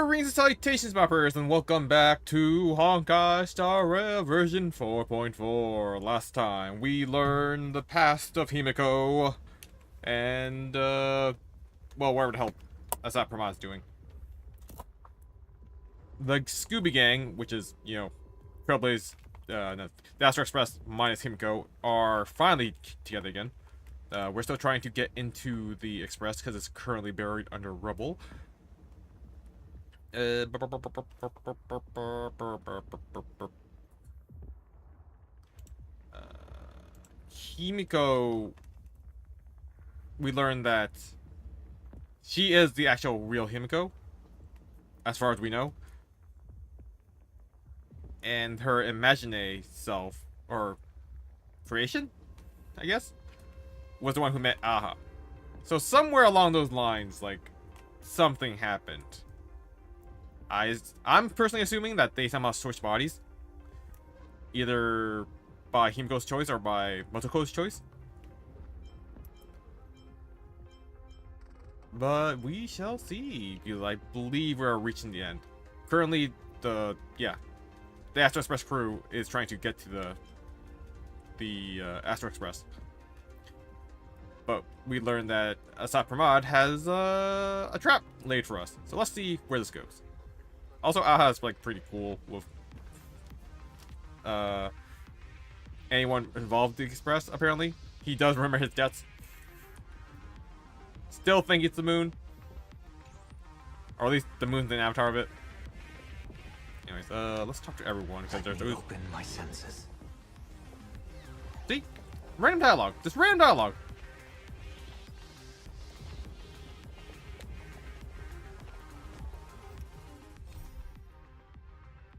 Greetings and salutations, mappers, and welcome back to Honkai Star Rail version 4.4. Last time, we learned the past of Himiko, and, well, whatever the hell Asat Pramad's doing. The Scooby Gang, which is, you know, Trailblaze, no, the Astro Express minus Himiko, are finally together again. We're still trying to get into the Express because it's currently buried under rubble. Himiko, we learned that she is the actual real Himiko, as far as we know. And her imagine self, or creation, I guess, was the one who met Aha. So somewhere along those lines, like, something happened. I'm personally assuming that they somehow switched bodies. Either by Himiko's choice or by Motoko's choice. But we shall see, because I believe we're reaching the end. Currently, the Astro Express crew is trying to get to the Astro Express. But we learned that Asat Pramad has a trap laid for us. So let's see where this goes. Also, Aha is like pretty cool with anyone involved in the Express, apparently. He does remember his debts. Still think it's the moon. Or at least the moon's an avatar of it. Anyways, let's talk to everyone because there's open my senses. See? Random dialogue. Just random dialogue.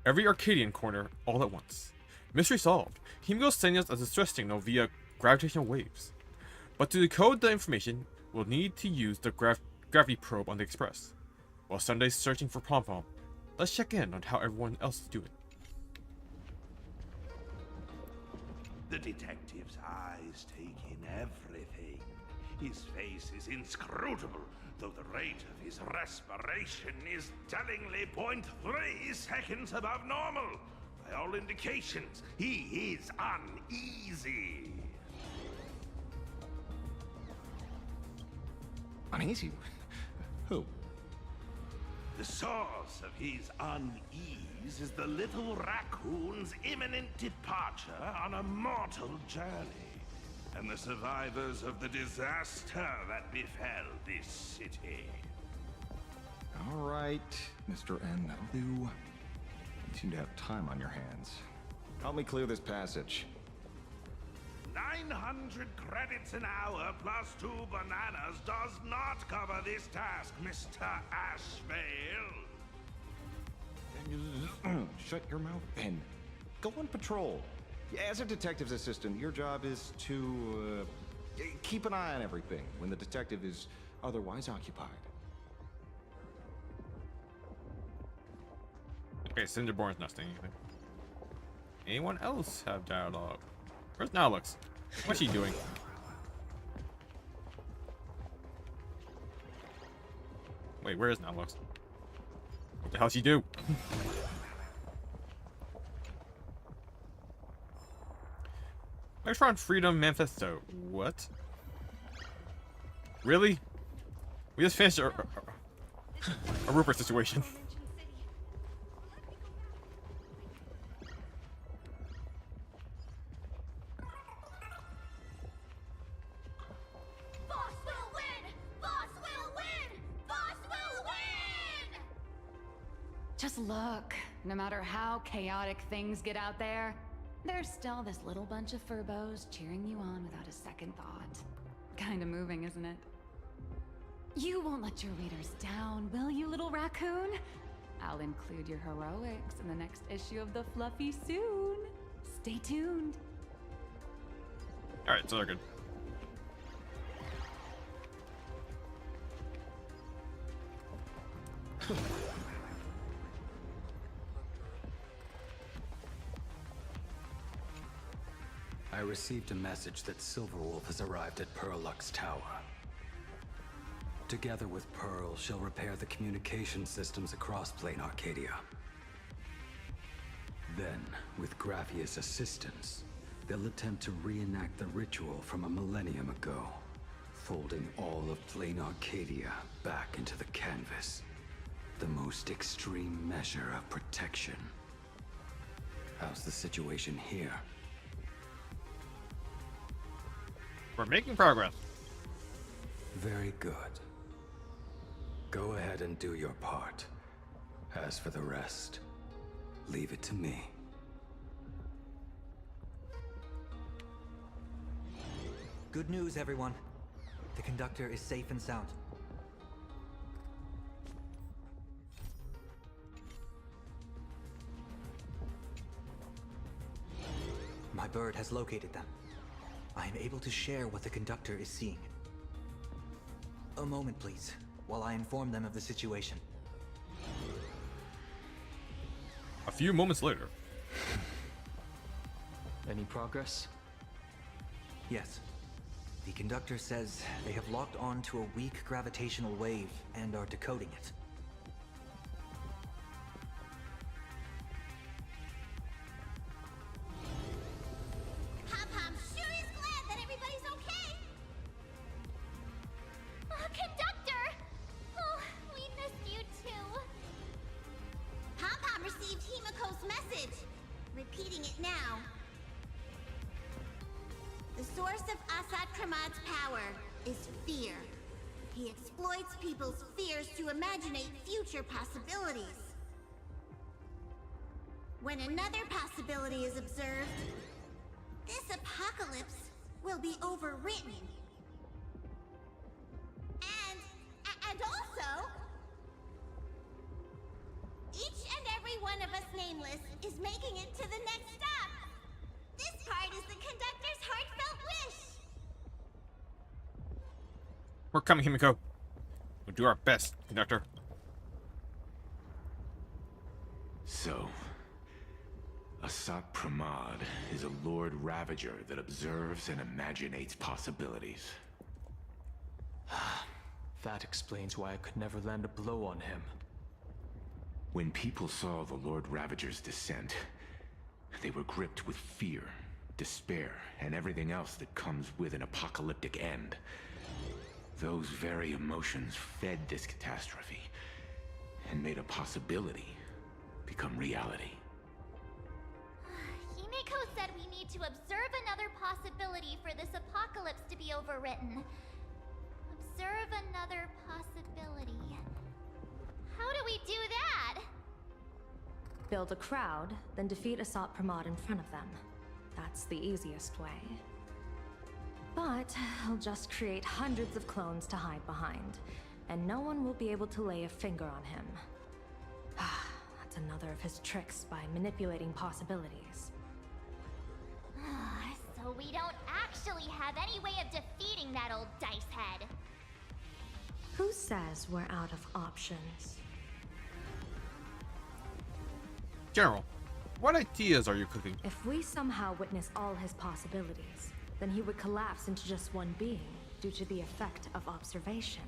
Every Arcadian corner, all at once. Mystery solved. Himiko sending us a distress signal via gravitational waves. But to decode the information, we'll need to use the gravity probe on the Express. While Sunday's searching for Pom Pom, let's check in on how everyone else is doing. The detective's eyes take in everything. His face is inscrutable, though the rate of his respiration is tellingly 0.3 seconds above normal. By all indications, he is uneasy. Uneasy? Who? The source of his unease is the little raccoon's imminent departure on a mortal journey, and the survivors of the disaster that befell this city. All right, Mr. N, that'll do. You seem to have time on your hands. Help me clear this passage. 900 credits an hour plus 2 bananas does not cover this task, Mr. Ashvale. Shut your mouth, Ben. Go on patrol. As a detective's assistant, your job is to keep an eye on everything when the detective is otherwise occupied. Okay, Cinderborn's not saying anything. Anyone else have dialogue? Where's Nalux? What's she doing? Wait, where is Nalux? What the hell she do? Electron Freedom Manifesto. What? Really? We just finished a Rupert situation. Just look, no matter how chaotic things get out there, there's still this little bunch of furbos cheering you on without a second thought. Kinda moving, isn't it? You won't let your readers down, will you, little raccoon? I'll include your heroics in the next issue of the Fluffy soon. Stay tuned. Alright, so they're good. I received a message that Silverwolf has arrived at Perlux Tower. together with Pearl, shall repair the communication systems across Plane Arcadia. Then, with Graphia's assistance, they'll attempt to reenact the ritual from a millennium ago, folding all of Plane Arcadia back into the canvas. The most extreme measure of protection. How's the situation here? We're making progress. Very good. Go ahead and do your part. As for the rest, leave it to me. Good news, everyone. The conductor is safe and sound. My bird has located them. I am able to share what the conductor is seeing. A moment, please, while I inform them of the situation. A few moments later. Any progress? Yes. The conductor says they have locked on to a weak gravitational wave and are decoding it. Pom-Pom sure is glad that everybody's okay! Conductor! Oh, we missed you too. Pom-Pom received Himiko's message. Repeating it now. The source of Assad Kramad's power is fear. He exploits people's fears to imaginate future possibilities. When another possibility is observed, this apocalypse will be overwritten. And also, each and every one of us nameless is making it to the next stop. This part is the conductor's heartfelt wish. We're coming, Himiko. We'll do our best, conductor. So, Assad Pramad is a Lord Ravager that observes and imaginates possibilities. That explains why I could never land a blow on him. When people saw the Lord Ravager's descent, they were gripped with fear, despair, and everything else that comes with an apocalyptic end. Those very emotions fed this catastrophe, and made a possibility become reality. Himiko said we need to observe another possibility for this apocalypse to be overwritten. Observe another possibility. How do we do that? Build a crowd, then defeat Assad Pramad in front of them. That's the easiest way. But I'll just create hundreds of clones to hide behind, and no one will be able to lay a finger on him. That's another of his tricks by manipulating possibilities. So we don't actually have any way of defeating that old dice head. Who says we're out of options? General, what ideas are you cooking? If we somehow witness all his possibilities, then he would collapse into just one being due to the effect of observation.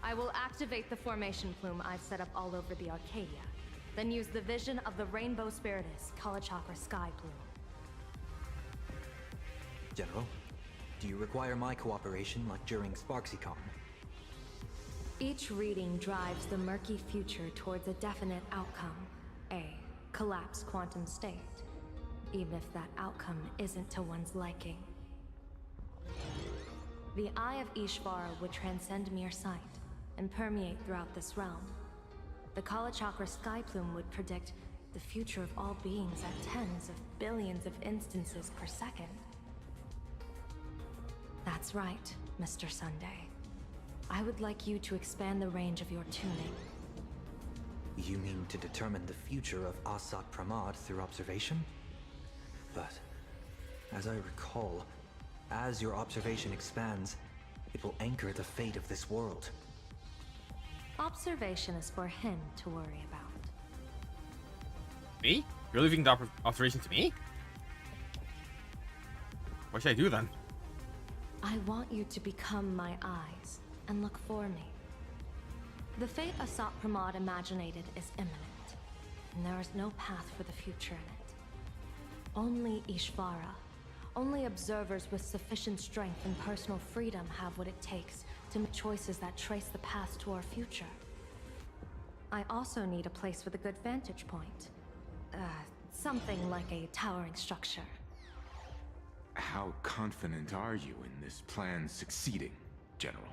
I will activate the formation plume I've set up all over the Arcadia, then use the vision of the Rainbow Spiritus Kalachakra Sky Plume. General, do you require my cooperation like during SparksyCon? Each reading drives the murky future towards a definite outcome, a collapsed quantum state, even if that outcome isn't to one's liking. The Eye of Ishvara would transcend mere sight and permeate throughout this realm. The Kalachakra Sky Plume would predict the future of all beings at tens of billions of instances per second. That's right, Mr. Sunday. I would like you to expand the range of your tuning. You mean to determine the future of Assad Pramad through observation? But, as I recall, as your observation expands, it will anchor the fate of this world. Observation is for him to worry about. Me? You're leaving the observation to me? What should I do then? I want you to become my eyes and look for me. The fate Asat Pramod imaginated is imminent, and there is no path for the future in it. Only Ishvara, only observers with sufficient strength and personal freedom have what it takes to make choices that trace the path to our future. I also need a place with a good vantage point. Something like a towering structure. How confident are you in this plan succeeding, General?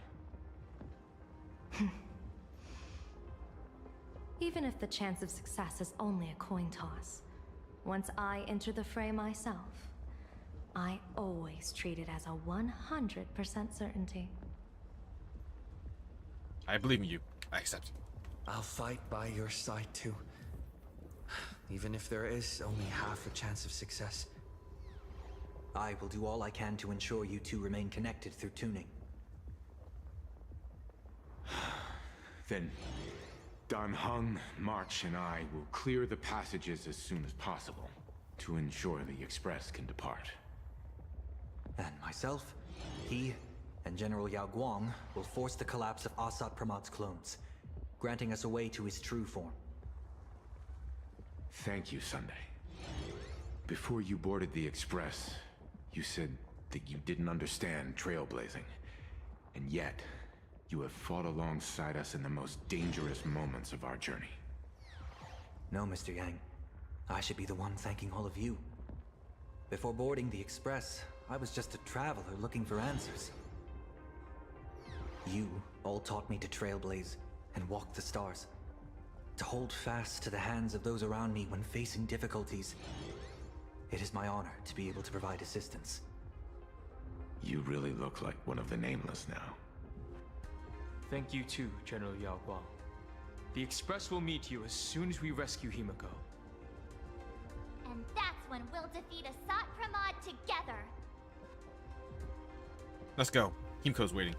Even if the chance of success is only a coin toss, once I enter the fray myself, I always treat it as a 100% certainty. I believe in you. I accept. I'll fight by your side too. Even if there is only half a chance of success. I will do all I can to ensure you two remain connected through tuning. Then, Dan Heng, March, and I will clear the passages as soon as possible to ensure the Express can depart. And myself, he, and General Yao Guang will force the collapse of Asat Pramod's clones, granting us a way to his true form. Thank you, Sunday. Before you boarded the Express, you said that you didn't understand trailblazing. And yet, you have fought alongside us in the most dangerous moments of our journey. No, Mr. Yang. I should be the one thanking all of you. Before boarding the Express, I was just a traveler looking for answers. You all taught me to trailblaze and walk the stars. To hold fast to the hands of those around me when facing difficulties. It is my honor to be able to provide assistance. You really look like one of the Nameless now. Thank you too, General Yao Guang. The Express will meet you as soon as we rescue Himiko. And that's when we'll defeat Asat Pramod together. Let's go. Himiko's waiting.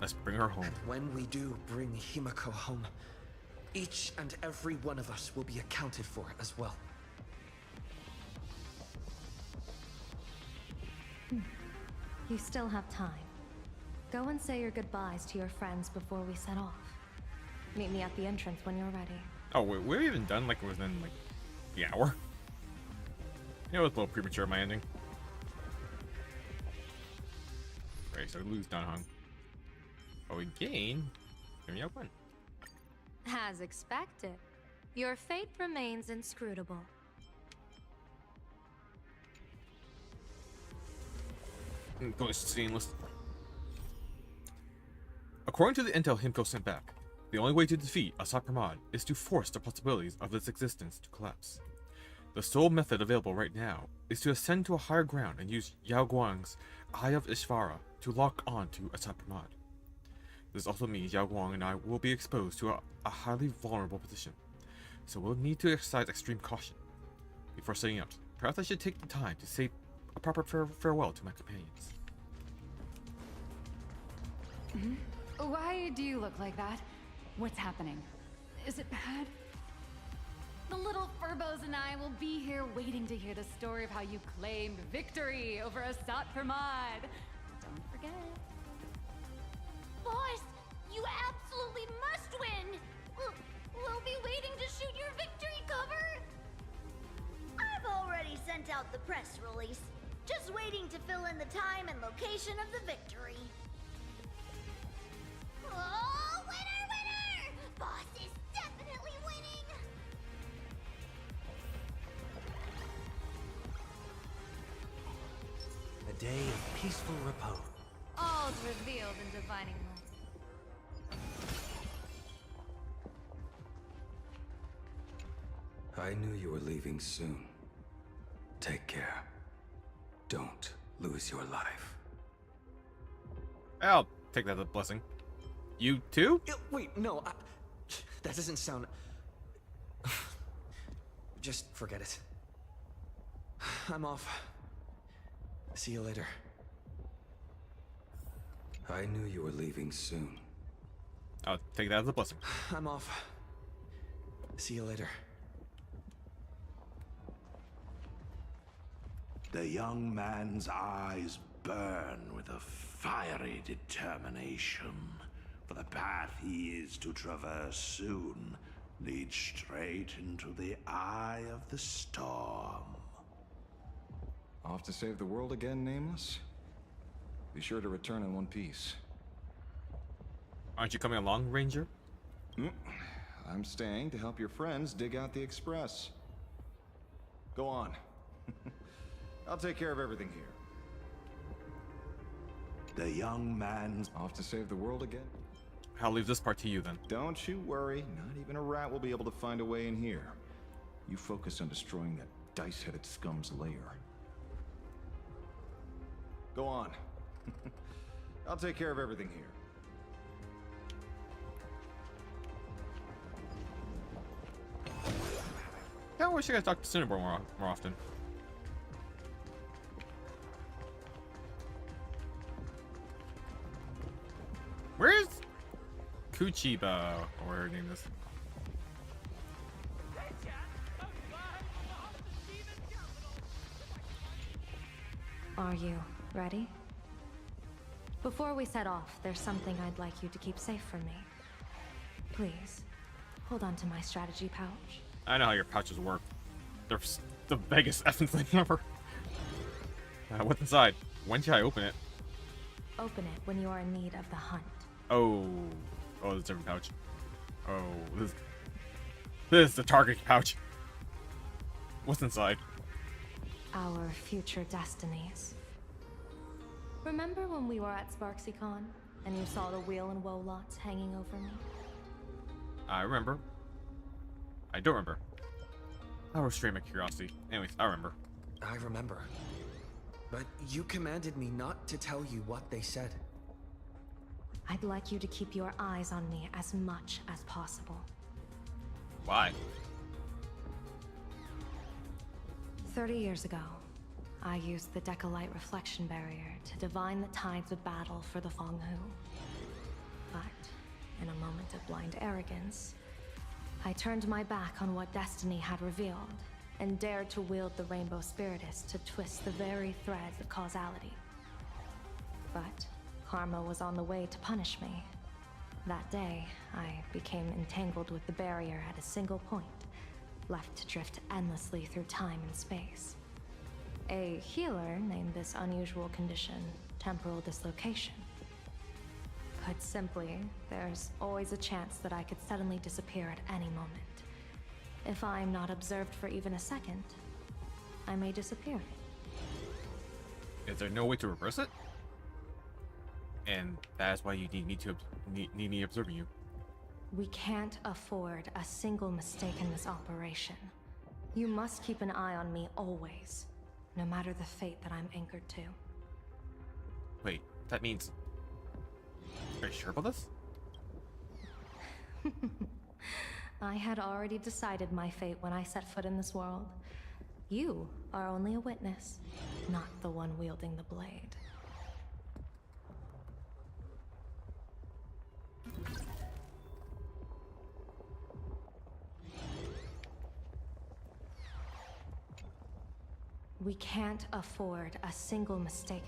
Let's bring her home. When we do bring Himiko home, each and every one of us will be accounted for as well. You still have time. Go and say your goodbyes to your friends before we set off. Meet me at the entrance when you're ready. Oh, wait, we're even done like within like the hour? You know, it was a little premature, my ending. Right, so we lose Dan Heng. But we gain Yao Guang. As expected, your fate remains inscrutable. Ghost seamless. According to the intel Himiko sent back, the only way to defeat Asat Pramod is to force the possibilities of its existence to collapse. The sole method available right now is to ascend to a higher ground and use Yao Guang's Eye of Ishvara to lock on to Asat Pramod. This also means Yao Guang and I will be exposed to a highly vulnerable position, so we'll need to exercise extreme caution. Before setting out, perhaps I should take the time to say a proper farewell to my companions. Why do you look like that? What's happening? Is it bad? The little Furbos and I will be here waiting to hear the story of how you claimed victory over Asat Pramod. Don't forget. Boss, you absolutely must win! We'll be waiting to shoot your victory cover! I've already sent out the press release. Just waiting to fill in the time and location of the victory. Oh, winner, winner! Boss is definitely winning! A day of peaceful repose. All's revealed in divining light. I knew you were leaving soon. Take care. Don't lose your life. I'll take that as a blessing. You too? Wait, no, that doesn't sound... Just forget it. I'm off. See you later. I knew you were leaving soon. I'll take that as a blessing. I'm off. See you later. The young man's eyes burn with a fiery determination, for the path he is to traverse soon leads straight into the eye of the storm. Off to save the world again, Nameless? Be sure to return in one piece. Aren't you coming along, Ranger? I'm staying to help your friends dig out the Express. Go on. I'll take care of everything here. The young man's off to save the world again? I'll leave this part to you then. Don't you worry. Not even a rat will be able to find a way in here. You focus on destroying that dice-headed scum's lair. Go on. I'll take care of everything here. I wish I could talk to Cinnabor more often. Where's Kuchiba, or whatever her name is? Are you ready? Before we set off, there's something I'd like you to keep safe from me. Please, hold on to my strategy pouch. I know how your pouches work. They're the biggest effing thing ever. What's inside? When should I open it? Open it when you are in need of the hunt. Oh, it's a different pouch. Oh, this is the target pouch. What's inside? Our future destinies. Remember when we were at SparksyCon and you saw the wheel and woe lots hanging over me? I remember. I don't remember. I was streaming curiosity. Anyways, I remember. I remember. But you commanded me not to tell you what they said. I'd like you to keep your eyes on me as much as possible. Why? 30 years ago, I used the Decalite reflection barrier to divine the tides of battle for the Fonghu. But, in a moment of blind arrogance, I turned my back on what destiny had revealed, and dared to wield the Rainbow Spiritus to twist the very threads of causality. But karma was on the way to punish me. That day, I became entangled with the barrier at a single point, left to drift endlessly through time and space. A healer named this unusual condition temporal dislocation. Put simply, there's always a chance that I could suddenly disappear at any moment. If I'm not observed for even a second, I may disappear. Is there no way to reverse it? And that is why you need me observing you. We can't afford a single mistake in this operation. You must keep an eye on me always, no matter the fate that I'm anchored to. Wait, that means... Are you sure about this? I had already decided my fate when I set foot in this world. You are only a witness, not the one wielding the blade. We can't afford a single mistake.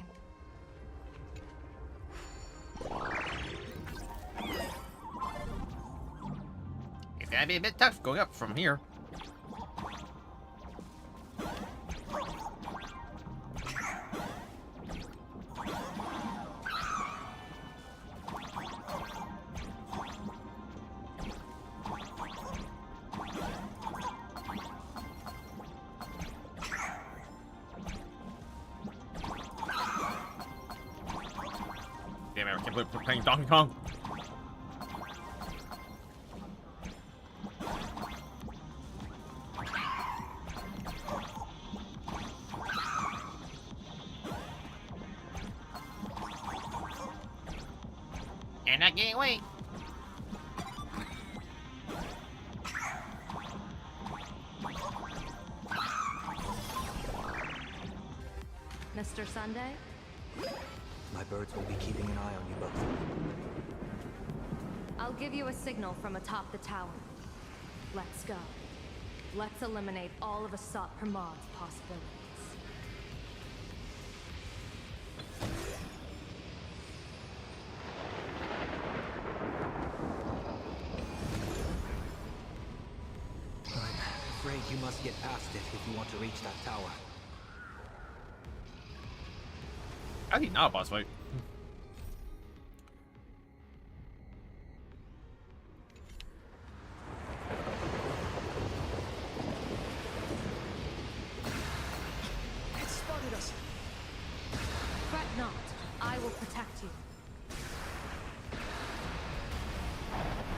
It's gonna be a bit tough going up from here. Damn it, I can't believe we're playing Donkey Kong. And I can't wait. Mr. Sunday? My birds will be keeping an eye on you both. I'll give you a signal from atop the tower. Let's go. Let's eliminate all of Asat Pramad's possibilities. You must get past it if you want to reach that tower. Actually, not a boss fight. It spotted us. Fret not. I will protect you.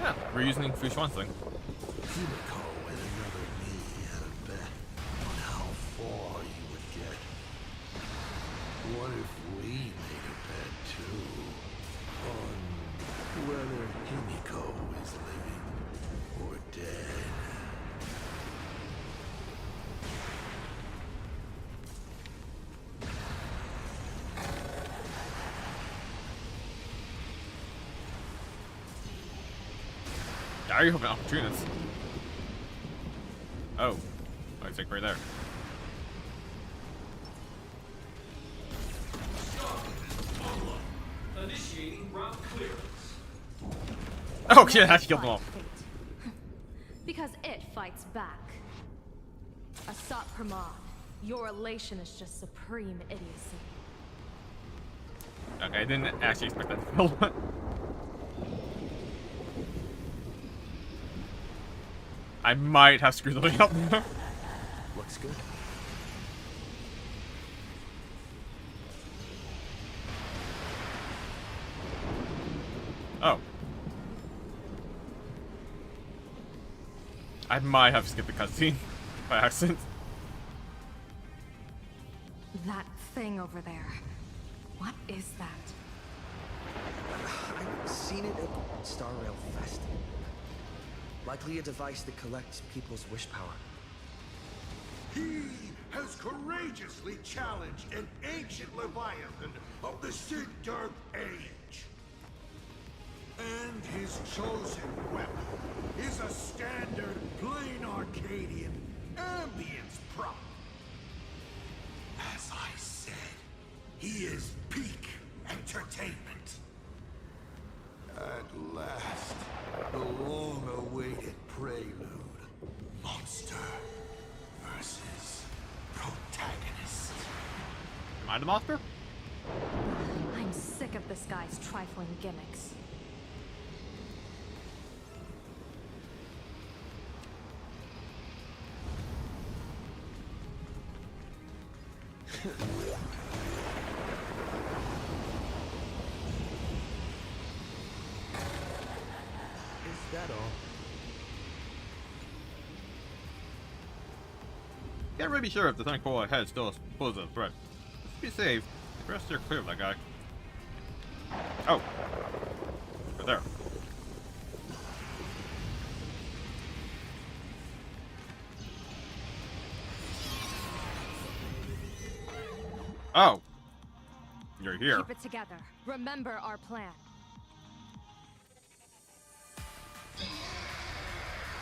Yeah, we're using Fushuan's thing. Himiko and another me had a bet on how far you would get. What if we made a bet too? On whether Himiko is living or dead? Are you having opportunities? Oh, I think right there. Initiating route clearance. Oh shit, I have to kill them all. Because it fights back. Asat Pramod, your elation is just supreme idiocy. Okay, I didn't actually expect that to kill one. I might have screwed the way up there. Looks good. Oh. I might have skipped the cutscene by accident. That thing over there. What is that? I've seen it at Star Rail Fest. Likely a device that collects people's wish power. He has courageously challenged an ancient Leviathan of the Sigurd Age. And his chosen weapon is a standard plain Arcadian ambience prop. As I said, he is peak entertainment. At last, the long-awaited prelude. Monster versus protagonist. Am I the monster? I'm sick of this guy's trifling gimmicks. Is that all? Can't really be sure if the technical ahead still poses a threat. Just be safe. The rest are clear of that guy. Oh. Right there. Oh. You're here. Keep it together. Remember our plan.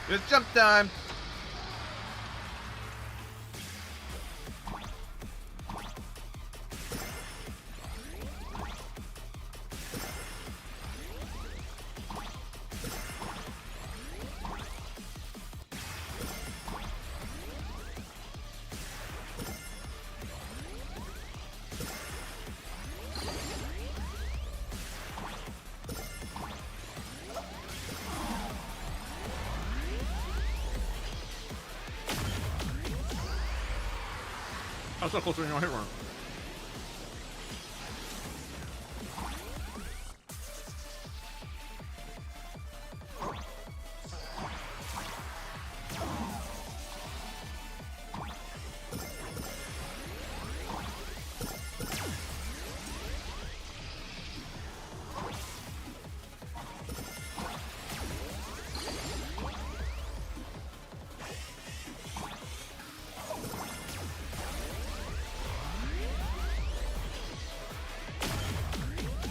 It's jump time. I was so close to your hit run.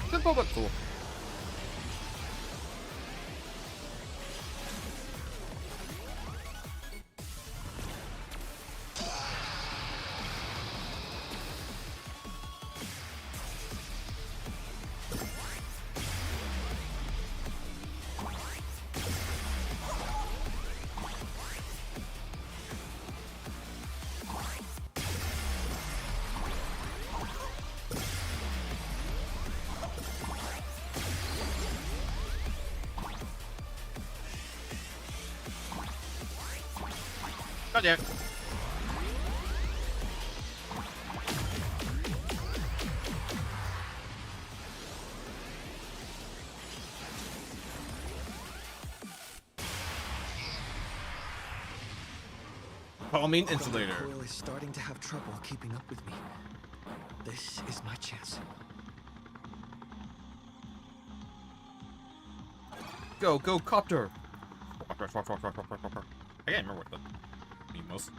Simple but cool. Not yet. Call me an insulator. Coil is starting to have trouble keeping up with me. This is my chance. Go, go, copter! I can't remember what the name was.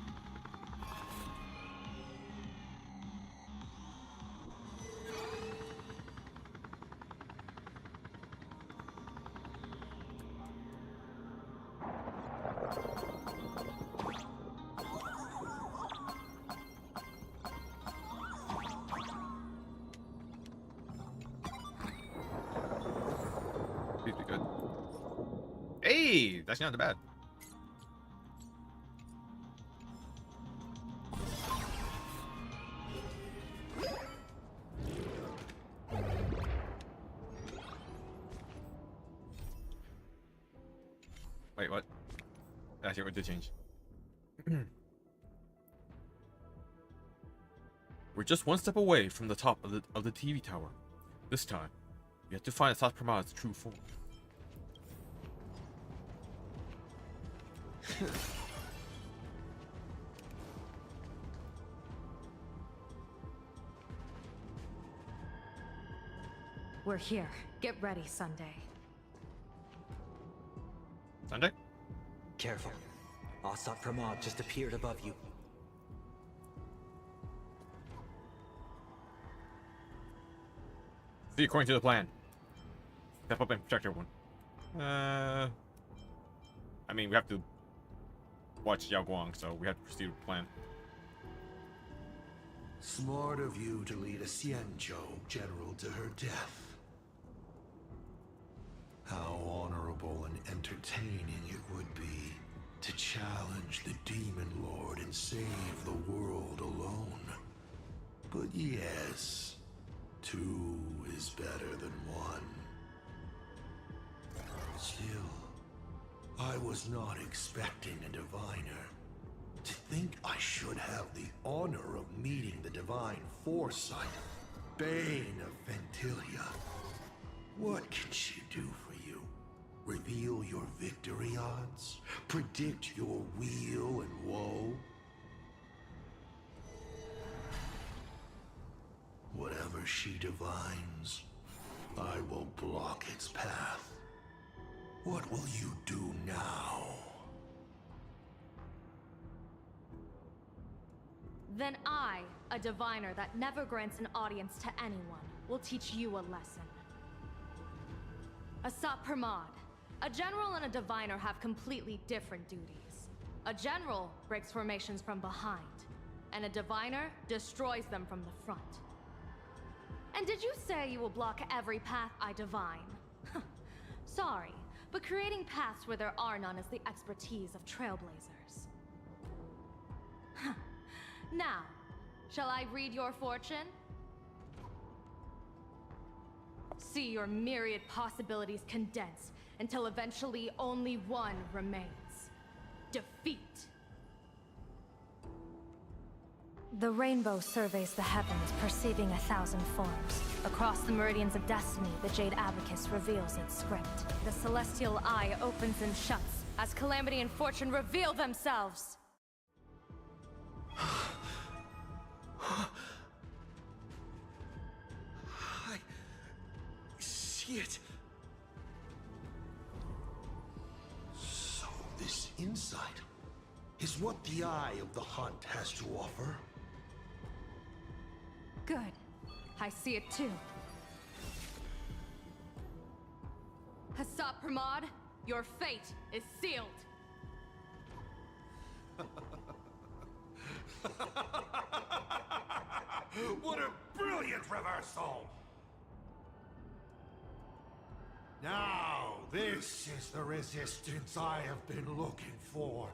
Please be good. Hey, that's not bad. Wait, what? Actually, what did change? We're just one step away from the top of the TV tower. This time, we have to find Asat Pramad's true form. We're here. Get ready, Sunday. Sunday? Careful. Asat Pramod just appeared above you. See, according to the plan. Step up and protect everyone. I mean, we have to watch Yao Guang, so we have to proceed with the plan. Smart of you to lead a Xianzhou general to her death. How honorable and entertaining it would be to challenge the Demon Lord and save the world alone. But yes, two is better than one. Still, I was not expecting a diviner. To think I should have the honor of meeting the divine foresight, Bane of Ventilia. What can she do for you? Reveal your victory odds? Predict your weal and woe? Whatever she divines, I will block its path. What will you do now? Then I, a diviner that never grants an audience to anyone, will teach you a lesson. Asat Pramod, a general and a diviner have completely different duties. A general breaks formations from behind, and a diviner destroys them from the front. And did you say you will block every path I divine? Sorry, but creating paths where there are none is the expertise of Trailblazers. Now, shall I read your fortune? See your myriad possibilities condense until eventually only one remains. Defeat. The rainbow surveys the heavens, perceiving 1,000 forms. Across the meridians of destiny, the Jade Abacus reveals its script. The celestial eye opens and shuts as calamity and fortune reveal themselves. I see it. So this insight is what the Eye of the Hunt has to offer. Good. I see it too. Asat Pramod, your fate is sealed. What a brilliant reversal! Now, this is the resistance I have been looking for.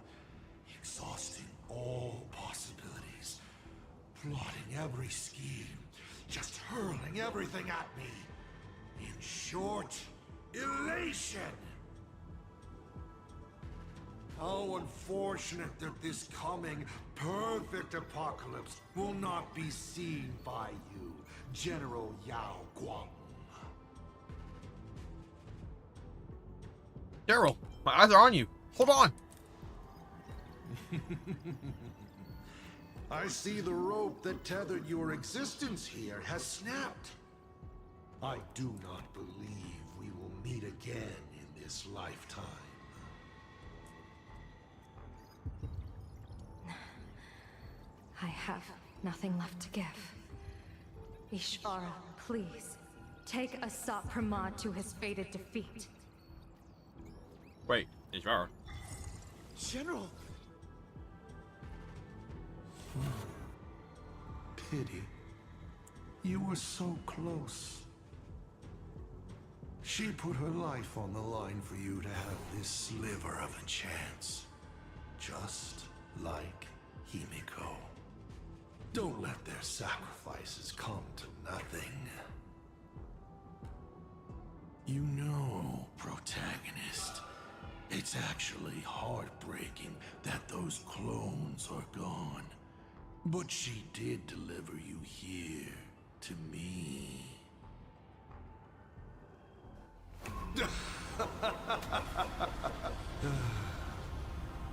Exhausting all possibilities. Plotting every scheme. Just hurling everything at me. In short, elation! How unfortunate that this coming perfect apocalypse will not be seen by you, General Yao Guang. Daryl, my eyes are on you. Hold on. I see the rope that tethered your existence here has snapped. I do not believe we will meet again in this lifetime. I have nothing left to give. Ishvara, please, take Asat Pramod to his fated defeat. Wait, Ishvara. General! Pity. You were so close. She put her life on the line for you to have this sliver of a chance. Just like Himiko. Don't let their sacrifices come to nothing. You know, protagonist, it's actually heartbreaking that those clones are gone. But she did deliver you here, to me.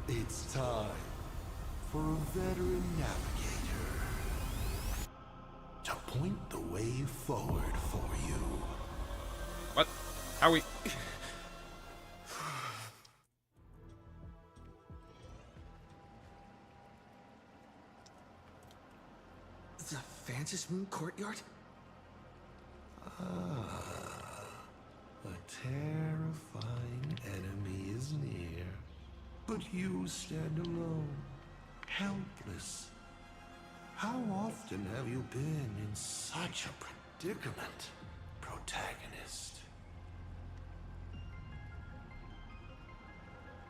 It's time for a veteran navigator to point the way forward for you. What? How we... The Phantom Moon Courtyard? A terrifying enemy is near, but you stand alone, helpless. How often have you been in such a predicament, protagonist?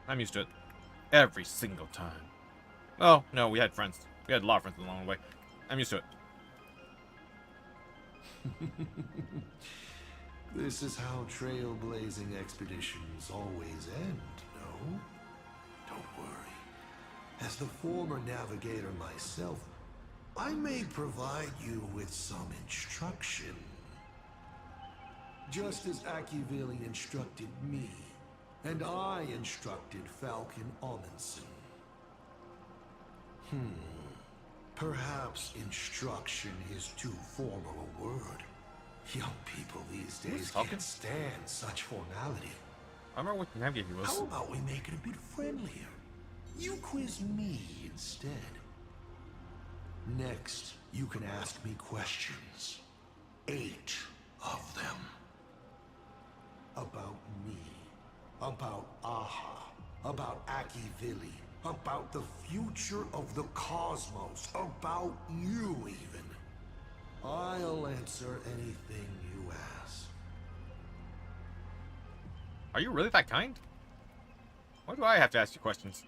I'm used to it. Every single time. Oh, no, we had friends. We had a lot of friends along the way. I'm used to it. This is how trailblazing expeditions always end, no? Don't worry. As the former navigator myself, I may provide you with some instruction. Just as Akivili instructed me, and I instructed Falcon Amundsen. Perhaps instruction is too formal a word. Young people these days can't stand such formality. I remember what navigating was. How about we make it a bit friendlier? You quiz me instead. Next, you can ask me questions. 8 of them. About me. About Aha. About Akivili. About the future of the cosmos. About you, even. I'll answer anything you ask. Are you really that kind? Why do I have to ask you questions?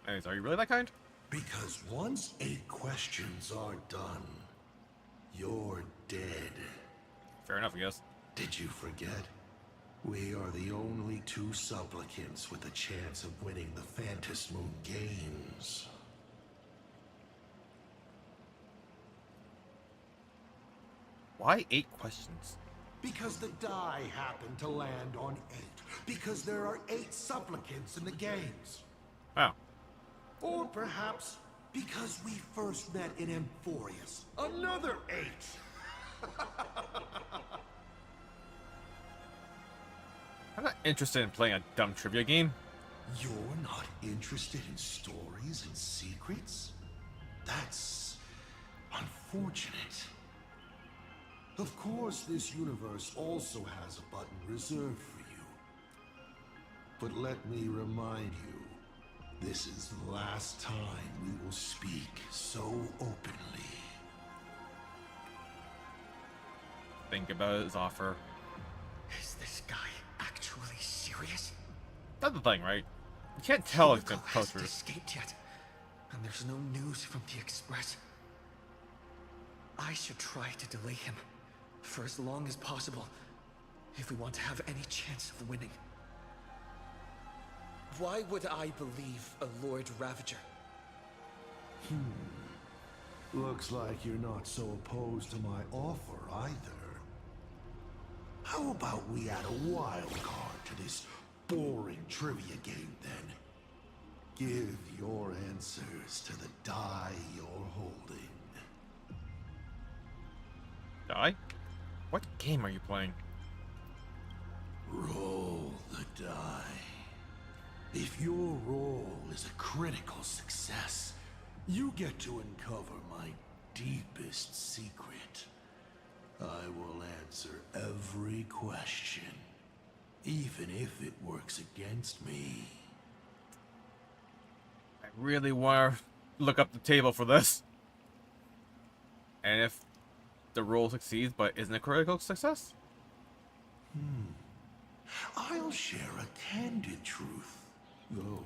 Anyways, are you really that kind? Because once 8 questions are done, you're dead. Fair enough, I guess. Did you forget? We are the only 2 supplicants with a chance of winning the Phantom Moon Games. Why 8 questions? Because the die happened to land on 8. Because there are 8 supplicants in the games. Oh. Or perhaps because we first met in Amphorius. Another 8! I'm not interested in playing a dumb trivia game. You're not interested in stories and secrets? That's unfortunate. Of course, this universe also has a button reserved for you. But let me remind you, this is the last time we will speak so openly. Think about his offer. Is this guy actually serious? That's the thing, right? You can't tell if it's Himiko close hasn't escaped yet, and there's no news from the Express. I should try to delay him for as long as possible if we want to have any chance of winning. Why would I believe a Lord Ravager? Looks like you're not so opposed to my offer either. How about we add a wild card to this boring trivia game then? Give your answers to the die you're holding. Die? What game are you playing? Roll the die. If your roll is a critical success, you get to uncover my deepest secret. I will answer every question, even if it works against me. I really want to look up the table for this. And if the roll succeeds but isn't a critical success? I'll share a candid truth, though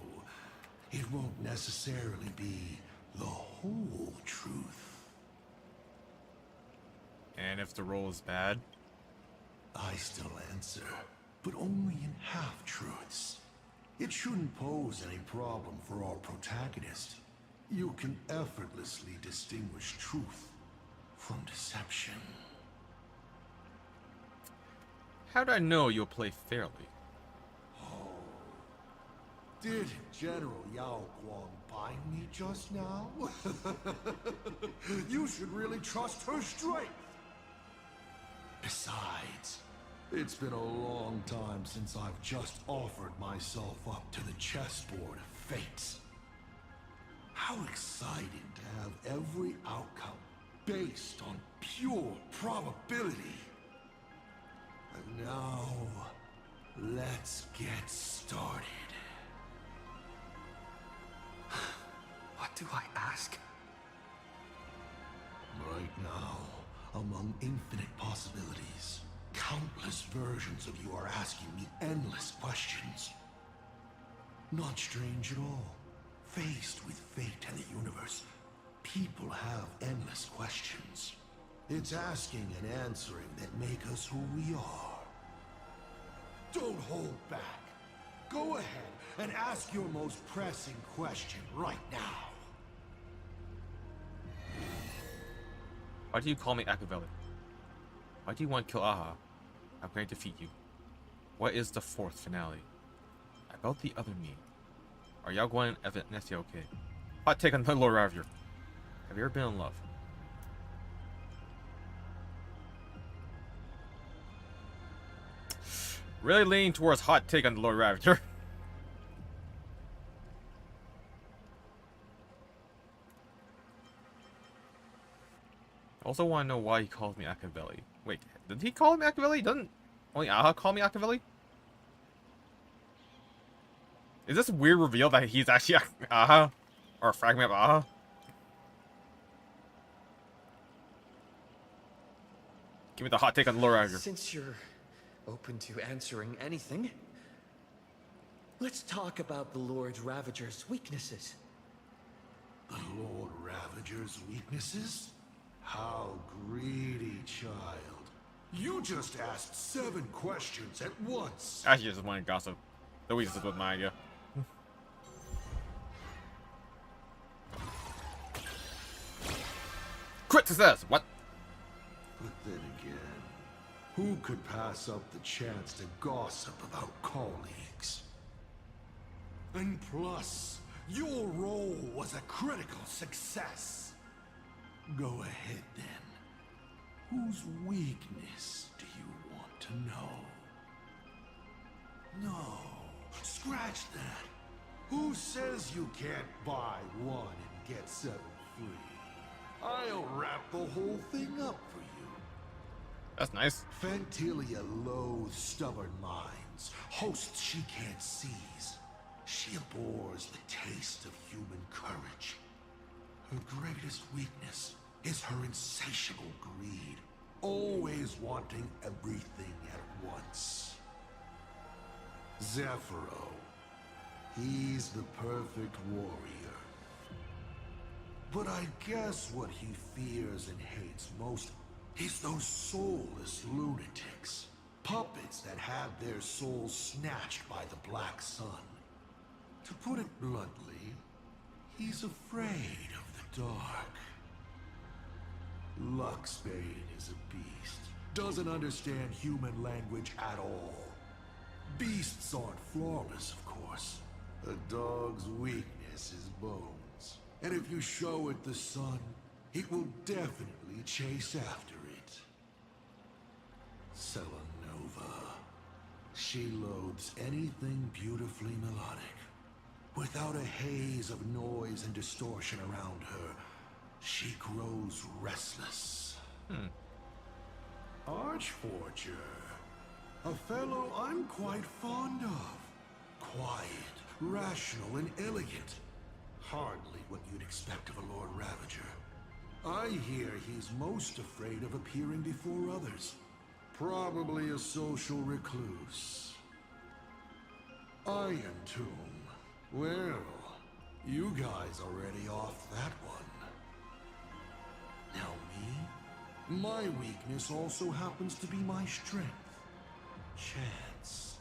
it won't necessarily be the whole truth. And if the roll is bad? I still answer, but only in half-truths. It shouldn't pose any problem for our protagonist. You can effortlessly distinguish truth from deception. How do I know you'll play fairly? Did General Yao Guang bind me just now? You should really trust her strength. Besides, it's been a long time since I've just offered myself up to the chessboard of fate. How exciting to have every outcome based on pure probability. And now, let's get started. What do I ask? Right now, among infinite possibilities, countless versions of you are asking me endless questions. Not strange at all. Faced with fate and the universe, people have endless questions. It's asking and answering that make us who we are. Don't hold back. Go ahead and ask your most pressing question right now. Why do you call me Machiavelli? Why do you want to kill Aha? How can I defeat you? What is the fourth finale? About the other me. Are Yao Guan and Nessie okay? Hot take on the Lord Ravager. Have you ever been in love? Really leaning towards hot take on the Lord Ravager. Also want to know why he calls me Machiavelli. Wait, did he call me Machiavelli? Doesn't only Aha call me Machiavelli? Is this a weird reveal that he's actually Aha? Or a fragment of Aha? Give me the hot take on the Lord Ravager. Since you're open to answering anything, let's talk about the Lord Ravager's weaknesses. The Lord Ravager's weaknesses? How greedy, child. You just asked 7 questions at once. Actually, just want to gossip. The weakness was my idea. Crit success! What? But then again, who could pass up the chance to gossip about colleagues? And plus, your role was a critical success. Go ahead then. Whose weakness do you want to know? No, scratch that. Who says you can't buy 1 and get 7 free? I'll wrap the whole thing up for you. That's nice. Fantilia loathes stubborn minds, hosts she can't seize. She abhors the taste of human courage. Her greatest weakness is her insatiable greed, always wanting everything at once. Zephyro. He's the perfect warrior. But I guess what he fears and hates most is those soulless lunatics. Puppets that have their souls snatched by the Black Sun. To put it bluntly, he's afraid of the dark. Luxbane is a beast. Doesn't understand human language at all. Beasts aren't flawless, of course. A dog's weakness is bones. And if you show it the sun, it will definitely chase after it. Selenova. She loathes anything beautifully melodic. Without a haze of noise and distortion around her, she grows restless. Archforger. A fellow I'm quite fond of. Quiet, rational, and elegant. Hardly what you'd expect of a Lord Ravager. I hear he's most afraid of appearing before others. Probably a social recluse. Iron Tomb. Well, you guys already off that one. Now me? My weakness also happens to be my strength. Chance.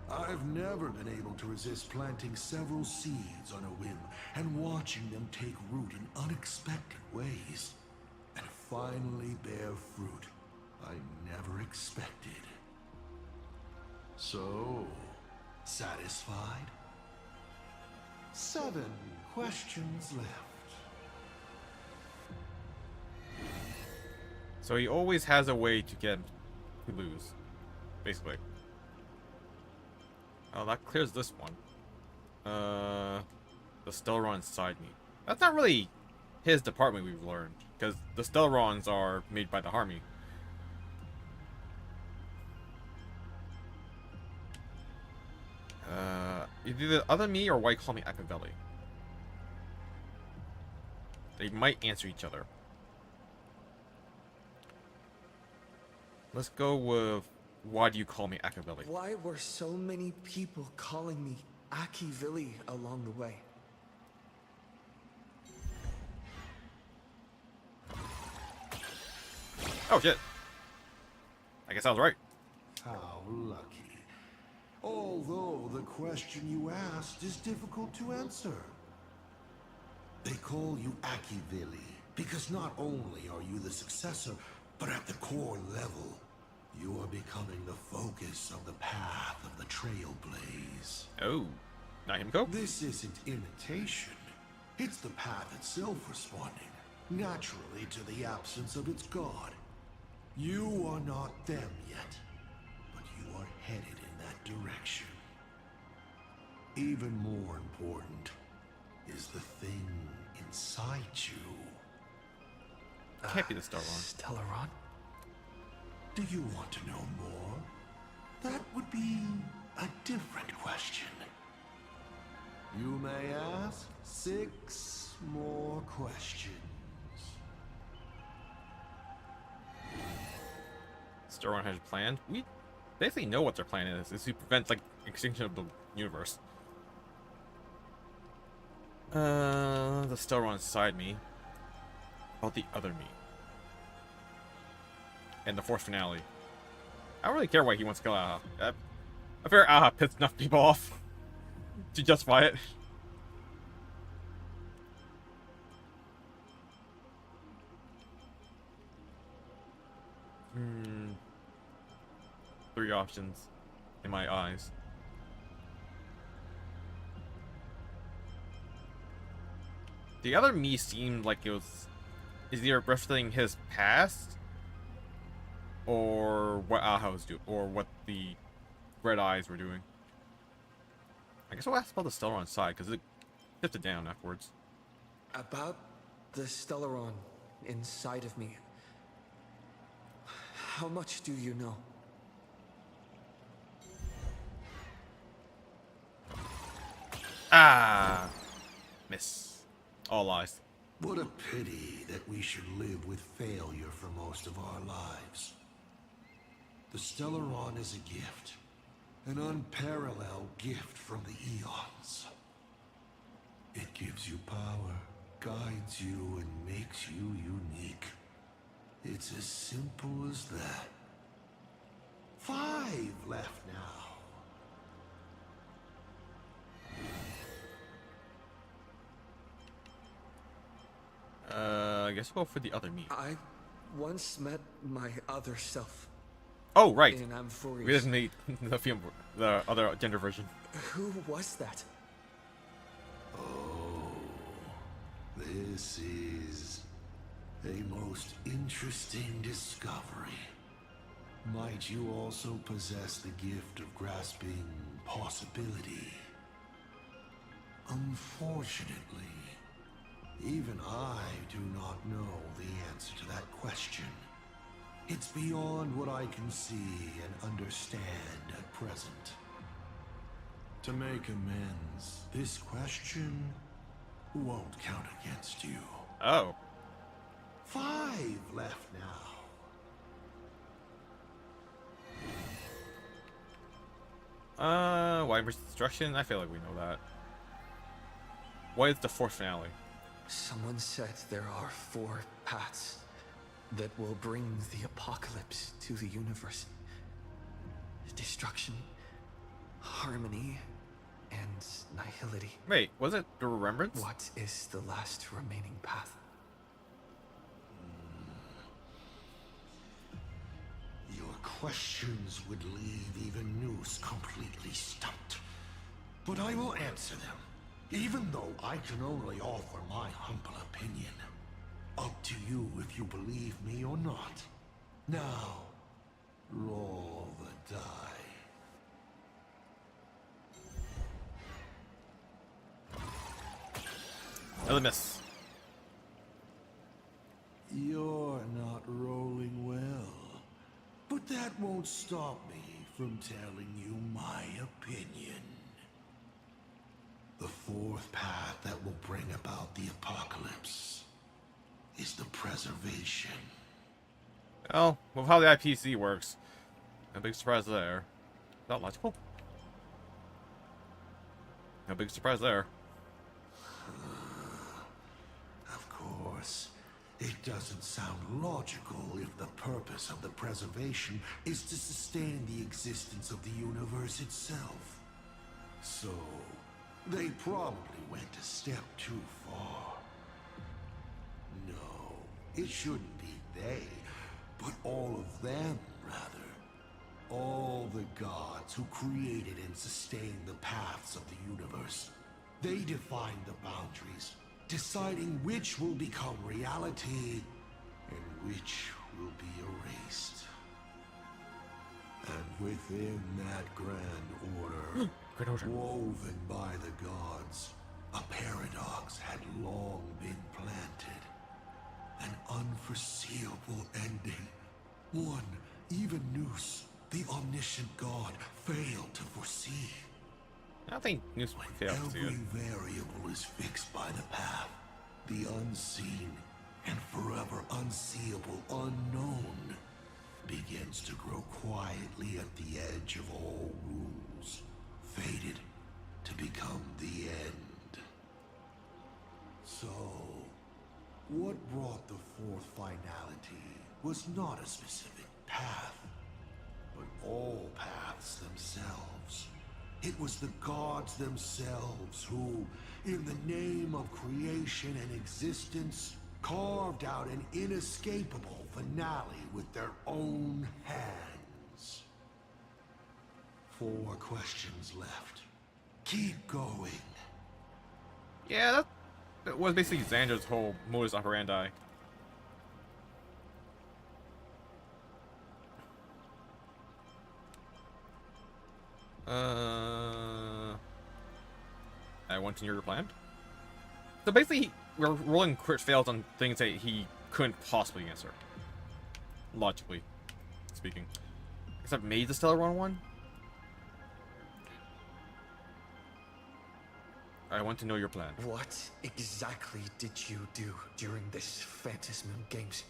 I've never been able to resist planting several seeds on a whim and watching them take root in unexpected ways and finally bear fruit I never expected. So, satisfied? 7 questions left. So he always has a way to get him to lose, basically. Oh, that clears this one. The Stellaron inside me. That's not really his department, we've learned, because the Stellarons are made by the army. Either the other me or why call me Acavelli. They might answer each other. Let's go with why do you call me Acavelli? Why were so many people calling me Akivilli along the way? Oh shit. I guess I was right. How lucky. Although the question you asked is difficult to answer. They call you Akivilli because not only are you the successor, but at the core level, you are becoming the focus of the path of the Trailblaze. Oh, not him, go. This isn't imitation. It's the path itself responding, naturally to the absence of its god. You are not them yet, but you are headed in that direction. Even more important is the thing inside you. Can't be the Stellaron. Stellaron? Do you want to know more? That would be a different question. You may ask 6 more questions. Stellaron has a plan. We basically know what their plan is. It's to prevent, like, extinction of the universe. The Stellaron inside me. About the other me. And the fourth finale. I don't really care why he wants to kill Aha. I figure Aha pissed enough people off to justify it. Three options in my eyes. The other me seemed like it was either referencing his past or what Aha was doing, or what the red eyes were doing. I guess I'll ask about the Stellaron side, because it shifted down afterwards. About the Stellaron inside of me. How much do you know? Ah! Miss. All lies. What a pity that we should live with failure for most of our lives. The Stellaron is a gift. An unparalleled gift from the eons. It gives you power, guides you, and makes you unique. It's as simple as that. 5 left now. guess we'll go for the other me. I once met my other self. Oh, right. In Amphore's. We didn't meet the other gender version. Who was that? Oh, this is a most interesting discovery. Might you also possess the gift of grasping possibility? Unfortunately, even I do not know the answer to that question. It's beyond what I can see and understand at present. To make amends, this question won't count against you. Oh. 5 left now. Why destruction? I feel like we know that. What is the fourth finale? Someone said there are 4 paths that will bring the apocalypse to the universe. Destruction, harmony, and nihility. Wait, was it the remembrance? What is the last remaining path? Your questions would leave even Noose completely stumped. But I will answer them, even though I can only offer my humble opinion. Up to you if you believe me or not. Now, roll the die. Another miss. You're not rolling well, but that won't stop me from telling you my opinion. The 4th path that will bring about the apocalypse is the preservation. Well, with how the IPC works, no big surprise there. Is that logical? No big surprise there. Of course, it doesn't sound logical if the purpose of the preservation is to sustain the existence of the universe itself. So, they probably went a step too far. No, it shouldn't be they, but all of them, rather. All the gods who created and sustained the paths of the universe. They defined the boundaries, deciding which will become reality and which will be erased. And within that grand order, woven by the gods, a paradox had long been planted. An unforeseeable ending. One even Noose, the omniscient god, failed to foresee. I don't think Noose failed to see it. Every variable is fixed by the path. The unseen and forever unseeable unknown begins to grow quietly at the edge of all rules, fated to become the end. So, what brought the 4th finality was not a specific path, but all paths themselves. It was the gods themselves who, in the name of creation and existence, carved out an inescapable finale with their own hands. 4 questions left. Keep going. Yeah, that was basically Xander's whole modus operandi. I want to hear your plan. So basically, we're rolling crit fails on things that he couldn't possibly answer. Logically speaking. Except maybe the Stellar one? I want to know your plan. What exactly did you do during this Phantasmal Games?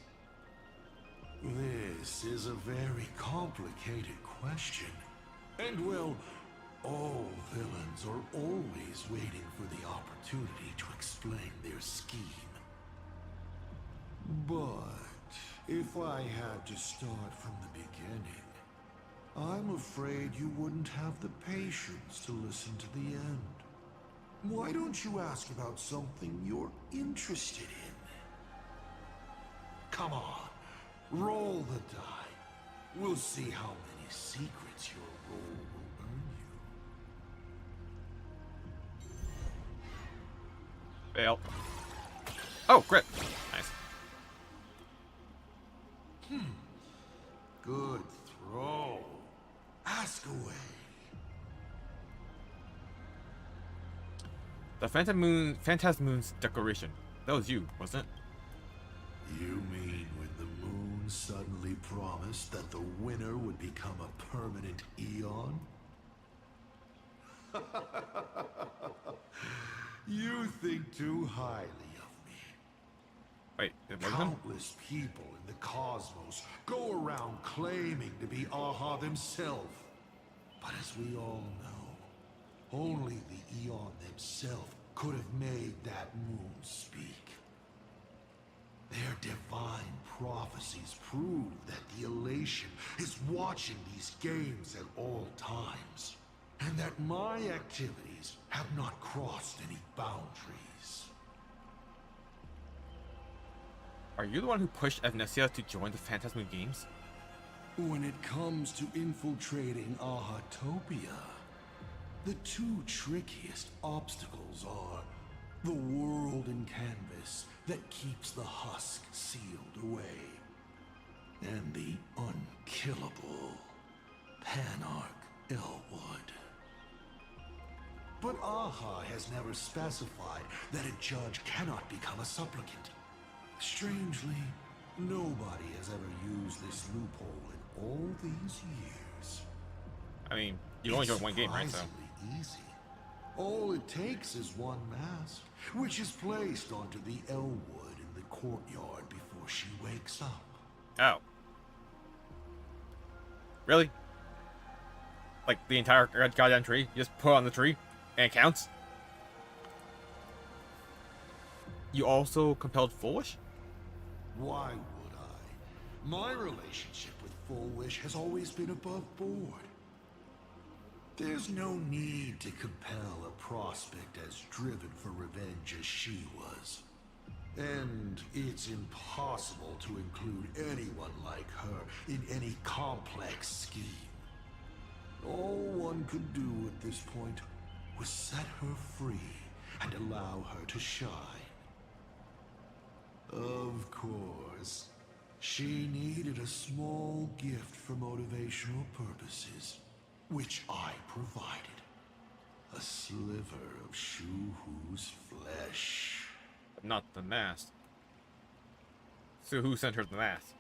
This is a very complicated question. And well, all villains are always waiting for the opportunity to explain their scheme. But if I had to start from the beginning, I'm afraid you wouldn't have the patience to listen to the end. Why don't you ask about something you're interested Come on, roll the die. We'll see how many secrets your roll will earn you. Fail. Oh, crit. Nice. Good throw. Ask away. The Phantasm Moon's declaration. That was you, wasn't it? You mean when the moon suddenly promised that the winner would become a permanent eon? You think too highly of me. Wait, it wasn't him? Countless people in the cosmos go around claiming to be Aha themselves. But as we all know, only the Eon themselves could have made that moon speak. Their divine prophecies prove that the Elation is watching these games at all times, and that my activities have not crossed any boundaries. Are you the one who pushed Amnesia to join the Phantasm Games? When it comes to infiltrating Ahatopia, the two trickiest obstacles are the world in canvas that keeps the husk sealed away, and the unkillable Panarch Elwood. But Aha has never specified that a judge cannot become a supplicant. Strangely, nobody has ever used this loophole in all these years. I mean, you only joined one game, right? So. Surprisingly easy. All it takes is one mask, which is placed onto the Elwood in the courtyard before she wakes up. Oh. Really? Like the entire goddamn tree? You just put on the tree and it counts? You also compelled Foolish? Why would I? My relationship with Full Wish has always been above board. There's no need to compel a prospect as driven for revenge as she was. And it's impossible to include anyone like her in any complex scheme. All one could do at this point was set her free and allow her to shine. Of course, she needed a small gift for motivational purposes, which I provided. A sliver of Shu-Hu's flesh. Not the mask. So who sent her the mask?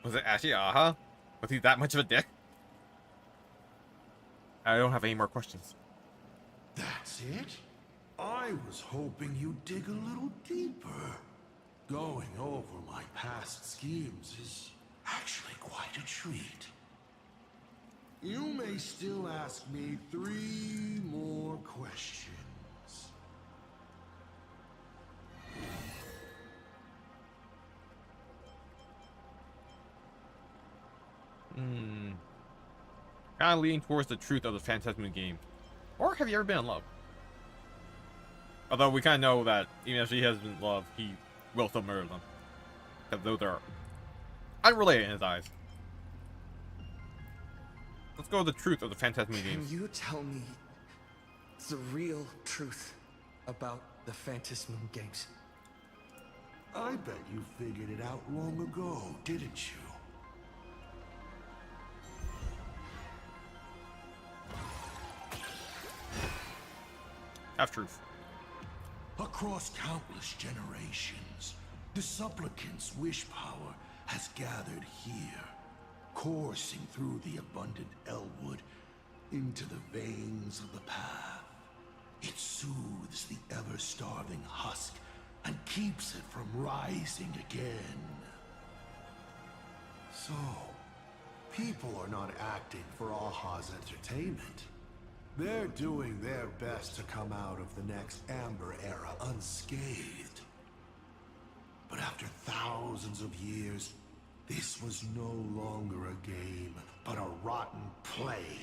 Was it actually Aha? Was he that much of a dick? I don't have any more questions. That's it? I was hoping you'd dig a little deeper. Going over my past schemes is actually quite a treat. You may still ask me 3 more questions. Kind of leaning towards the truth of the Phantasm game. Or have you ever been in love? Although we kind of know that even if he has been in love, he will still murder them. Because those are unrelated in his eyes. Let's go with the truth of the Phantasm game. Can you tell me the real truth about the Phantasm games? I bet you figured it out long ago, didn't you? Half truth. Across countless generations, the supplicant's wish power has gathered here, coursing through the abundant Elwood into the veins of the path. It soothes the ever-starving husk and keeps it from rising again. So, people are not acting for Aha's entertainment. They're doing their best to come out of the next Amber Era unscathed. But after thousands of years, this was no longer a game, but a rotten play.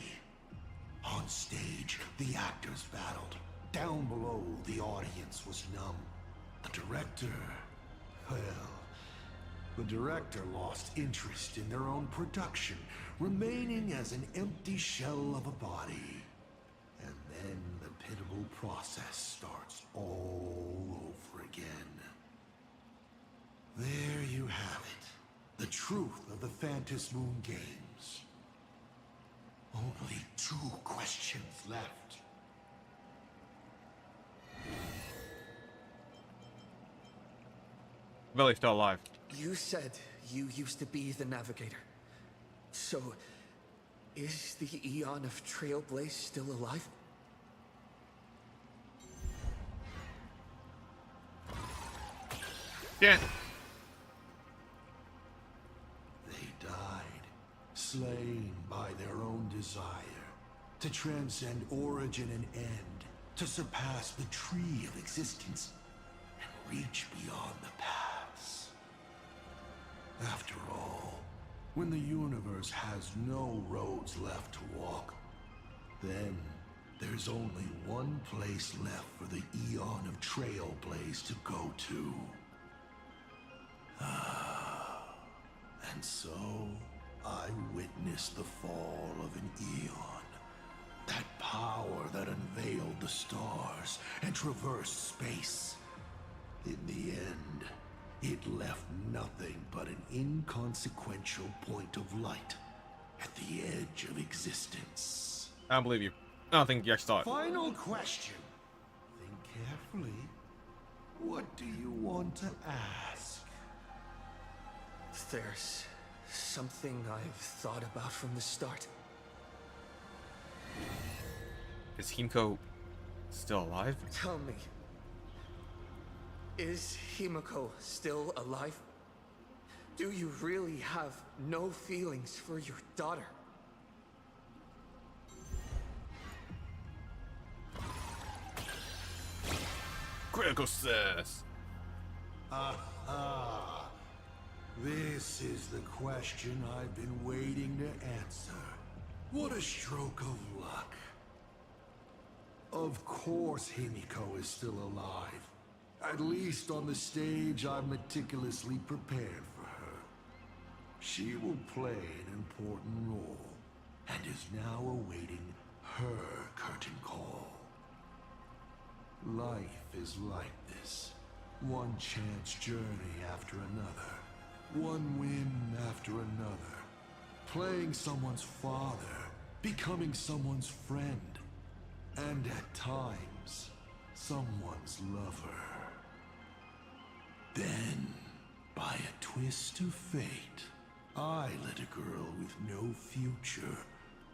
On stage, the actors battled. Down below, the audience was numb. The director... well... the director lost interest in their own production, remaining as an empty shell of a body. And then the pitiable process starts all over again. There you have it. The truth of the Phantasm Moon Games. Only 2 questions left. Billy's still alive. You said you used to be the Navigator. So, is the Eon of Trailblaze still alive? Yeah. They died, slain by their own desire, to transcend origin and end, to surpass the tree of existence, and reach beyond the paths. After all, when the universe has no roads left to walk, then there's only one place left for the Eon of Trailblaze to go to. And so, I witnessed the fall of an Eon. That power that unveiled the stars and traversed space. In the end, it left nothing but an inconsequential point of light at the edge of existence. I don't believe you. I don't think you actually saw it. Final question. Think carefully. What do you want to ask? There's something I've thought about from the start. Is Himiko still alive? Tell me, is Himiko still alive? Do you really have no feelings for your daughter? Critical success. Aha! This is the question I've been waiting to answer. What a stroke of luck. Of course Himiko is still alive. At least on the stage I've meticulously prepared for her. She will play an important role, and is now awaiting her curtain call. Life is like this. One chance journey after another. One win after another. Playing someone's father, becoming someone's friend, and at times, someone's lover. Then, by a twist of fate, I let a girl with no future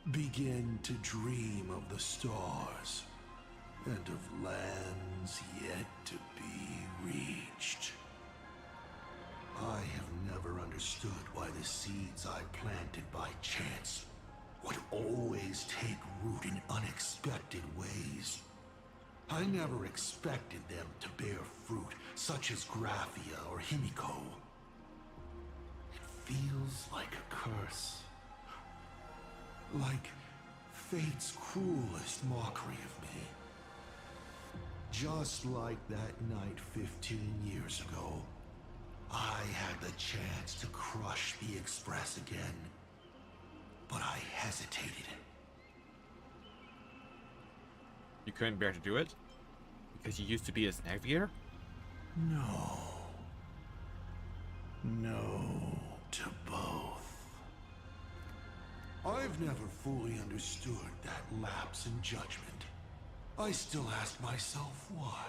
begin to dream of the stars and of lands yet to be reached. I have never understood why the seeds I planted by chance would always take root in unexpected ways. I never expected them to bear fruit, such as Graphia or Himiko. It feels like a curse. Like fate's cruelest mockery of me. Just like that night 15 years ago, I had the chance to crush the Express again, but I hesitated. You couldn't bear to do it? Because you used to be his navigator? No. No to both. I've never fully understood that lapse in judgment. I still ask myself why.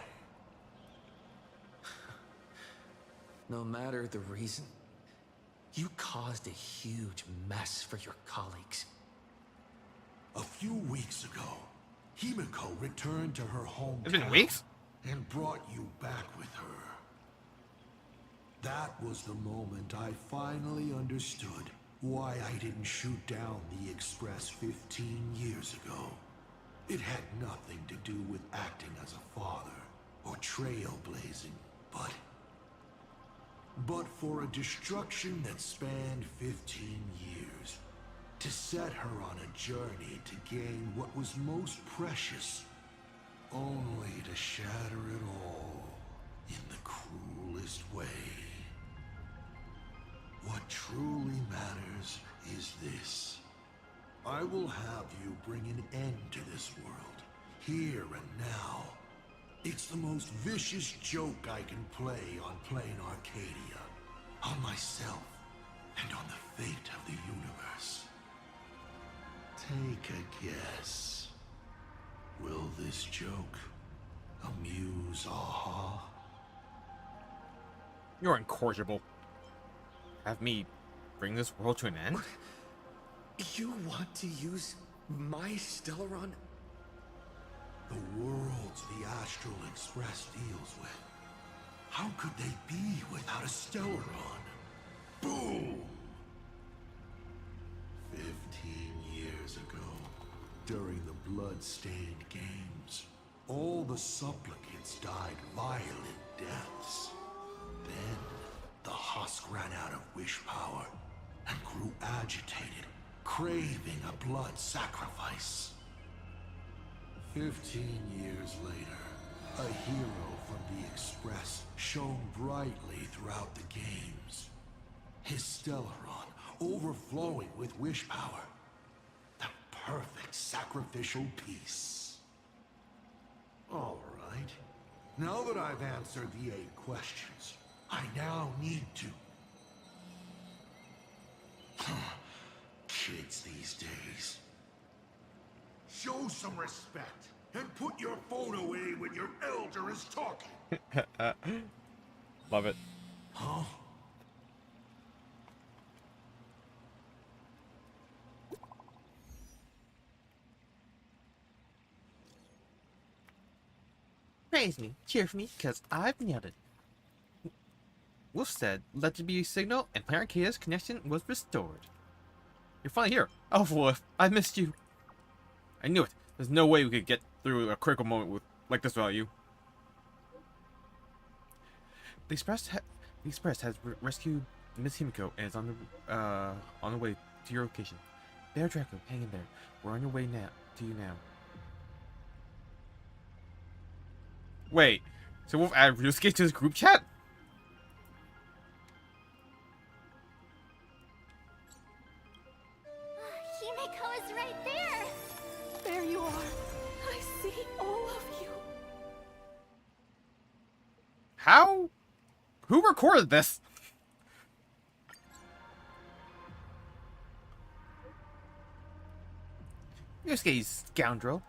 No matter the reason, you caused a huge mess for your colleagues. A few weeks ago, Himiko returned to her hometown. It's been weeks? And brought you back with her. That was the moment I finally understood why I didn't shoot down the Express 15 years ago. It had nothing to do with acting as a father or trailblazing, but for a destruction that spanned 15 years, to set her on a journey to gain what was most precious, only to shatter it all. in the cruelest way. What truly matters is this. I will have you bring an end to this world, here and now. It's the most vicious joke I can play on plain Arcadia, on myself, and on the fate of the universe. Take a guess. Will this joke amuse Aha? You're incorrigible. Have me bring this world to an end? You want to use my Stellaron? The worlds the Astral Express deals with. How could they be without a Stellaron? Boom! 15 years ago, during the blood-stained games, all the supplicants died violent deaths. Then, the husk ran out of wish power and grew agitated, craving a blood sacrifice. 15 years later, a hero from the Express shone brightly throughout the games. His Stellaron overflowing with wish power. The perfect sacrificial piece. All right. Now that I've answered the 8 questions, I now need to... Kids these days. Show some respect and put your phone away when your elder is talking. Love it. Huh? Praise me, cheer for me, because I've nailed it. Wolf said, let there be a signal, and Planet Arcadia's connection was restored. You're finally here. Oh, Wolf, I missed you. I knew it. There's no way we could get through a critical moment like this without you. The Express has rescued Miss Himiko and is on the way to your location. Bear Draco, hang in there. We're on your way now. To you now. Wait, so Wolf added Ryusuke to his group chat? Himiko is right there! There you are. I see all of you. How? Who recorded this? Ryusuke, you scoundrel.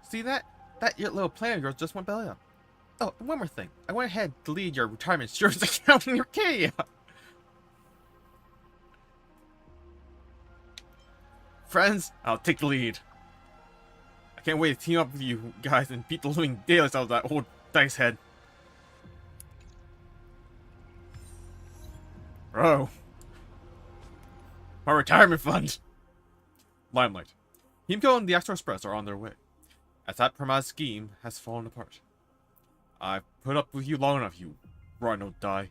See that? That your little plan of yours just went belly up. Oh, and one more thing. I went ahead to deleted your retirement insurance account in your Arcadia. Friends, I'll take the lead. I can't wait to team up with you guys and beat the living daylights out of that old dice head. Bro. My retirement fund. Limelight. Himiko and the Astro Express are on their way, as that Perma's scheme has fallen apart. I've put up with you long enough, you rhino die.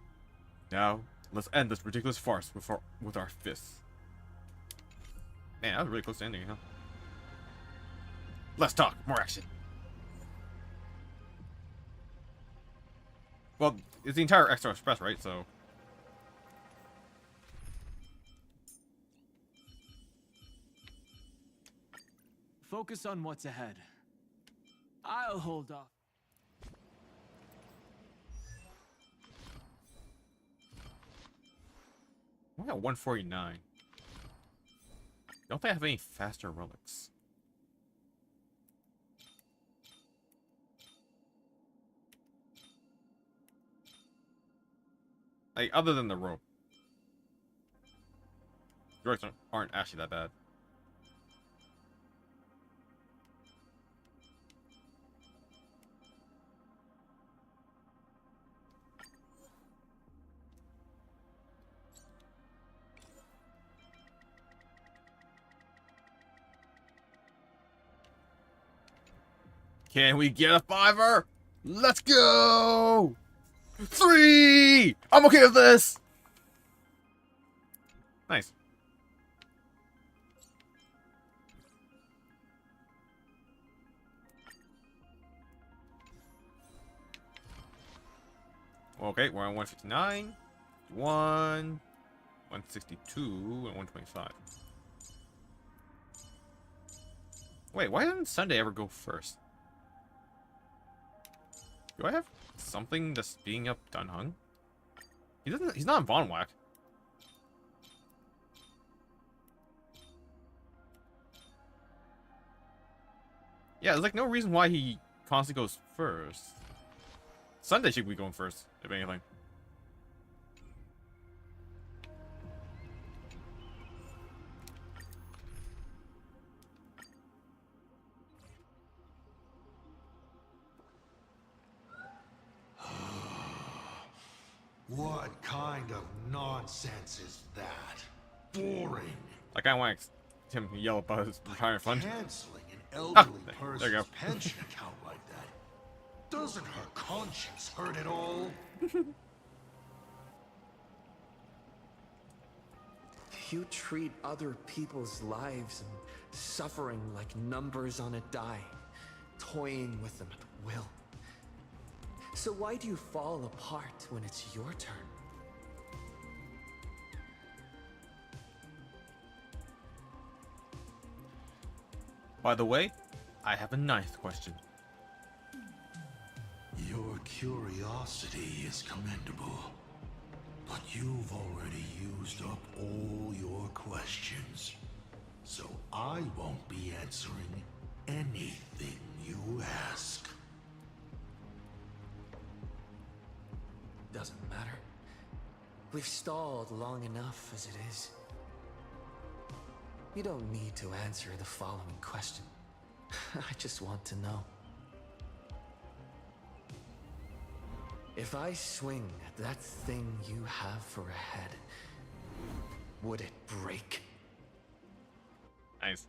Now, let's end this ridiculous farce with our fists. Man, that was really close to ending, huh? Let's talk. More action. Well, it's the entire Astro Express, right? So... Focus on what's ahead. I'll hold off. We're at 149. Don't they have any faster relics? Like, other than the rope. The relics aren't actually that bad. Can we get a fiver? Let's go! 3! I'm okay with this! Nice. Okay, we're on 159, 162, and 125. Wait, why didn't Sunday ever go first? Do I have something that's speeding up Dunhung? He's not on Von Whack. Yeah, there's like no reason why he constantly goes first. Sunday should be going first, if anything. What kind of nonsense is that? Boring. Like, I want him to yell about his retirement fund. Canceling an elderly there you person's go. pension account like that. Doesn't her conscience hurt at all? You treat other people's lives and suffering like numbers on a die, toying with them at will. So why do you fall apart when it's your turn? By the way, I have a ninth question. Your curiosity is commendable, but you've already used up all your questions. So I won't be answering anything you ask. Doesn't matter. We've stalled long enough as it is. You don't need to answer the following question. I just want to know. If I swing at that thing you have for a head, would it break? Nice.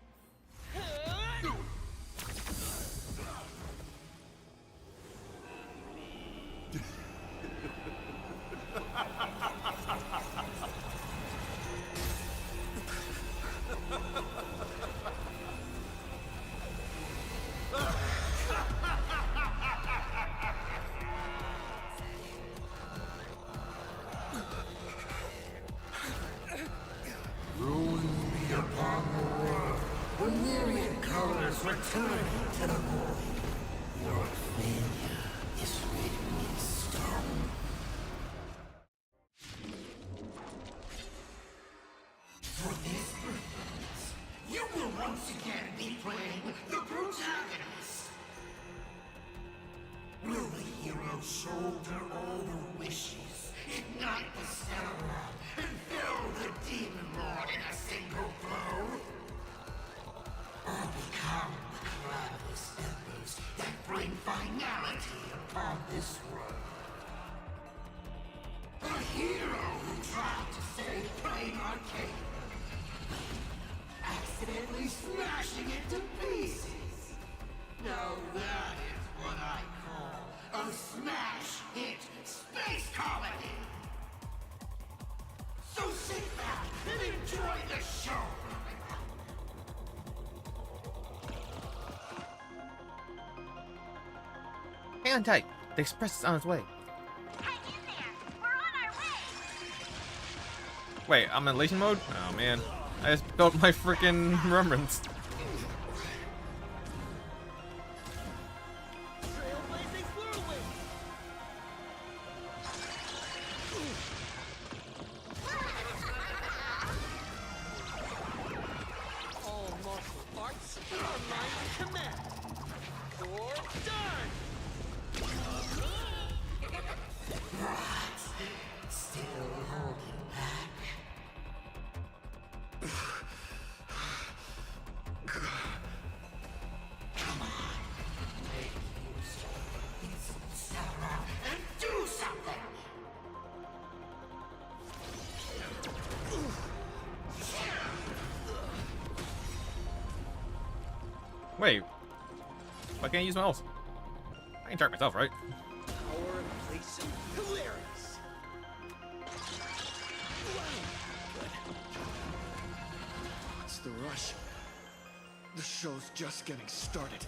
Ruin be upon the world. The myriad colors returning to the void. Your failure is written in stone. For this performance, you will once again be playing the protagonist. Will the hero shoulder all the wishes, ignite the stellar, and fell the demon lord in a single blow? Or become the cloudless embers that bring finality upon this world? A hero who tried to save Plain Arcade, accidentally smashing it to pieces. Now that is what I call a smash hit space comedy. So sit back and enjoy the show. Hang on tight. The express is on its way. Hang in there. We're on our way. Wait, I'm in elation mode? Oh man. I just built my freaking remembrance. Trailblazing whirlwind! All martial arts are mine to command. Or done! Still holding back. Come on. Make use of its Sarah and do something. Wait. Why can't I use my else? I can track myself, right? Power in place of hilarious. What's the rush? The show's just getting started.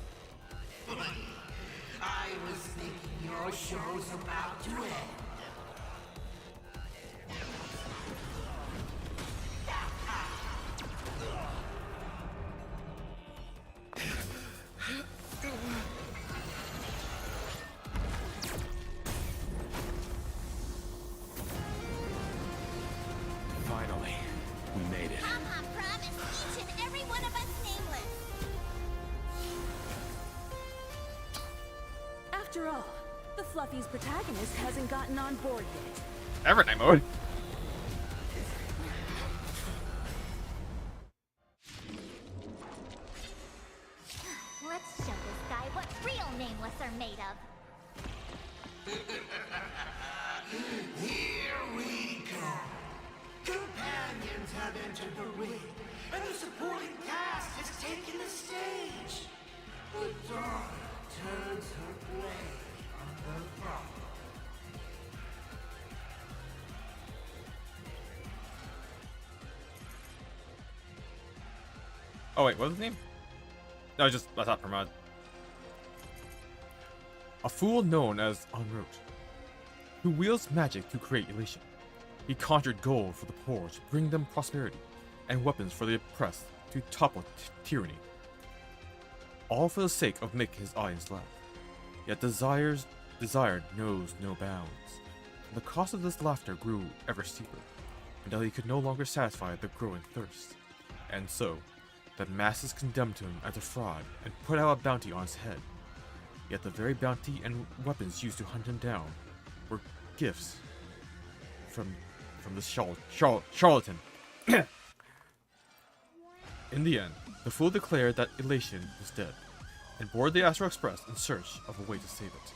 I was thinking your show's about to end. We made it. Papa promised each and every one of us nameless. After all, the Fluffy's protagonist hasn't gotten on board yet. Evernight mode. Let's show this guy what real nameless are made of. Here we go. Companions have entered the ring, and the supporting cast has taken the stage. The dawn turns her blade on the throne. Oh wait, what was his name? No, just Asat Pramod. A fool known as En route, who wields magic to create elation. He conjured gold for the poor to bring them prosperity, and weapons for the oppressed to topple tyranny. All for the sake of making his audience laugh. Yet desire knows no bounds. The cost of this laughter grew ever steeper, until he could no longer satisfy the growing thirst. And so, the masses condemned him as a fraud and put out a bounty on his head. Yet the very bounty and weapons used to hunt him down were gifts from this charlatan. In the end, the fool declared that elation was dead, and boarded the Astro Express in search of a way to save it.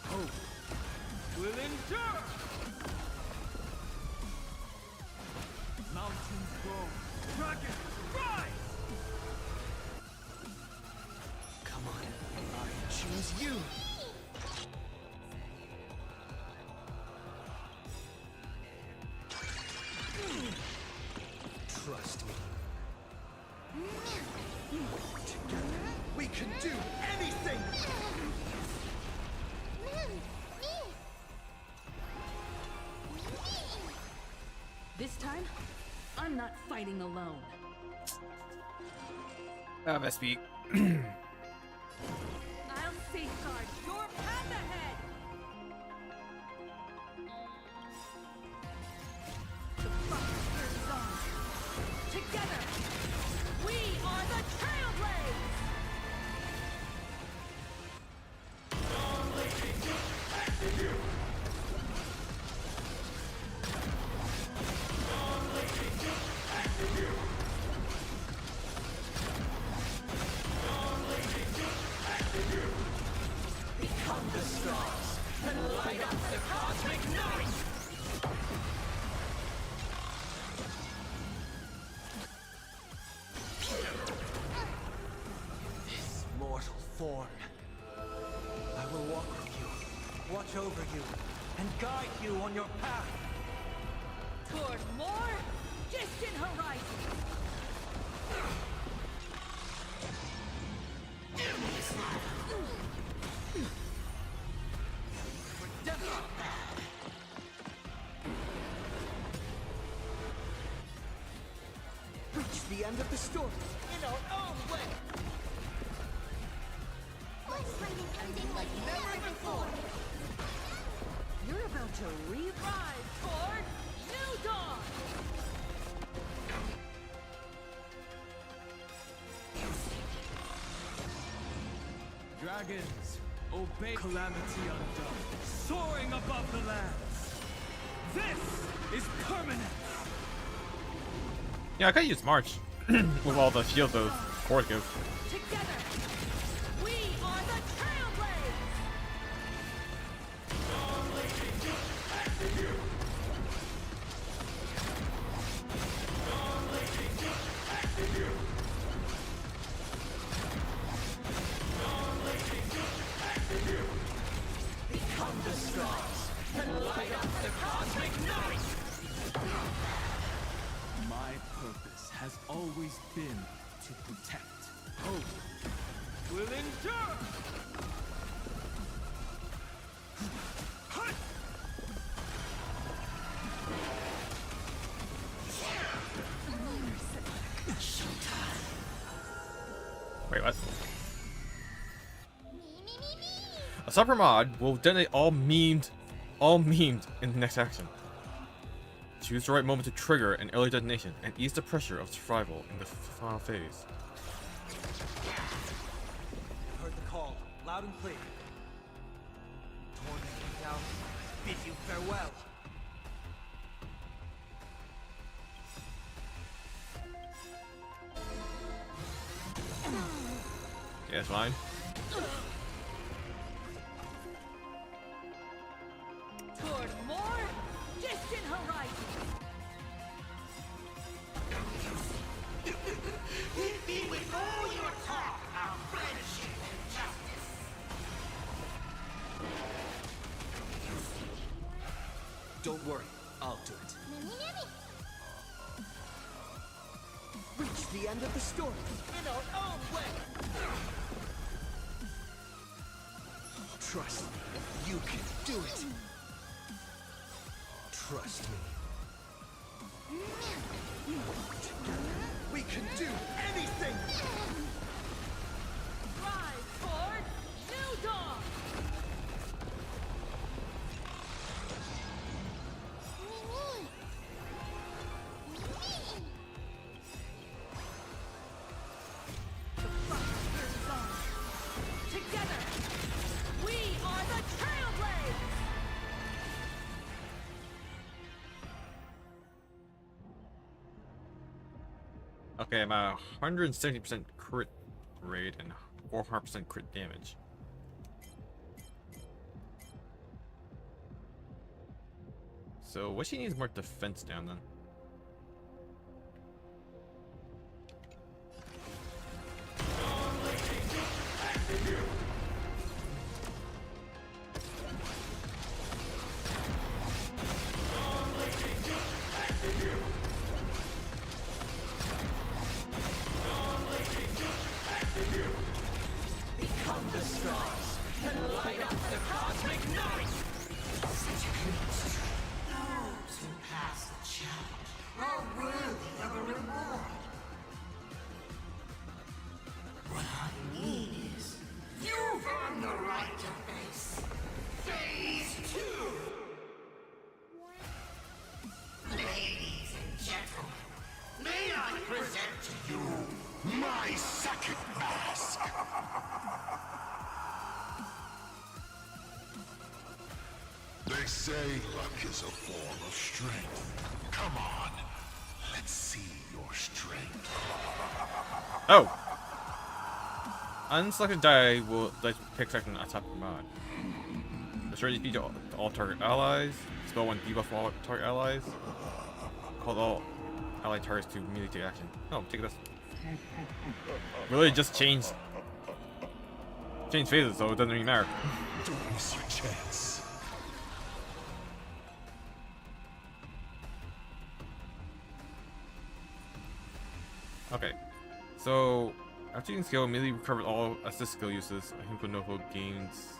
Hope will endure! Mountains grow, dragons rise! Come on, I choose you. Trust me. Together, we can do anything! This time, I'm not fighting alone. Must be. I'll safeguard your path ahead! The fight carries on. Together, we are the Trailblaze! Become the stars and light up the cosmic night! This mortal form. I will walk with you, watch over you, and guide you on your path. Toward more distant horizons! Reach the end of the story in our own way. Let's bring an ending like never before. You're about to re-rise toward New Dawn! Dragons, obey calamity undone, soaring above the lands. This is permanent. Yeah, I could use March with all the shields those cores give. Together, we are the Trailblaze! Become the stars and light up the cosmic night! My purpose has always been to protect. Hope will endure! Wait, what? Me, me, me, me. A Supper Mod will detonate all memed in the next action. Choose the right moment to trigger an early detonation and ease the pressure of survival in the final phase. Heard the call, loud and clear. Torn came down, bid you farewell. Yeah, that's fine. Toward more distant horizons. Hit me with all your talk about friendship and justice. Don't worry, I'll do it. Reach the end of the story in our own way. Trust me, you can do it. Trust me. Together, we can do anything! Rise toward new dawn. The frontier is on. Together, we are the Trailblaze. Okay, I'm at 170% crit rate and 400% crit damage. So what she needs more defense down then. Become the stars and light up the cosmic night. Such a great. Those who pass the challenge are worthy of a reward. What I mean is, you've earned the right to face Phase 2. Ladies and gentlemen, may I present to you my second mask. They say luck is a form of strength. Come on, let's see your strength. Oh! Unselected die will let you pick second on top of the mod. Restore HP to all target allies. Spell one debuff all target allies. Call all allied targets to immediately take action. Oh, take this. Really just change phases, so it doesn't really matter. Don't miss your chance. Okay, so after using skill, immediately recover all assist skill uses. I think Noho gains.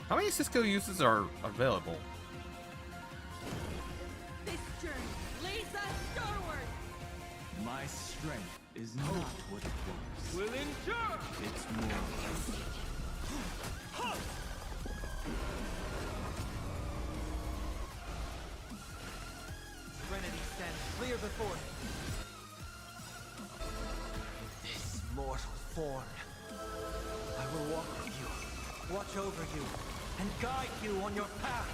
How many assist skill uses are available? This journey leads us skyward. My strength is not what it was. Will endure. It's more. Trinity stands clear before him. This mortal form. I will walk with you, watch over you, and guide you on your path.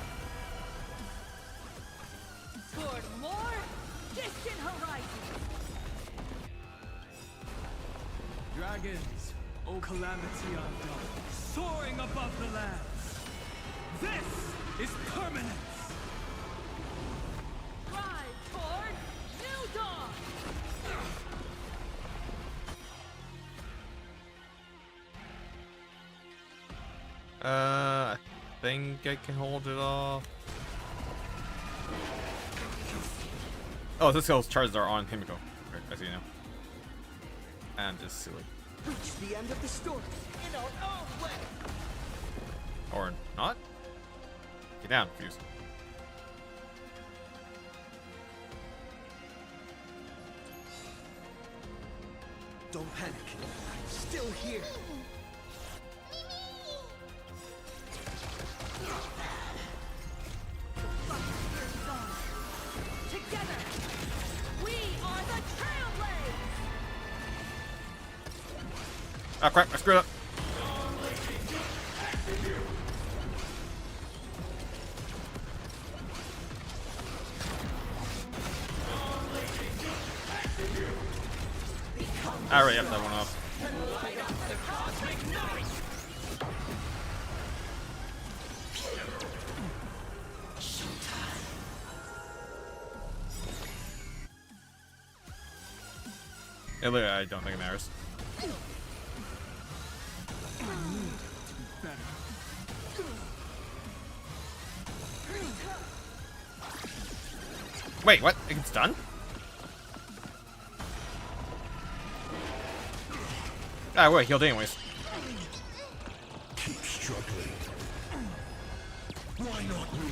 Toward more distant horizons. Dragons, O calamity undone, soaring above the lands. This is permanence. Rise toward new dawn. I think I can hold it off. Oh, this skill's charges are on Himiko. Okay, I see now. I'm just silly. Reach the end of the story in our own way. Or not? Get down, Fuse. Don't panic. I'm still here. Together, we are the Trailblaze! Oh crap, I screwed up. I already have that one off. Yeah, look, I don't think it matters. Wait, what? It gets done? Ah, wait, healed anyways. Keep struggling. Why not me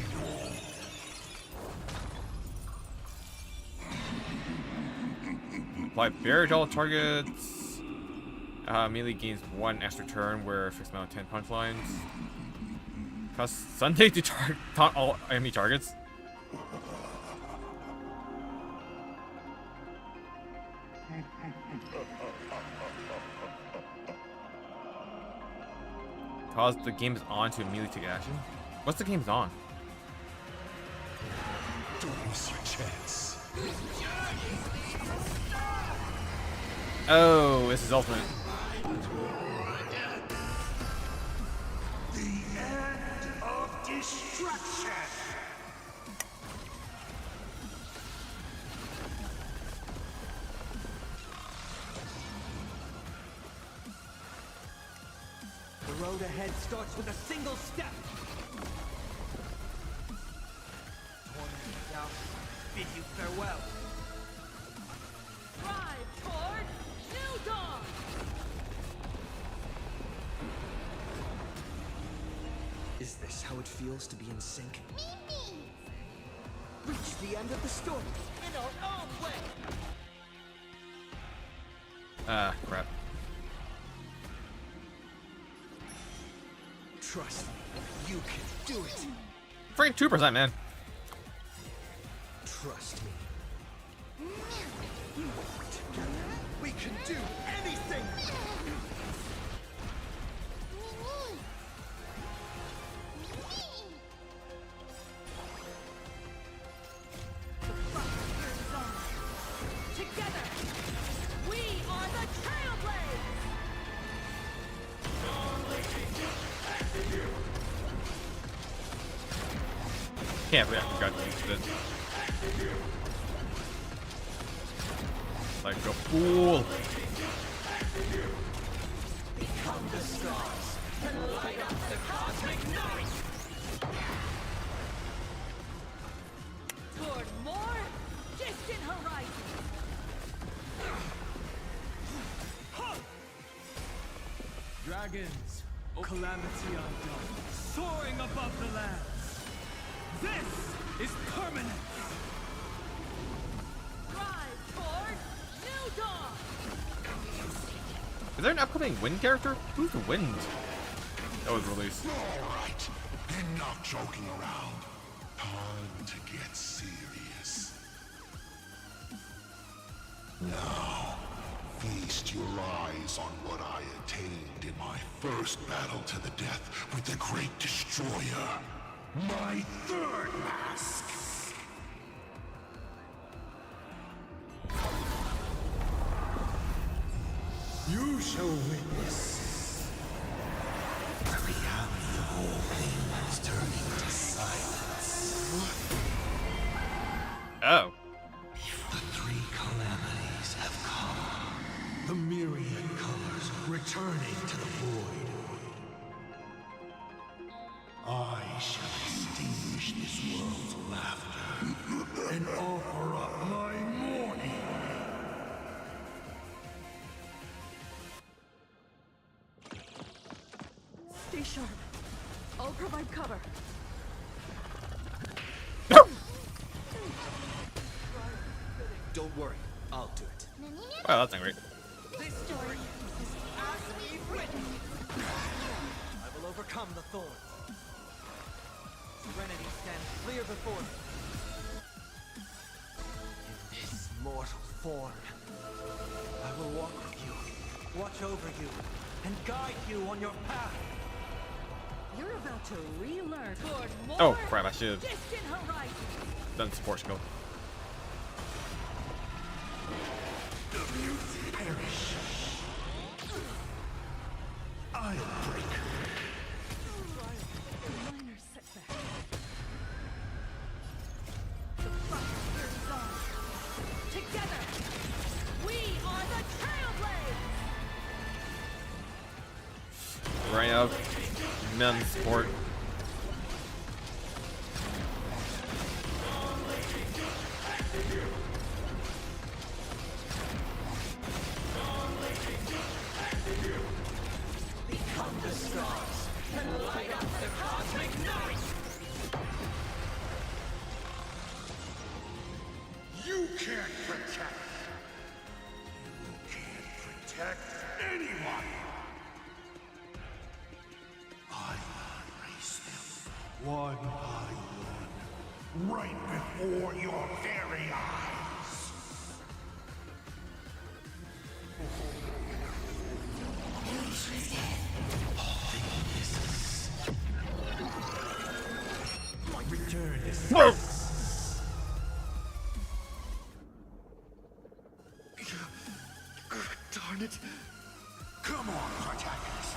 all? Apply barrier to all targets. Melee gains 1 extra turn where fixed amount of 10 punch lines. Cause Sunday to taunt all enemy targets. Cause the game is on to immediately take action. What's the game's on? Don't miss your chance. Oh, this is ultimate. The end of destruction. The road ahead starts with a single step. Torment down, bid you farewell. Drive toward New Dawn! Is this how it feels to be in sync? Reach the end of the story in our own way. Ah, crap. Trust me, you can do it. Freaking 2%, man. Trust me. Together, we can do anything. Together, we are the Trailblaze! Can't believe I forgot to use this. Like a fool. Become the stars and light up the cosmic night. Toward more distant horizons! Dragons, calamity undone, soaring above the lands. This is permanent. Drive toward New Dawn! Is there an upcoming Wind character? Who's the Wind? That was released. Alright, enough joking around. Time to get serious. Now, feast your eyes on what I attained in my first battle to the death with the Great Destroyer. My third mask! You shall witness the reality of all things turning to silence. Oh. The 3 calamities have come. The myriad colors returning to the void. I shall extinguish this world's laughter and offer up my mourning. Stay sharp. I'll provide cover. Don't worry, I'll do it. Wow, that's not great. This This story is as we've written. I will overcome the thorns. Serenity stands clear before me. In this mortal form, I will walk with you, watch over you, and guide you on your path. You're about to relearn toward more Oh crap! I should have distant horizons. done support skill. You perish. I'll break. Minor setback. The fight carries on. Together, we are the Trailblaze. Right out of men's support. Become the stars and light up the cosmic night. You can't protect. You can't protect anyone. I erase them one by one, right before your very eyes. My return is. Darn it. Come on, protagonist.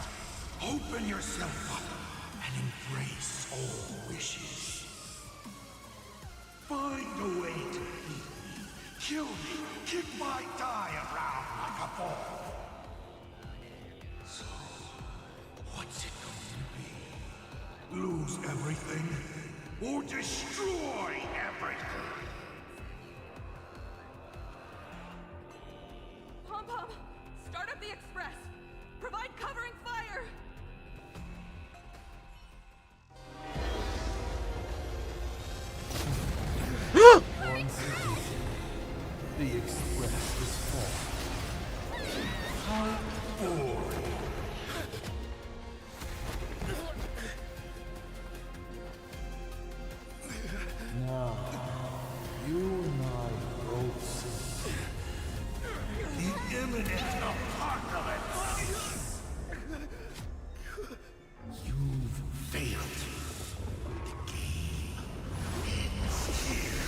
Open yourself up and embrace all wishes. Find a way to beat me, kill me, kick my die around like a ball. So, what's it going to be? Lose everything or destroy everything? Pom-Pom, start up the express. Provide covering fire. Once again, the express is full. How boring. Now, you and I both see the imminent apocalypse. You've failed. The game ends here.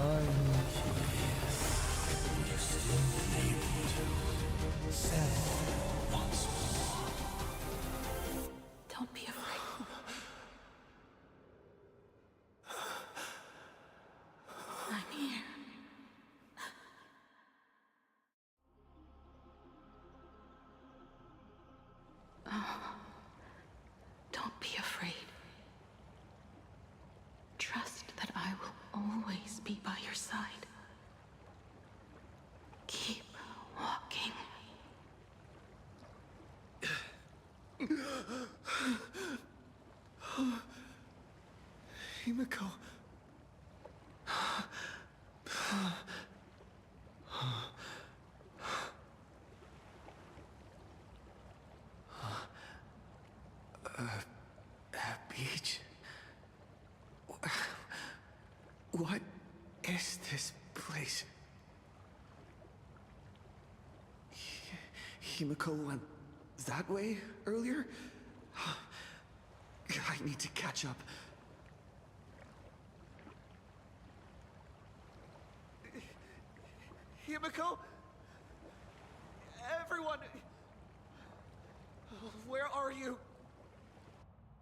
I'm curious. You still able to send once more? Don't be afraid. I'm here. Oh, don't be afraid. Trust that I will always be by your side. Keep walking. Himiko. Beach? What is this place? Himiko went that way earlier? I need to catch up. Himiko? Everyone! Where are you?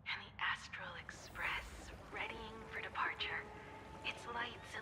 And the Astral Express, readying for departure. Its lights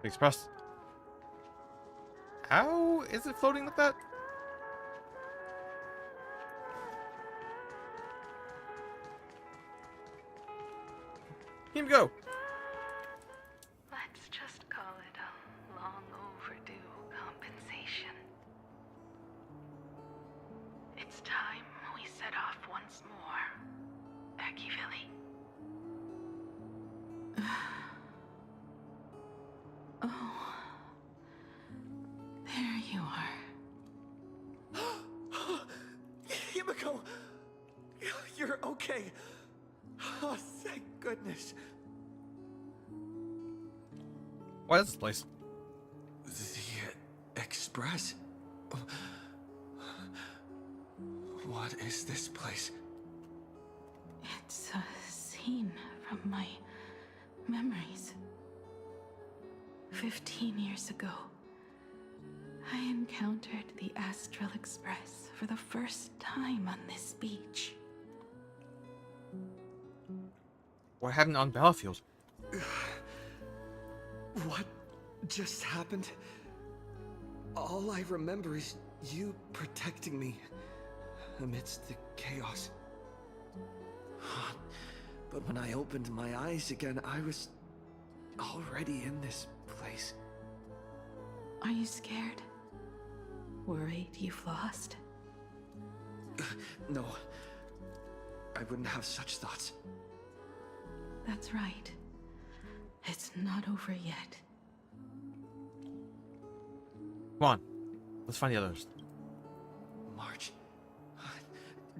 Express. How is it floating like that? Here we go. Let's just call it a long overdue compensation. It's time we set off once more, Akivilli. Oh, there you are. Himiko! You're okay. Oh, thank goodness. What is this place? The Express? What is this place? It's a scene from my memories. 15 years ago, I encountered the Astral Express for the first time on this beach. What happened on Battlefield? What just happened? All I remember is you protecting me amidst the chaos. But when I opened my eyes again, I was already in this place. Are you scared? Worried you've lost? No. I wouldn't have such thoughts. That's right. It's not over yet. Come on. Let's find the others. March.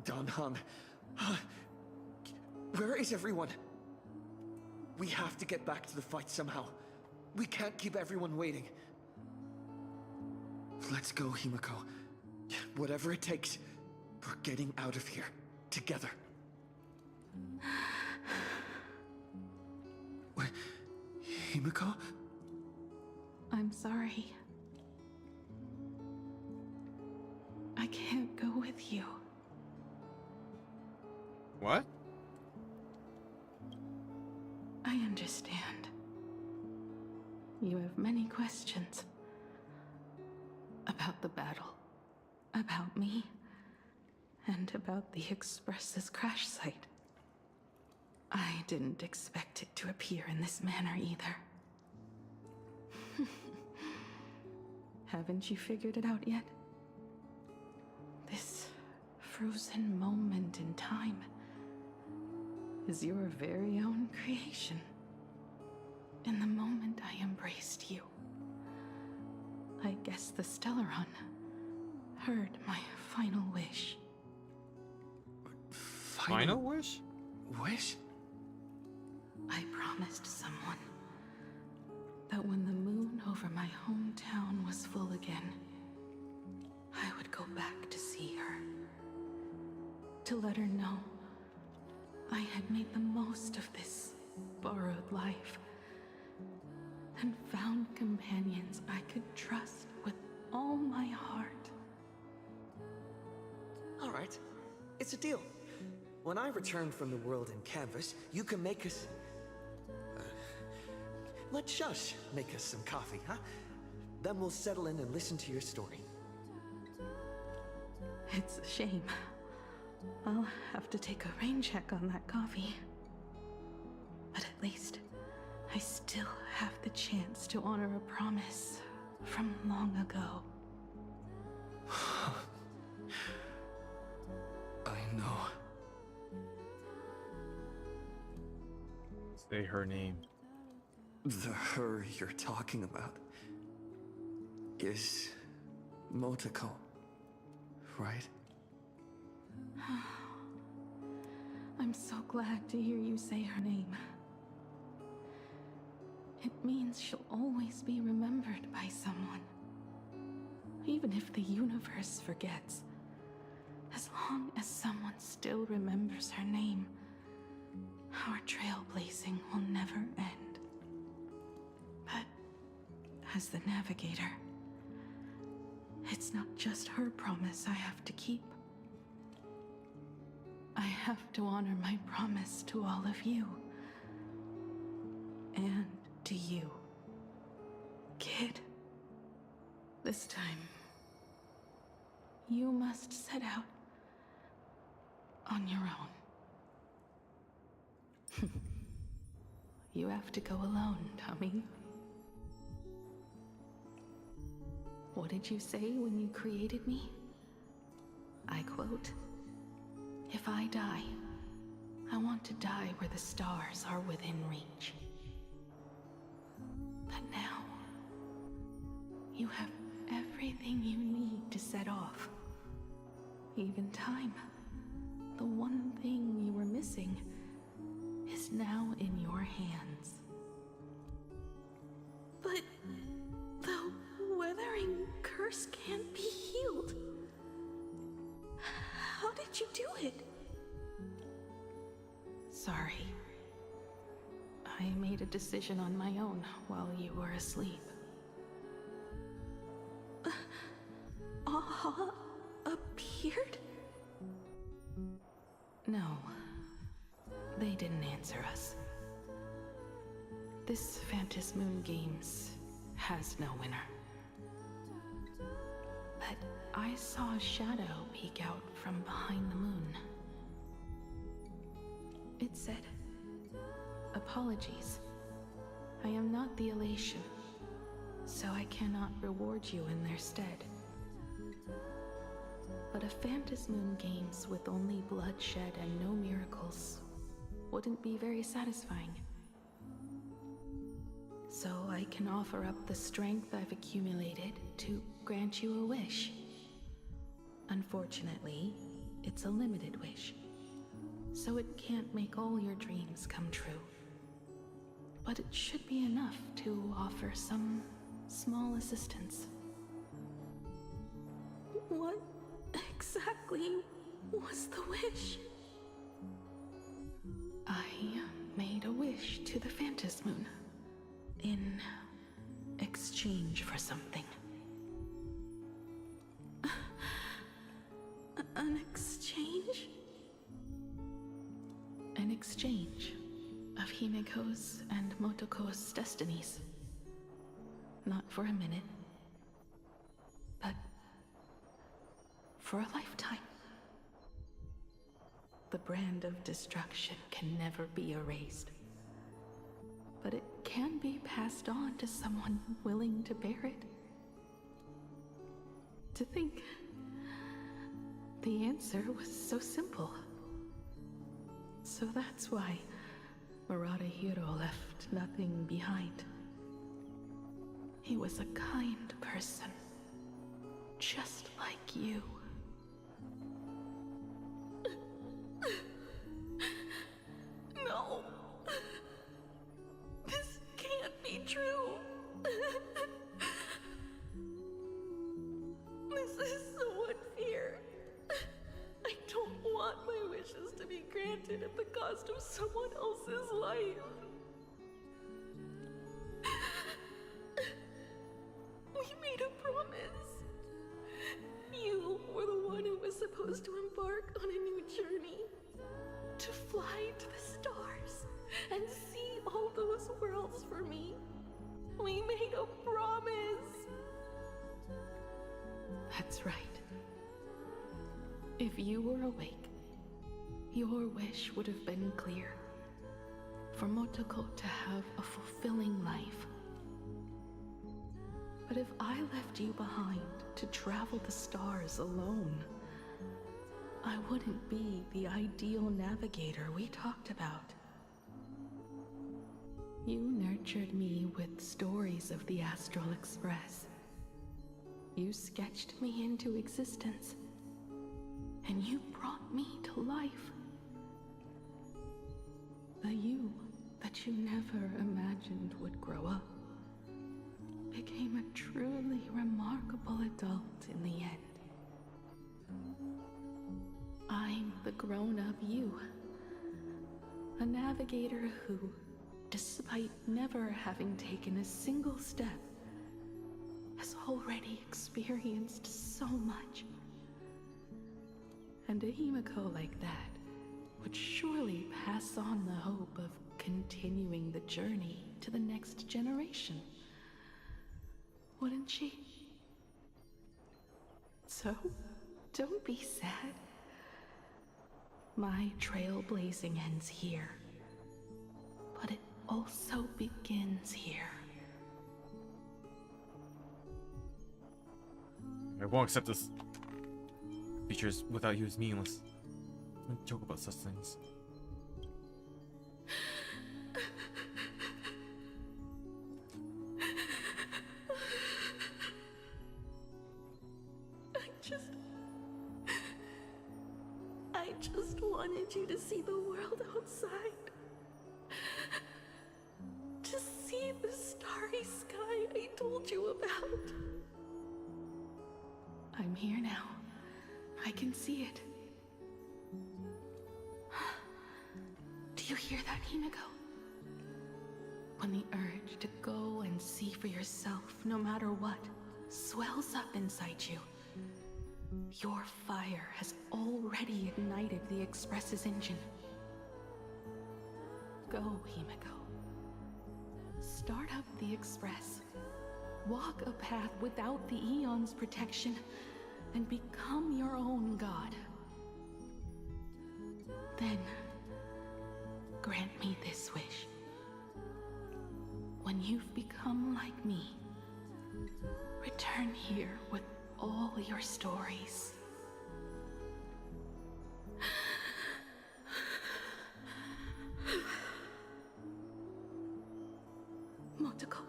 Donhan. Where is everyone? We have to get back to the fight somehow. We can't keep everyone waiting. Let's go, Himiko. Whatever it takes, we're getting out of here. Together. Wait, Himiko? I'm sorry. I can't go with you. What? I understand. You have many questions. About the battle. About me. And about the Express's crash site. I didn't expect it to appear in this manner either. Haven't you figured it out yet? This frozen moment in time is your very own creation. In the moment I embraced you, I guess the Stellaron heard my final wish. Final wish? Wish? I promised someone that when the moon over my hometown was full again, I would go back to see her. To let her know I had made the most of this borrowed life and found companions I could trust with all my heart. All right. It's a deal. When I return from the world in canvas, you can make us... let Shush make us some coffee, huh? Then we'll settle in and listen to your story. It's a shame. I'll have to take a rain check on that coffee. But at least I still have the chance to honor a promise from long ago. I know. Say her name. The her you're talking about is Motoko, right? I'm so glad to hear you say her name. It means she'll always be remembered by someone. Even if the universe forgets. As long as someone still remembers her name, our trailblazing will never end. But as the navigator, it's not just her promise I have to keep. I have to honor my promise to all of you. And to you. Kid, this time, you must set out on your own. You have to go alone, Tommy. What did you say when you created me? I quote, "If I die, I want to die where the stars are within reach." But now, you have everything you need to set off. Even time. The one thing you were missing is now in your hands. But the weathering curse can't be healed. How did you do it? Sorry. I made a decision on my own while you were asleep. Aha appeared? No. They didn't answer us. This Phantom Moon Games has no winner. But I saw a shadow peek out from behind the moon. It said, "Apologies. I am not the Elation, so I cannot reward you in their stead. But a Phantom Moon Games with only bloodshed and no miracles wouldn't be very satisfying. So I can offer up the strength I've accumulated to grant you a wish. Unfortunately, it's a limited wish, so it can't make all your dreams come true. But it should be enough to offer some small assistance." What exactly was the wish? I made a wish to the Phantom Moon in exchange for something. An exchange? An exchange of Himiko's and Motoko's destinies. Not for a minute, but for a lifetime. The brand of destruction can never be erased, but it can be passed on to someone willing to bear it. To think the answer was so simple. So that's why Murata left nothing behind. He was a kind person, just like you. No. This can't be true. This is so unfair. I don't want my wishes to be granted at the cost of someone else's life. We made a promise. You were the one who was supposed to embark on a new journey. To fly to the stars and see all those worlds for me. We made a promise. That's right. If you were awake, your wish would have been clear. For Motoko to have a fulfilling life. But if I left you behind to travel the stars alone, I wouldn't be the ideal navigator we talked about. You nurtured me with stories of the Astral Express. You sketched me into existence, and you brought me to life. The you that you never imagined would grow up became a truly remarkable adult in the end. I'm the grown-up you. A navigator who, despite never having taken a single step, has already experienced so much. And a Himiko like that would surely pass on the hope of continuing the journey to the next generation. wouldn't she? So, don't be sad. My trailblazing ends here, but it also begins here. I won't accept this. Features without you is meaningless. Don't joke about such things. I just wanted you to see the world outside. To see the starry sky I told you about. I'm here now. I can see it. Do you hear that, Himiko? When the urge to go and see for yourself, no matter what, swells up inside you, your fire has already ignited the Express's engine. Go, Himiko. Start up the Express. Walk a path without the Eon's protection, and become your own god. Then, grant me this wish. When you've become like me, return here with all your stories. Motoko,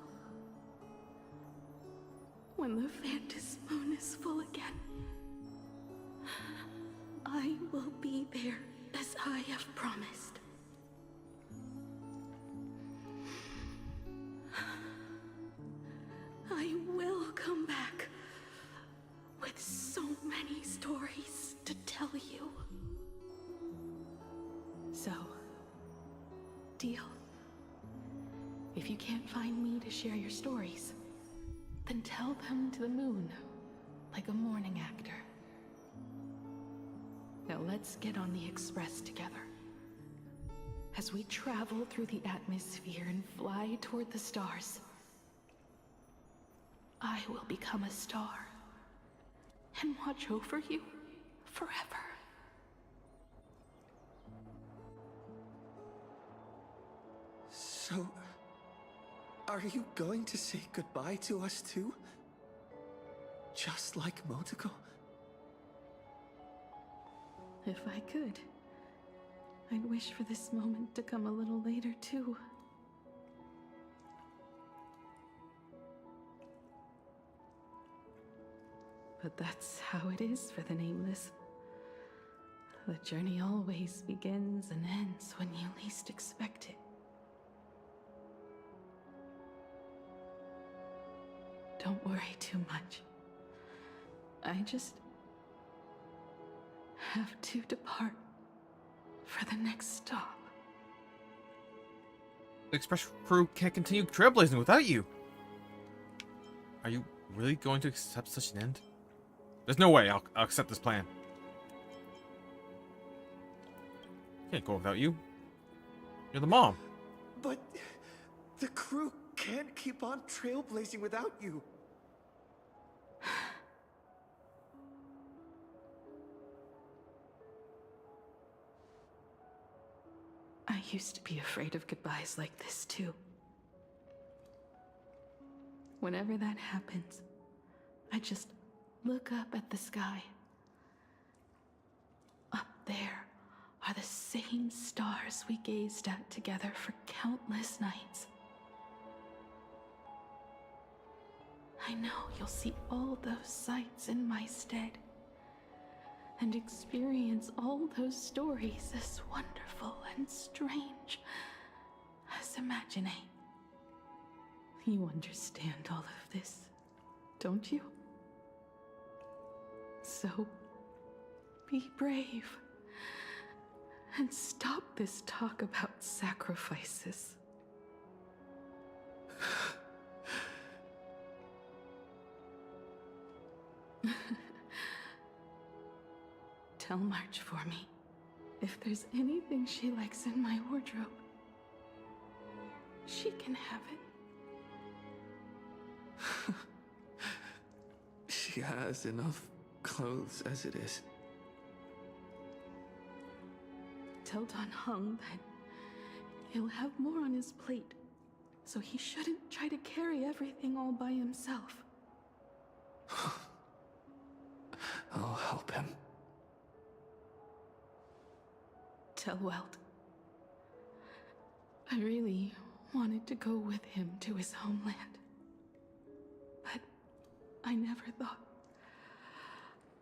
when the Phantom Moon is full again, I will be there as I have promised. I will come back with so many stories to tell you. So, deal. If you can't find me to share your stories, then tell them to the moon, like a morning actor. Now let's get on the Express together. As we travel through the atmosphere and fly toward the stars, I will become a star and watch over you forever. So, are you going to say goodbye to us too? Just like Motoko? If I could, I'd wish for this moment to come a little later too. But that's how it is for the Nameless. The journey always begins and ends when you least expect it. Don't worry too much. I just have to depart for the next stop. The Express crew can't continue trailblazing without you. Are you really going to accept such an end? There's no way I'll accept this plan. Can't go without you. You're the mom. But the crew can't keep on trailblazing without you. I used to be afraid of goodbyes like this too. Whenever that happens, I just look up at the sky. Up there are the same stars we gazed at together for countless nights. I know you'll see all those sights in my stead and experience all those stories as wonderful and strange as imagining. You understand all of this, don't you? So, be brave and stop this talk about sacrifices. Tell March for me if there's anything she likes in my wardrobe. She can have it. He has enough clothes as it is. Tell Don Hung that he'll have more on his plate, so he shouldn't try to carry everything all by himself. I'll help him. Tell Welt. I really wanted to go with him to his homeland. But I never thought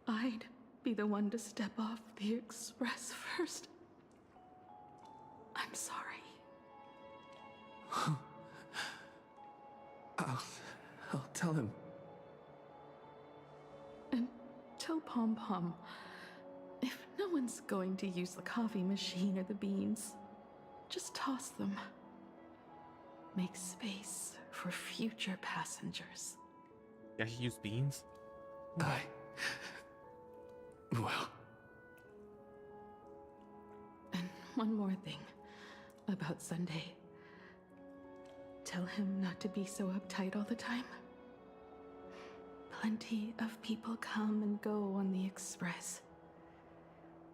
I'd be the one to step off the express first. I'm sorry. I'll tell him. And tell Pom Pom, if no one's going to use the coffee machine or the beans, just toss them. Make space for future passengers. Yeah, he used beans? Well. And one more thing about Sunday. Tell him not to be so uptight all the time. Plenty of people come and go on the express.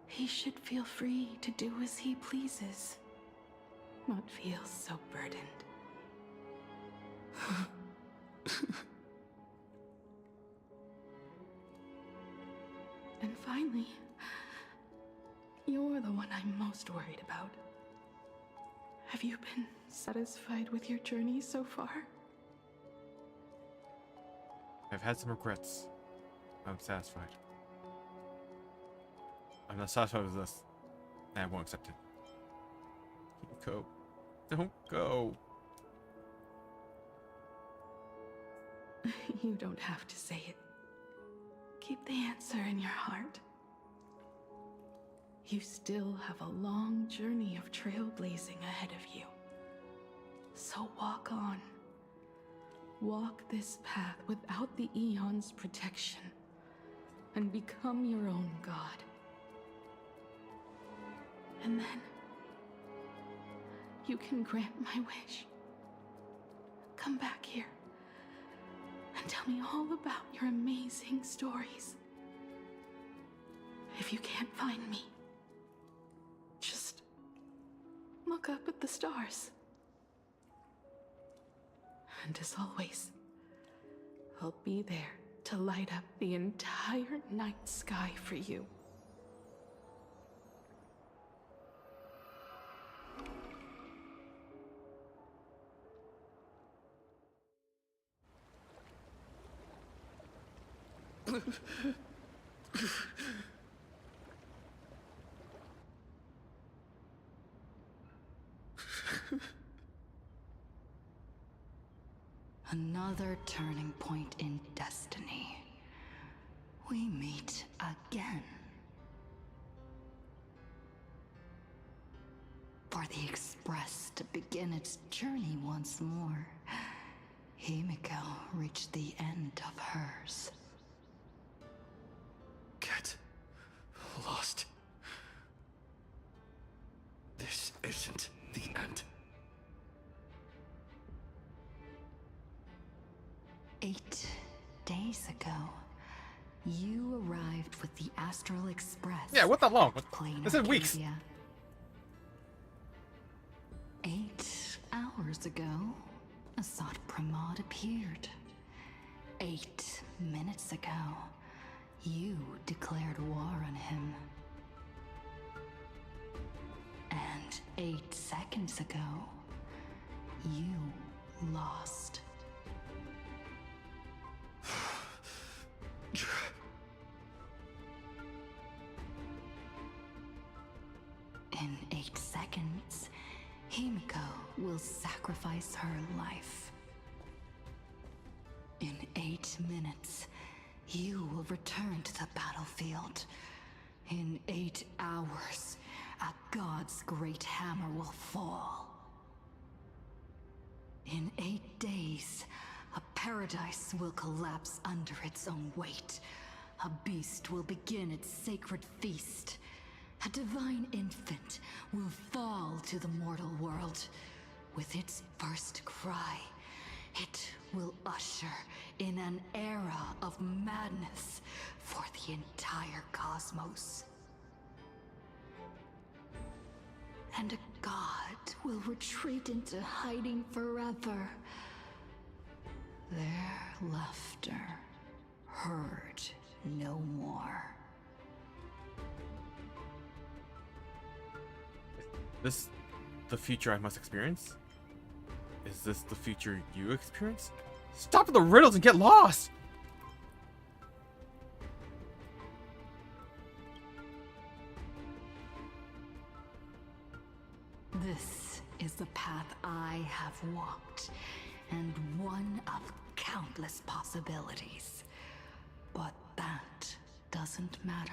He should feel free to do as he pleases, not feel so burdened. And finally, you're the one I'm most worried about. Have you been satisfied with your journey so far? I've had some regrets. I'm satisfied. I'm not satisfied with this. And I won't accept it. Go. Don't go. You don't have to say it. Keep the answer in your heart. You still have a long journey of trailblazing ahead of you. So walk on. Walk this path without the Eon's protection, and become your own god. And then, you can grant my wish. Come back here, and tell me all about your amazing stories. If you can't find me, just look up at the stars. And as always, I'll be there to light up the entire night sky for you. Another turning point in destiny. We meet again. For the Express to begin its journey once more, Himiko reached the end of hers. Get lost. This isn't the end. 8 days ago, you arrived with the Astral Express. Yeah, what that long? Plain This is weeks. Arcadia. 8 hours ago, Assad Pramod appeared. 8 minutes ago, you declared war on him. And 8 seconds ago, you lost. In 8 seconds, Himiko will sacrifice her life. In 8 minutes, you will return to the battlefield. In 8 hours, a god's great hammer will fall. In 8 days, a paradise will collapse under its own weight. A beast will begin its sacred feast. A divine infant will fall to the mortal world. With its first cry, It will usher in an era of madness for the entire cosmos. And a god will retreat into hiding forever. Their laughter heard no more. Is this the future I must experience? Is this the future you experience? Stop with the riddles and get lost! This is the path I have walked, and one of countless possibilities. But that doesn't matter.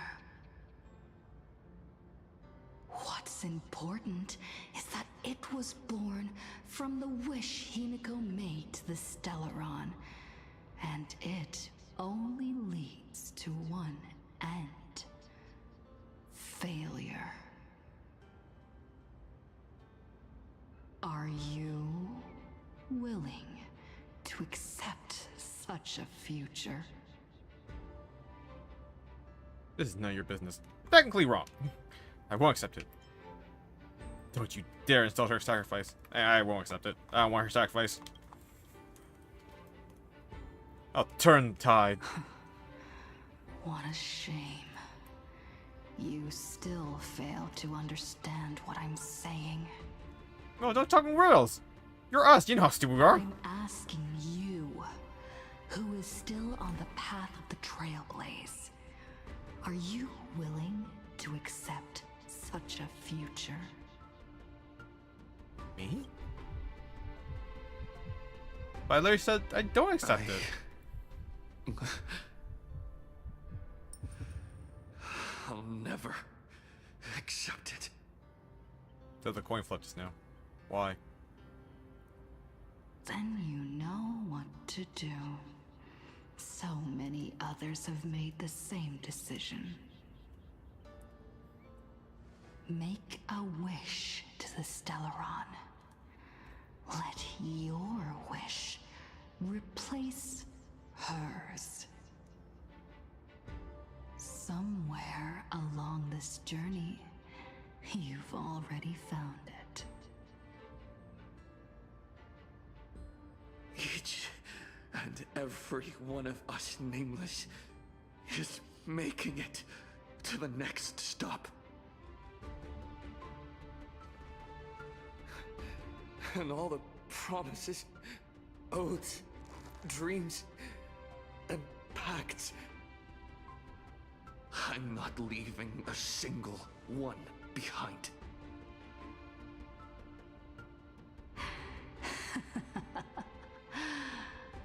What's important is that it was born from the wish Himiko made to the Stellaron, and it only leads to one end: failure. Are you willing to accept such a future? This is none of your business. Technically wrong. I won't accept it. Don't you dare insult her sacrifice. I won't accept it. I don't want her sacrifice. I'll turn the tide. What a shame. You still fail to understand what I'm saying. No, don't talk in riddles. You're us. You know how stupid we are. I'm asking you, who is still on the path of the Trailblaze. Are you willing to accept such a future? Me? But I literally said I don't accept it. I'll never accept it. There's a coin flip just now. Why? Then you know what to do. So many others have made the same decision. Make a wish to the Stellaron. Let your wish replace hers. Somewhere along this journey, you've already found it. Each and every one of us nameless is making it to the next stop. And all the promises, oaths, dreams, and pacts, I'm not leaving a single one behind.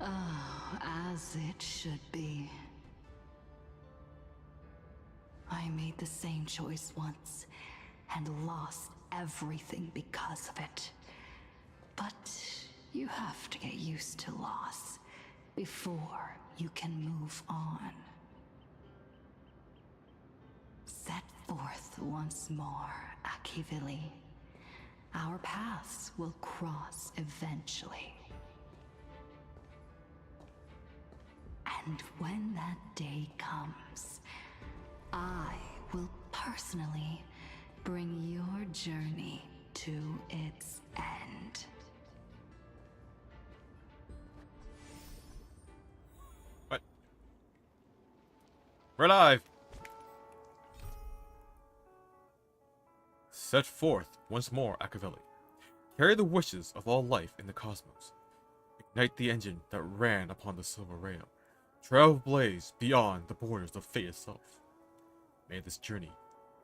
Oh, as it should be. I made the same choice once, and lost everything because of it. But you have to get used to loss before you can move on. Set forth once more, Akivili. Our paths will cross eventually. And when that day comes, I will personally bring your journey to its end. What? We're live! Set forth once more, Akaveli. Carry the wishes of all life in the cosmos. Ignite the engine that ran upon the silver rail. Trailblaze beyond the borders of fate itself. May this journey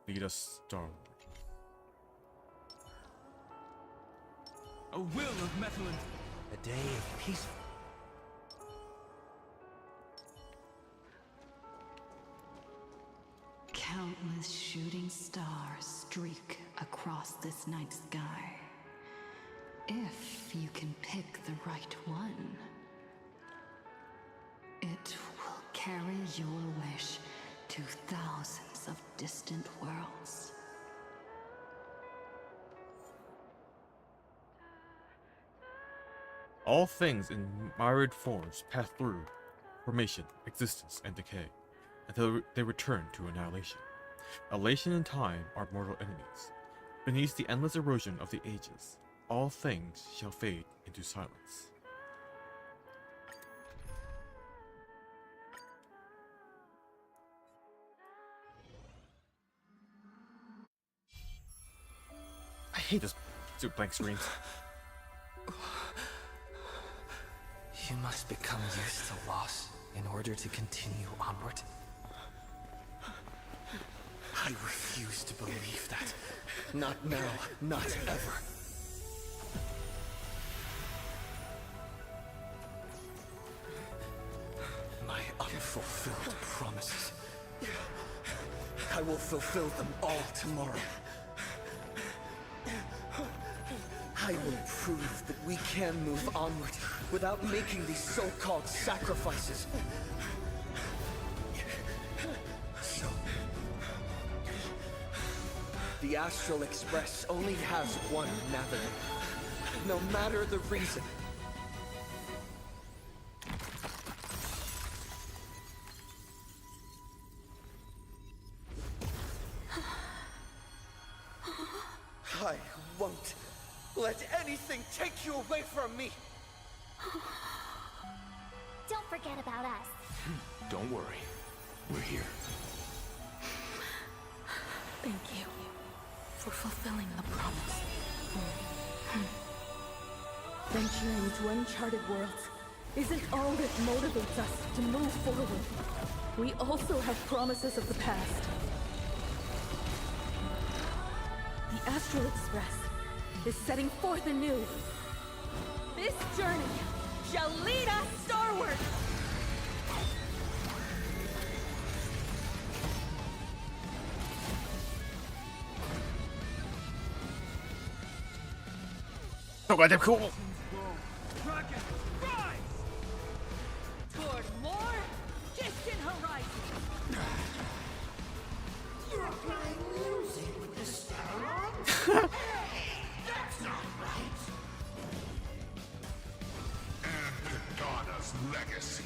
lead us starward. A will of Methaland. A day of peaceful. Countless shooting stars streak across this night sky. If you can pick the right one, it will carry your wish to thousands of distant worlds. All things in myriad forms pass through formation, existence, and decay, until they return to annihilation. Elation and time are mortal enemies. Beneath the endless erosion of the ages, all things shall fade into silence. I hate this stupid blank screens. You must become used to loss in order to continue onward. I refuse to believe that. Not now, not ever. My unfulfilled promises. I will fulfill them all tomorrow. I will prove that we can move onward without making these so-called sacrifices. So, the Astral Express only has one navigator, no matter the reason. I won't let anything take you away from me! Don't forget about us. Don't worry. We're here. Thank you for fulfilling the promise. Venturing into uncharted worlds isn't all that motivates us to move forward. We also have promises of the past. The Astral Express is setting forth anew. This journey shall lead us starward! So goddamn cool! Dragon, rise! Toward more distant horizons! You're playing music with the Starlight? That's not right. Pagana's legacy.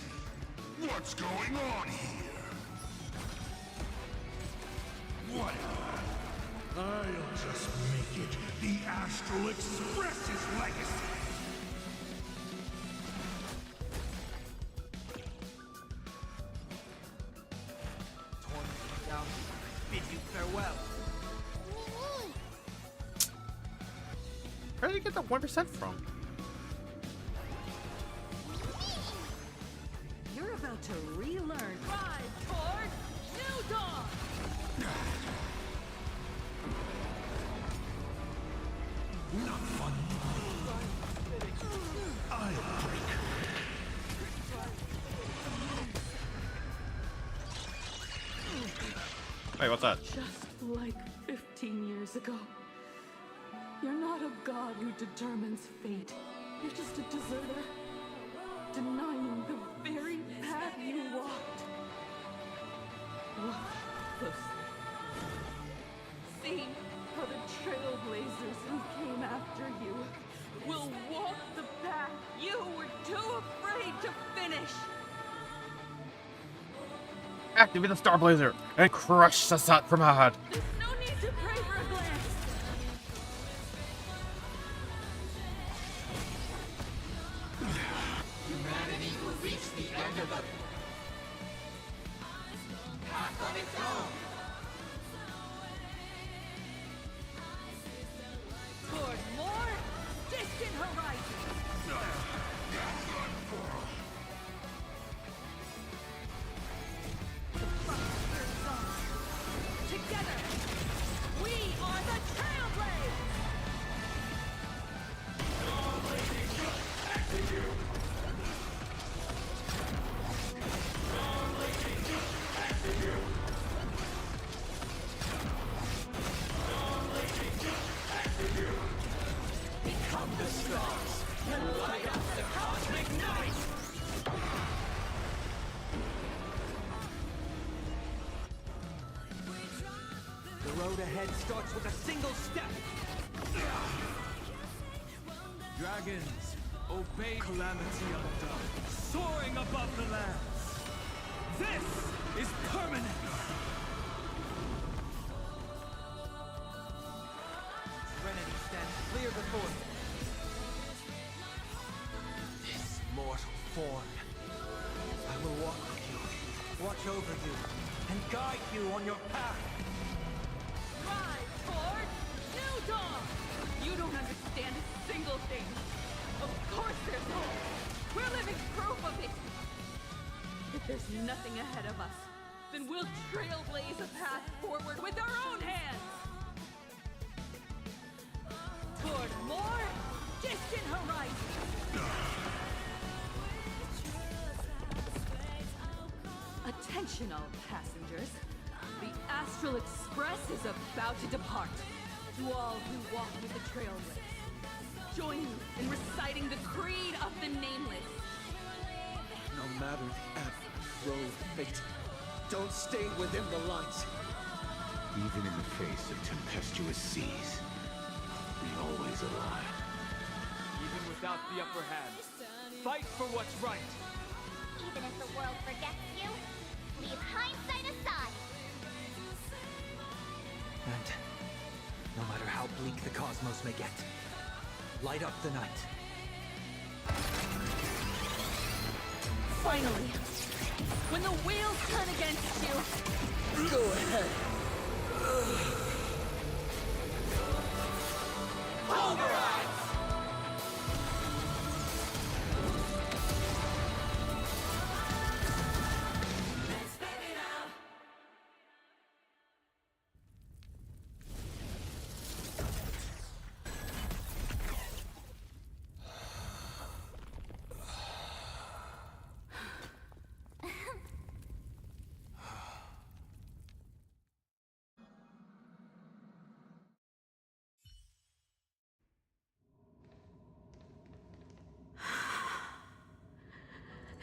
What's going on here? What? I'll just make it the Astral Express's legacy. Torn down, bid you farewell. Where did you get that 1% from? You're about to relearn. Rise toward new dawn! Not fun. I'll break. Wait, what's that? Just like 15 years ago. You're not a god who determines fate. You're just a deserter, denying the very path you walked. Look closely. See how the Trailblazers who came after you will walk the path you were too afraid to finish. Activate the Star Blazer and crush Sasat Pramad. There's no need to pray for a glance. Humanity will reach the end of the path of its own. Toward more distant horizons. Together, we are the Trailblaze! Become the stars and light up the cosmic night. The road ahead starts with a single step. Dragons, Obey calamity undone, soaring above the lands. This is permanent. Serenity stands clear before you. This mortal form. I will walk with you, watch over you, and guide you on your path. Rise, Ford! New dawn! You don't understand a single thing. Of course there's hope. We're living proof of it. If there's nothing ahead of us, then we'll trailblaze a path forward with our own hands. Toward more distant horizons. Attention all passengers. The Astral Express is about to depart. To all who walk with the Trailblaze, join me in reciting the creed of the Nameless. No matter the adverse road of fate, don't stay within the lines. Even in the face of tempestuous seas, we always align. Even without the upper hand, fight for what's right. Even if the world forgets you, leave hindsight aside. And no matter how bleak the cosmos may get, light up the night. Finally, when the wheels turn against you, go ahead. pulverize!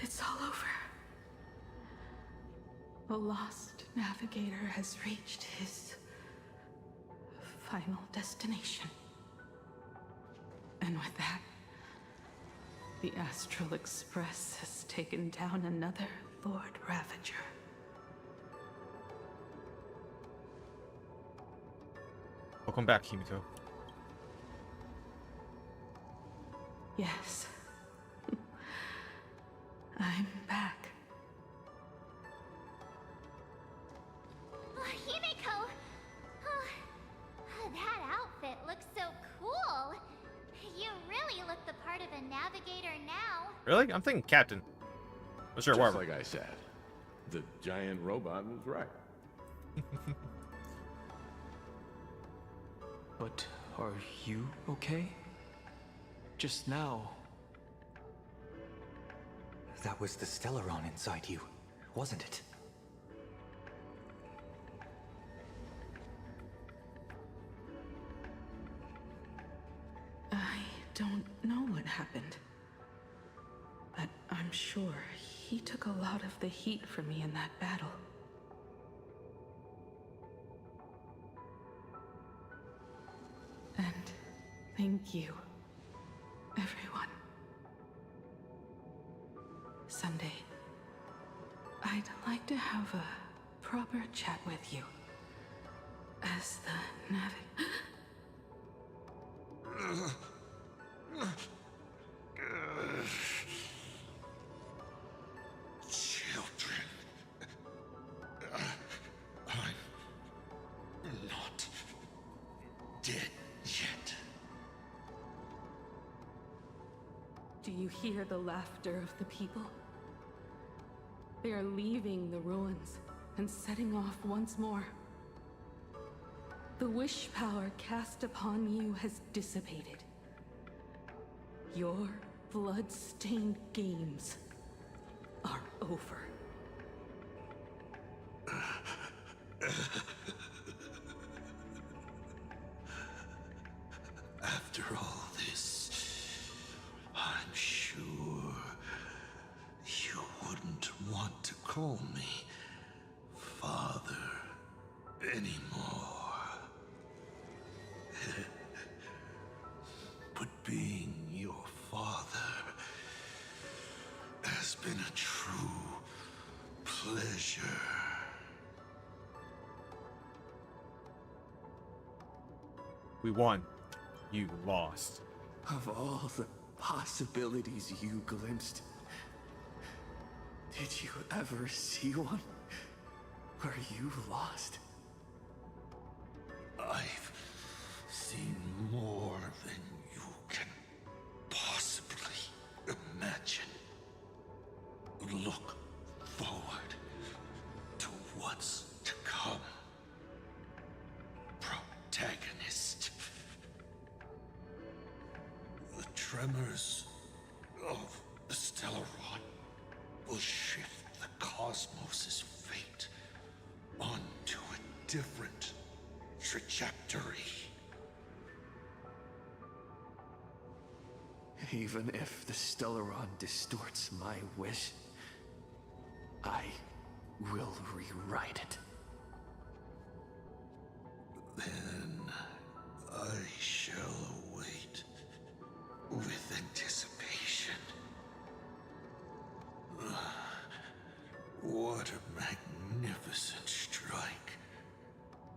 It's all over. The lost navigator has reached his final destination. And with that, the Astral Express has taken down another Lord Ravager. Welcome back, Himiko. Yes. I'm back. Himiko! Oh, that outfit looks so cool. You really look the part of a navigator now. Really? I'm thinking Captain. But sure, Just whatever. like I said, the giant robot was right. But are you okay? Just now. That was the Stellaron inside you, wasn't it? I don't know what happened. But I'm sure he took a lot of the heat from me in that battle. And thank you, everyone. Someday, I'd like to have a proper chat with you. As the Children. I'm not dead yet. Do you hear the laughter of the people? They are leaving the ruins and setting off once more. The wish power cast upon you has dissipated. Your blood-stained games are over. After all this, I'm sure you wouldn't want to call me father anymore. But being your father We won. You lost. Of all the possibilities you glimpsed, did you ever see one where you lost? I've seen more than you can possibly imagine. Look forward to what's to come. Protagonist. The tremors of the Stellaron will shift the cosmos's fate onto a different trajectory. Even if the Stellaron distorts my wish, I will rewrite it. Then I shall await with anticipation. What a magnificent strike.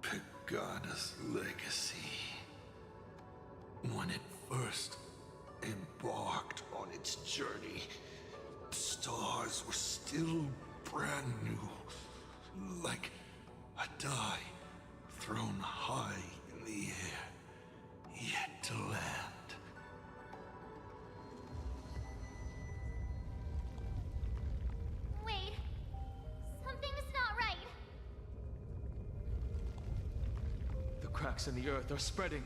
Pagana's legacy. When it first embarked on its journey, the stars were still brand new, like a die thrown high in the air, yet to land. Wait, something's not right. The cracks in the earth are spreading.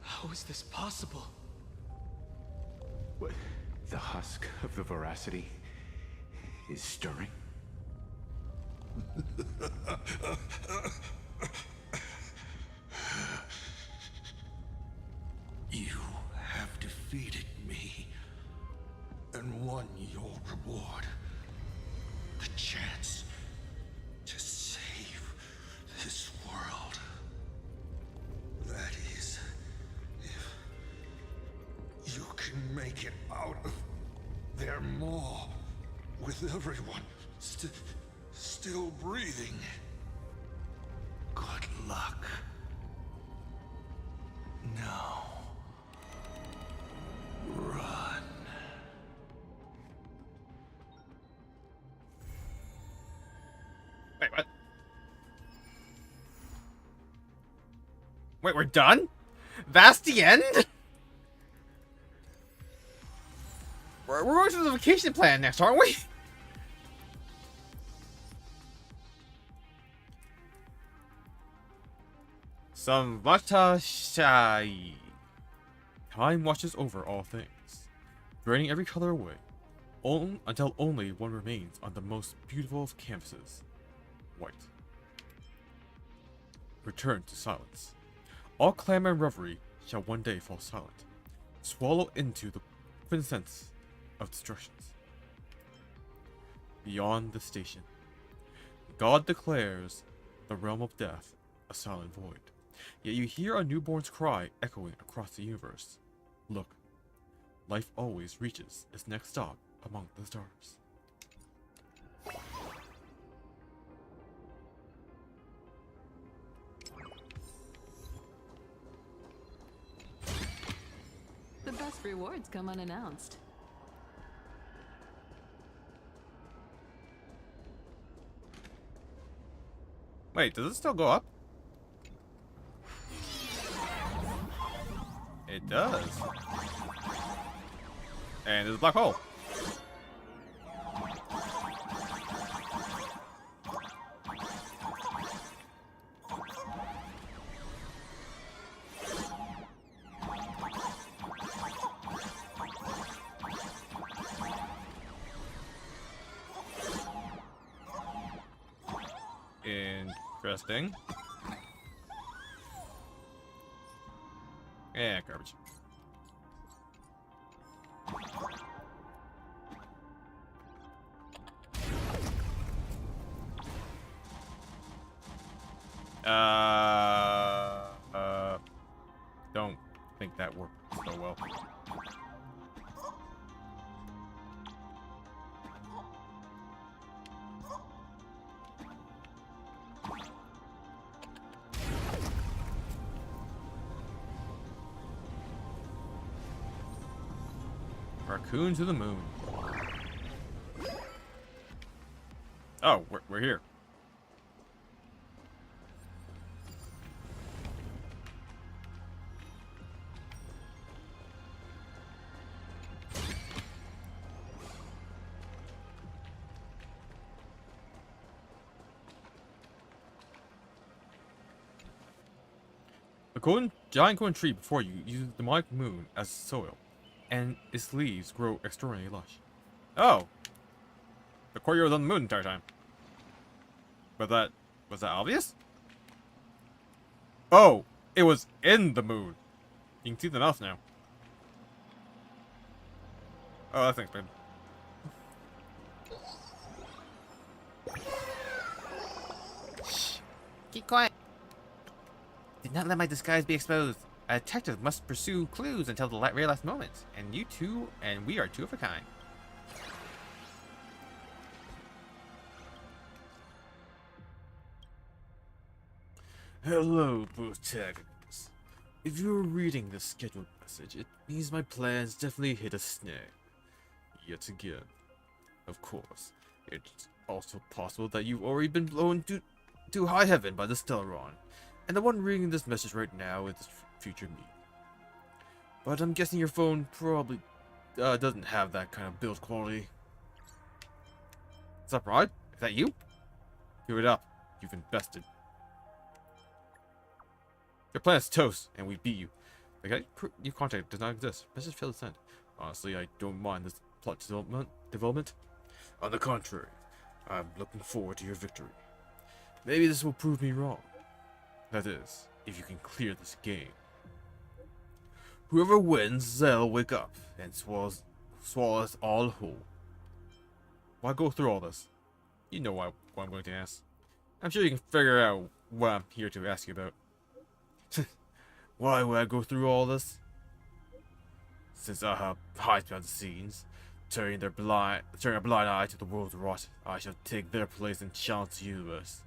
How is this possible? What? The husk of the veracity is stirring? You have defeated me and won your reward. The chance to save this world. That is, if you can make it out of their maw with everyone still breathing. Good luck. Now, run. Wait, what? Wait, we're done? That's the end? We're going to the vacation plan next, aren't we? Samvata Shai. Time watches over all things, draining every color away, until only one remains on the most beautiful of canvases, white. Return to silence. All clamor and reverie shall one day fall silent, swallow into the quintessence of destructions. Beyond the station, God declares the realm of death a silent void. Yet you hear a newborn's cry echoing across the universe. Look, life always reaches its next stop among the stars. The best rewards come unannounced. Wait, does it still go up? It does. And there's a black hole. Interesting. Yeah, garbage. Don't think that worked so well. Raccoon to the moon. Oh, we're here. A giant cone tree before you uses the demonic moon as soil, and its leaves grow extraordinarily lush. Oh! The courtyard was on the moon the entire time. But was that obvious? Oh! It was in the moon! You can see the mouth now. Oh, that thing's big. Shh. Keep quiet. Did not let my disguise be exposed. A detective must pursue clues until the very last moment. And you two, and we are two of a kind. Hello, protagonist. If you're reading this scheduled message, it means my plans definitely hit a snag. Yet again. Of course, it's also possible that you've already been blown to high heaven by the Stellaron, and the one reading this message right now is future me. But I'm guessing your phone probably doesn't have that kind of build quality. What's up, Rod? Is that you? Give it up. You've invested. Your plan is toast, and we beat you. The guy you contacted does not exist. Message failed to send. Honestly, I don't mind this plot development. On the contrary, I'm looking forward to your victory. Maybe this will prove me wrong. That is, if you can clear this game. Whoever wins, they'll wake up and swallow us all whole. Why go through all this? You know what I'm going to ask. I'm sure you can figure out what I'm here to ask you about. Why would I go through all this? Since I have hides behind the scenes, turning a blind eye to the world's rot, I shall take their place and challenge the universe.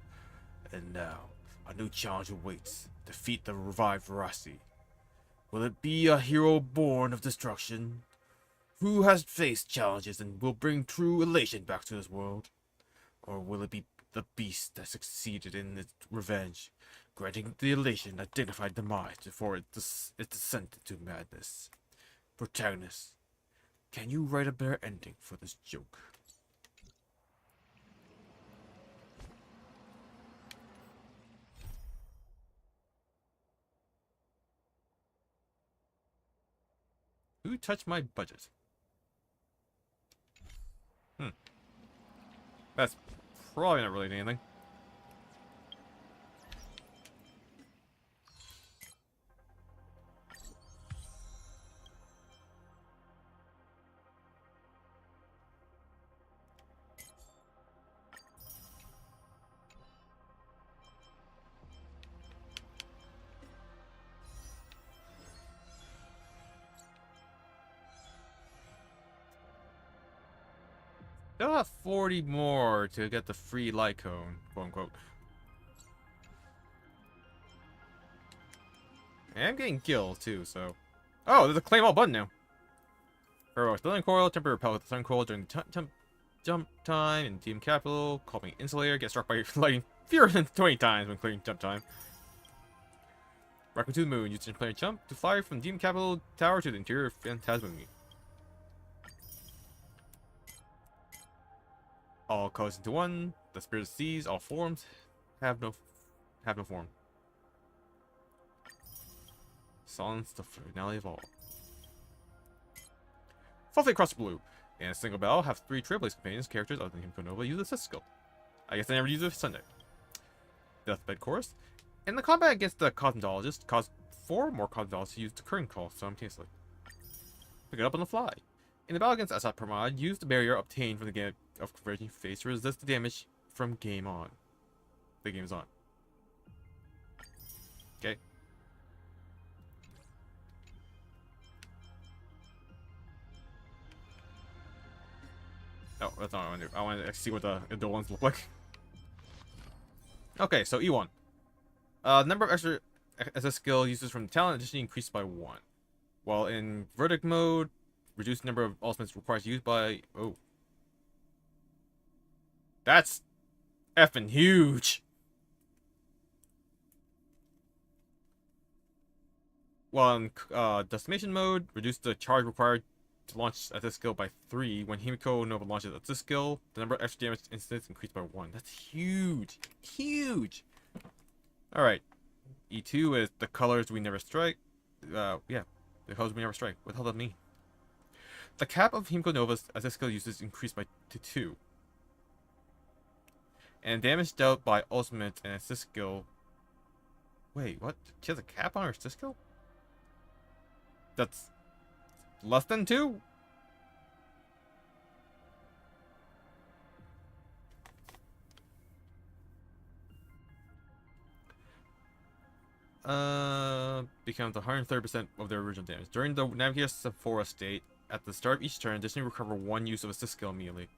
And now, a new challenge awaits. Defeat the revived Veracity. Will it be a hero born of destruction? Who has faced challenges and will bring true elation back to this world? Or will it be the beast that succeeded in its revenge, granting the elation a dignified demise before it descended into madness? Protagonist, can you write a better ending for this joke? Who touched my budget? That's probably not really anything. They'll have 40 more to get the free light cone, quote unquote. And I'm getting gills too, so. Oh, there's a claim all button now. For Building Coil, temporary repel with the Sun Coil during the jump time, and Team Capital, call me Insulator, get struck by lightning fewer than 20 times when clearing jump time. Raccoon to the Moon, use player jump to fly from Team Capital Tower to the interior of Phantasmagony. All colors into one. The spirit of the seas, all forms have no form. Silence, the finale of all. Fluffy across the blue. And a single bell have 3 Trailblaze companions, characters other than Him Nova use assist skill. I guess I never use it Sunday. Deathbed Chorus. In the combat against the Cosmetologist, cause 4 more Cosmetologists to use the current call simultaneously. Pick it up on the fly. In the battle against Asat Pramad, use the barrier obtained from the game of Converging Face to resist the damage from game on. The game is on. Okay. Oh, that's not what I want to do. I want to see what the adult ones look like. Okay, so E1. Number of extra SS skill uses from talent addition increased by 1. While in verdict mode, reduced number of ultimates requires use by... Oh. That's effing huge. While in decimation mode, reduce the charge required to launch at this skill by 3. When Himiko Nova launches at this skill, the number of extra damage incidents increased by 1. That's huge. Huge. Alright. E2 is the colors we never strike. Yeah. The colors we never strike. What the hell does that mean? The cap of Himiko Nova's as this skill uses increased to 2. And damage dealt by ultimate and assist skill. Wait, what? She has a cap on her assist skill? That's less than 2? Becomes 130% of their original damage. During the Navigator Sephora state, at the start of each turn, additionally recover 1 use of assist skill immediately.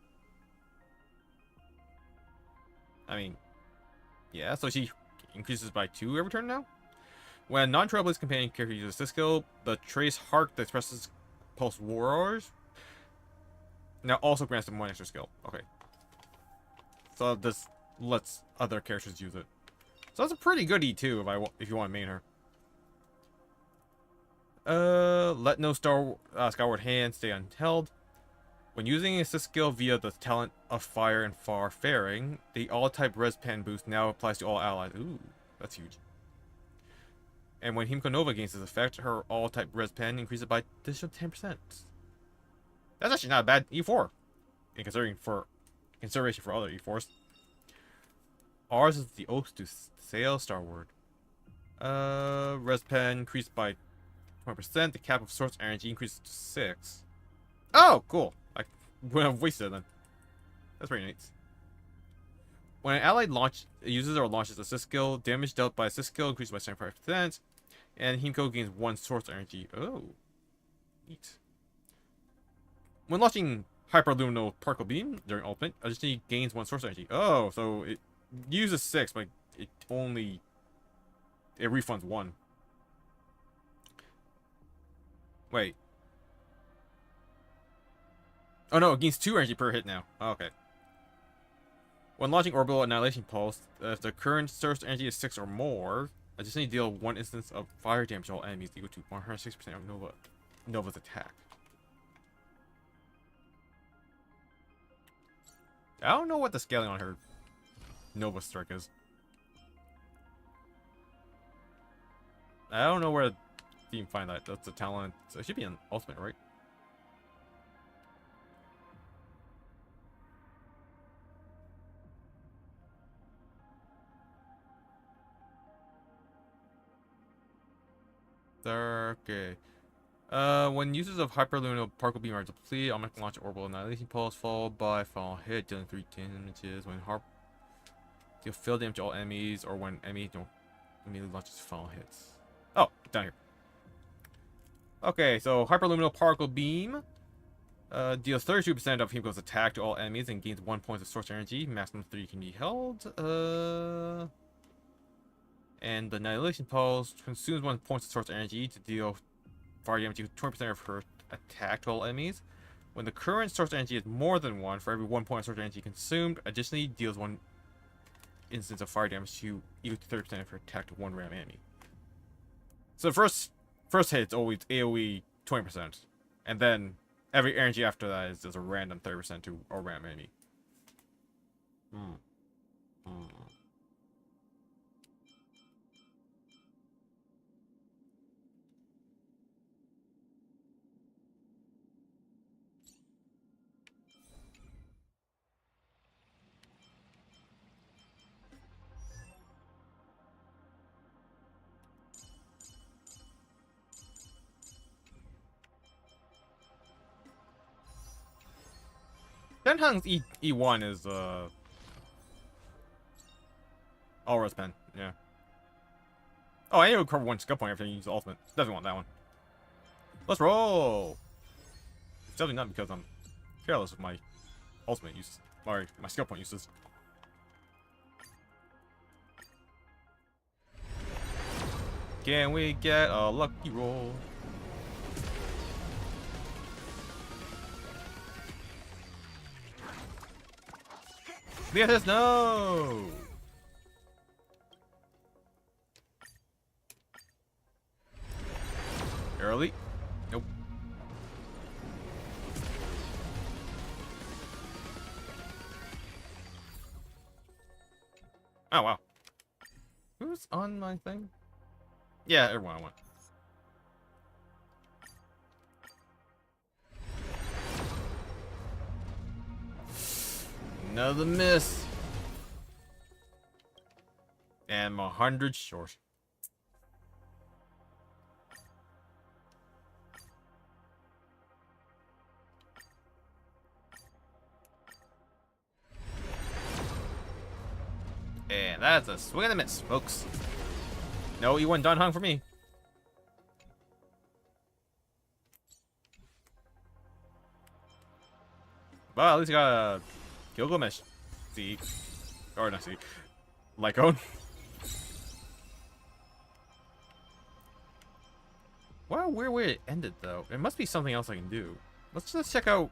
I mean, yeah, so she increases by 2 every turn now? When a non-Trailblaze companion character uses assist skill, the Trace Heart that expresses Pulse Warriors now also grants them 1 extra skill. Okay. So this lets other characters use it. So that's a pretty good E2 if you want to main her. Let no Skyward Hand stay unheld. When using assist skill via the talent of Fire and Far Faring, the all-type res pen boost now applies to all allies. Ooh, that's huge. And when Himiko Nova gains this effect, her all-type res pen increases by additional 10%. That's actually not a bad E4, in consideration for other E4s. Ours is the Oath to Sail Starward. Res pen increased by 20%. The cap of source energy increases to 6. Oh, cool. I wouldn't have wasted it then. That's pretty nice. When an allied uses or launches assist skill, damage dealt by assist skill increases by 75%, and Himiko gains 1 source energy. Oh, neat. When launching Hyperluminal Particle Beam during ultimate, additionally gains 1 source energy. Oh, so it uses 6, but it refunds 1. Wait. Oh no, it gains 2 energy per hit now. Oh, okay. When launching Orbital Annihilation Pulse, if the current source energy is 6 or more, additionally deal 1 instance of fire damage to all enemies equal to 106% of Nova's attack. I don't know what the scaling on her Nova strike is. I don't know where you can find that. That's a talent. So it should be an ultimate, right? Okay. When uses of Hyperluminal Particle Beam are depleted, automatically launch Orbital Annihilation Pulse followed by final hit, dealing 3 damages. When deal fill damage to all enemies, or when enemy don't immediately launches final hits. Oh, down here. Okay, so Hyperluminal Particle Beam deals 32% of Himiko's attack to all enemies and gains 1 point of source energy. Maximum 3 can be held. And the Annihilation Pulse consumes 1 point of source energy to deal fire damage to 20% of her attack to all enemies. When the current source energy is more than 1, for every 1 point of source energy consumed, additionally deals 1 instance of fire damage to equal to 30% of her attack to 1 random enemy. So the first hit is always AoE 20%, and then every energy after that is just a random 30% to a random enemy. Denhang's E1 is all res pen, yeah. Oh, I need to recover 1 skill point after you use the ultimate. Definitely want that one. Let's roll! It's definitely not because I'm careless with my ultimate use, or my skill point uses. Can we get a lucky roll? The SS, no! Early? Nope. Oh, wow. Who's on my thing? Yeah, everyone I want. Another miss. And I'm 100 short. And that's a swing and a miss, folks. No, you weren't done hung for me. Well, at least I got a Gilgamesh. See. Or not see. Lycone. Wow, weird way it ended, though. There must be something else I can do. Let's just check out.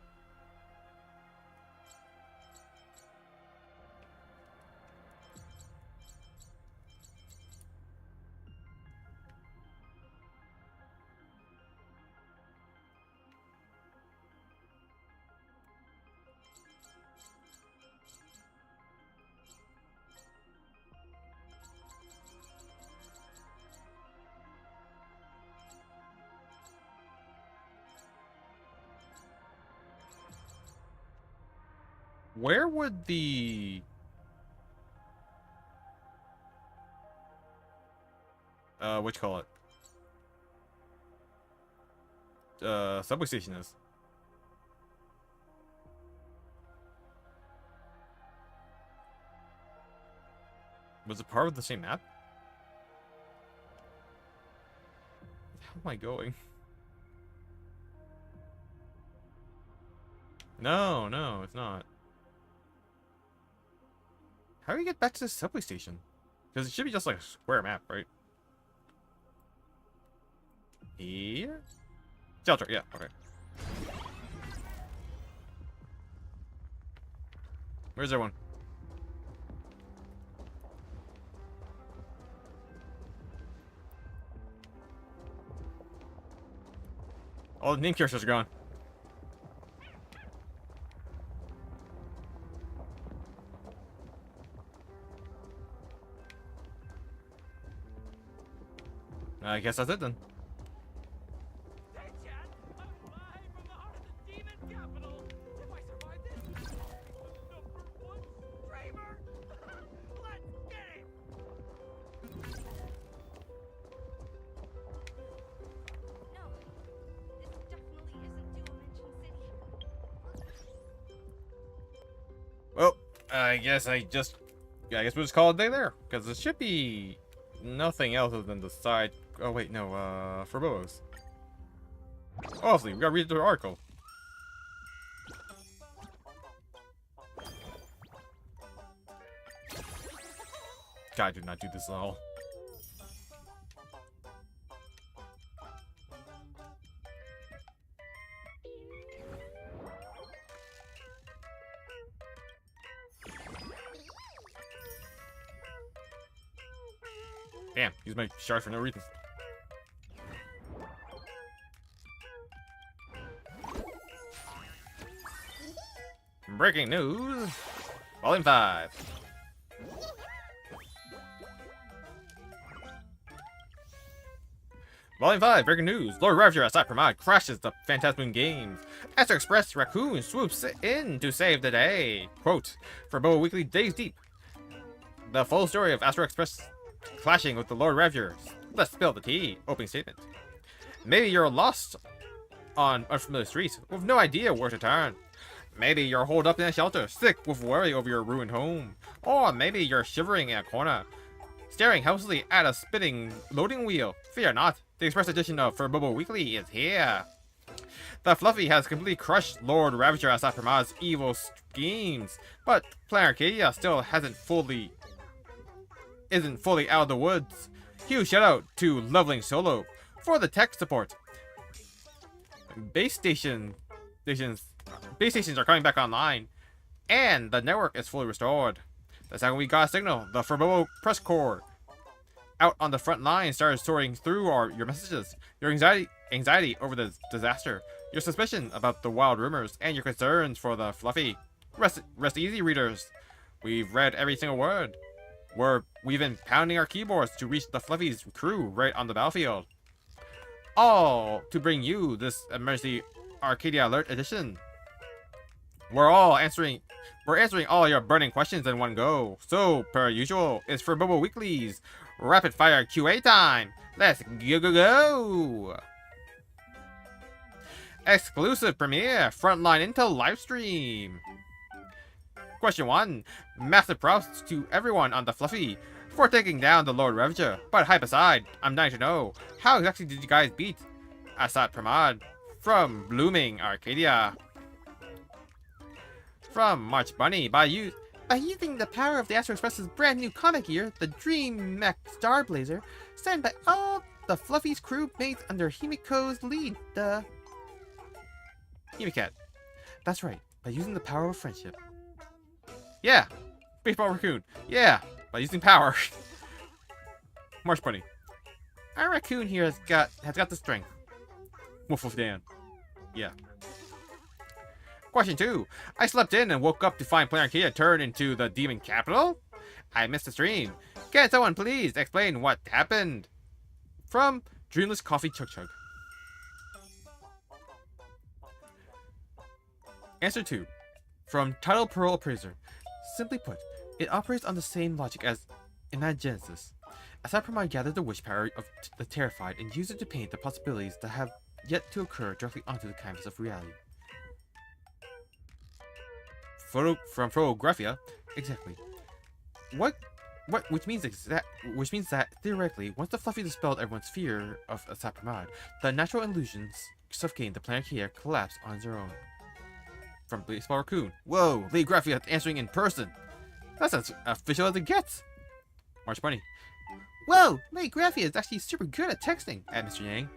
Where would the what you call it? Subway station is? Was it part of the same map? How am I going? No, no, it's not. How do you get back to the subway station? Because it should be just like a square map, right? Here? Shelter, yeah, okay. Where's everyone? All the name characters are gone. I guess that's it then. Well, I guess we'll just call it a day there, because it should be nothing else other than the side. Oh wait, no, for Boas. Obviously, we gotta read the article. God, I did not do this at all. Damn, use my shards for no reason. Breaking news! Volume 5. Volume 5, breaking news. Lord Ravager outside Pramod crashes the Phantasmoon Games. Astro Express Raccoon swoops in to save the day. Quote, for Boa Weekly Days Deep. The full story of Astro Express clashing with the Lord Ravager. Let's spill the tea. Opening statement. Maybe you're lost on unfamiliar streets with no idea where to turn. Maybe you're holed up in a shelter, sick with worry over your ruined home. Or maybe you're shivering in a corner, staring helplessly at a spinning loading wheel. Fear not, the express edition of Furbobo Weekly is here. The Fluffy has completely crushed Lord Ravager Asat Pramod's evil schemes, but Planet Arcadia still isn't fully out of the woods. Huge shout out to Leveling Solo for the tech support. Base stations are coming back online. And the network is fully restored. The second we got a signal, the Furbo press corps out on the front line started sorting through your messages. Your anxiety over the disaster, your suspicion about the wild rumors, and your concerns for the Fluffy. Rest easy, readers. We've read every single word. We've been pounding our keyboards to reach the Fluffy's crew right on the battlefield. All to bring you this emergency Arcadia Alert edition. We're answering all your burning questions in one go. So, per usual, it's for Bobo Weekly's rapid fire QA time. Let's go. Exclusive premiere Frontline Intel livestream. Question 1. Massive props to everyone on the Fluffy for taking down the Lord Ravager. But hype aside, I'm dying to know, how exactly did you guys beat Asat Pramad from blooming Arcadia? From March Bunny, by using the power of the Astro Express's brand new comic gear, the Dream Mech Starblazer, sent by all the Fluffy's crew mates under Himiko's lead, the Himicat. That's right, by using the power of friendship. Yeah, Baseball Raccoon. Yeah, by using power. March Bunny. Our raccoon here has got the strength. Woof woof Dan. Yeah. Question 2. I slept in and woke up to find Planet Arcadia turned into the demon capital? I missed the stream. Can someone please explain what happened? From Dreamless Coffee Chug Chug. Answer 2. From Title Pearl Appraiser. Simply put, it operates on the same logic as Imagenesis. Asat Pramad gathered the wish power of the terrified and used it to paint the possibilities that have yet to occur directly onto the canvas of reality. From Photographia, exactly. Which means that theoretically, once the Fluffy dispelled everyone's fear of Asat Pramad, the natural illusions suffocating the planet here collapsed on their own. From Baseball Raccoon. Whoa, Lee Graphia answering in person. That's as official as it gets. March Bunny. Whoa, Lee Graphia is actually super good at texting. At Mr. Yang.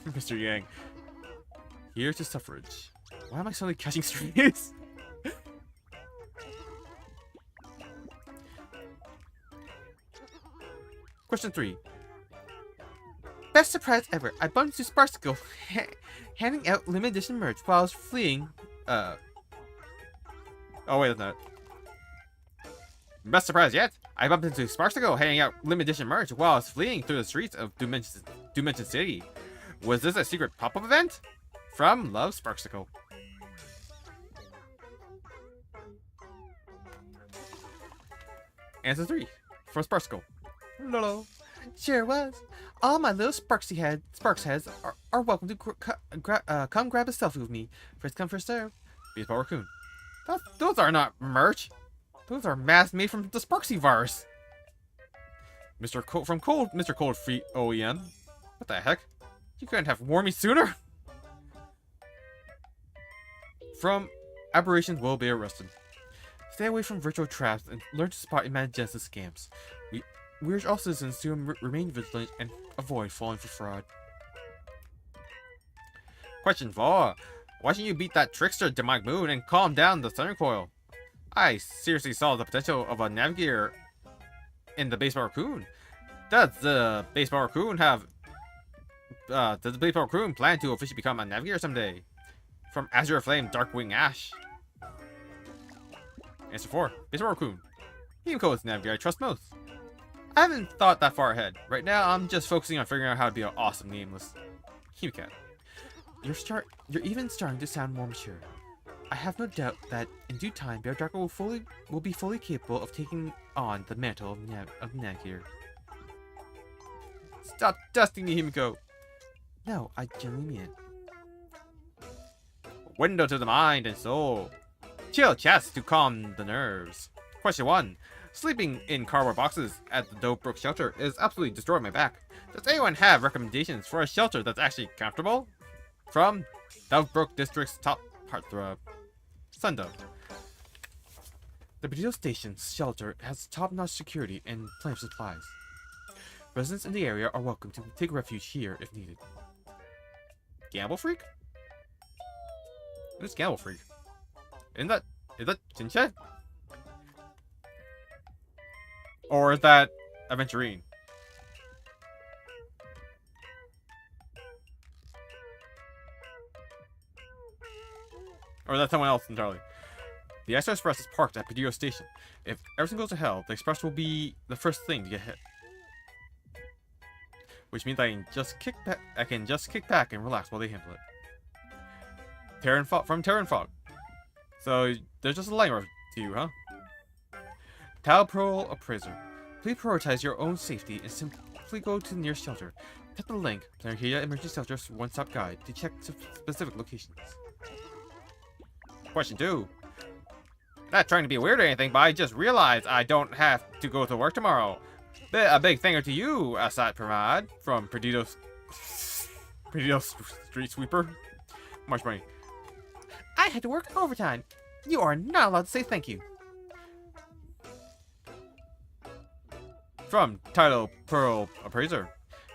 Mr. Yang. Here's to suffrage. Why am I suddenly catching streams? Question 3. Best surprise ever. I bumped into Sparksicle handing out limited edition merch while I was fleeing. Oh wait, that's not it. Best surprise yet. I bumped into Sparksicle handing out limited edition merch while I was fleeing through the streets of Dimension City. Was this a secret pop-up event? From Love Sparksicle. Answer 3. From Sparksicle. Lolo. Sure was. All my little Sparks heads are welcome to come grab a selfie with me. First come, first serve. Baseball Raccoon. Those are not merch. Those are masks made from the Sparksy virus. Mr. Cold Free OEM. What the heck? You couldn't have warned me sooner. From Aberrations Will Be Arrested. Stay away from virtual traps and learn to spot Imagenesis scams. We urge all citizens to remain vigilant and avoid falling for fraud. Question 4. Why shouldn't you beat that trickster Demonic Moon and calm down the Thunder Coil? I seriously saw the potential of a Navigator in the Baseball Raccoon. Does the Baseball Raccoon plan to officially become a Navigator someday? From Azure Flame Darkwing Ash. Answer 4. Baseball Raccoon. Himiko is the Navigator I trust most. I haven't thought that far ahead. Right now, I'm just focusing on figuring out how to be an awesome nameless Himicat. You're even starting to sound more mature. I have no doubt that in due time, Bear Draco will be fully capable of taking on the mantle of Navigator. Stop dusting me, Himiko. No, I genuinely mean it. Window to the mind and soul. Chill chats to calm the nerves. Question 1. Sleeping in cardboard boxes at the Dove Brook shelter is absolutely destroying my back. Does anyone have recommendations for a shelter that's actually comfortable? From Dove Brook District's top heartthrob, Sundove. The Badillo Station's shelter has top-notch security and plenty of supplies. Residents in the area are welcome to take refuge here if needed. Gamble Freak? Who's Gamble Freak? Is that Jinche? Or is that Aventurine? Or is that someone else entirely? The Astro Express is parked at Perdido Station. If everything goes to hell, the express will be the first thing to get hit. Which means I can just kick back and relax while they handle it. From Terran Fog. So there's just a line to you, huh? Tau Pearl Appraiser. Please prioritize your own safety and simply go to the nearest shelter. Tap the link, Planarcadia Emergency Shelter's one-stop guide to check specific locations. Question 2. Not trying to be weird or anything, but I just realized I don't have to go to work tomorrow. A big thank you to you, Asad Pramad, from Perdido Street Sweeper. Much money. I had to work overtime. You are not allowed to say thank you. From Title Pearl Appraiser.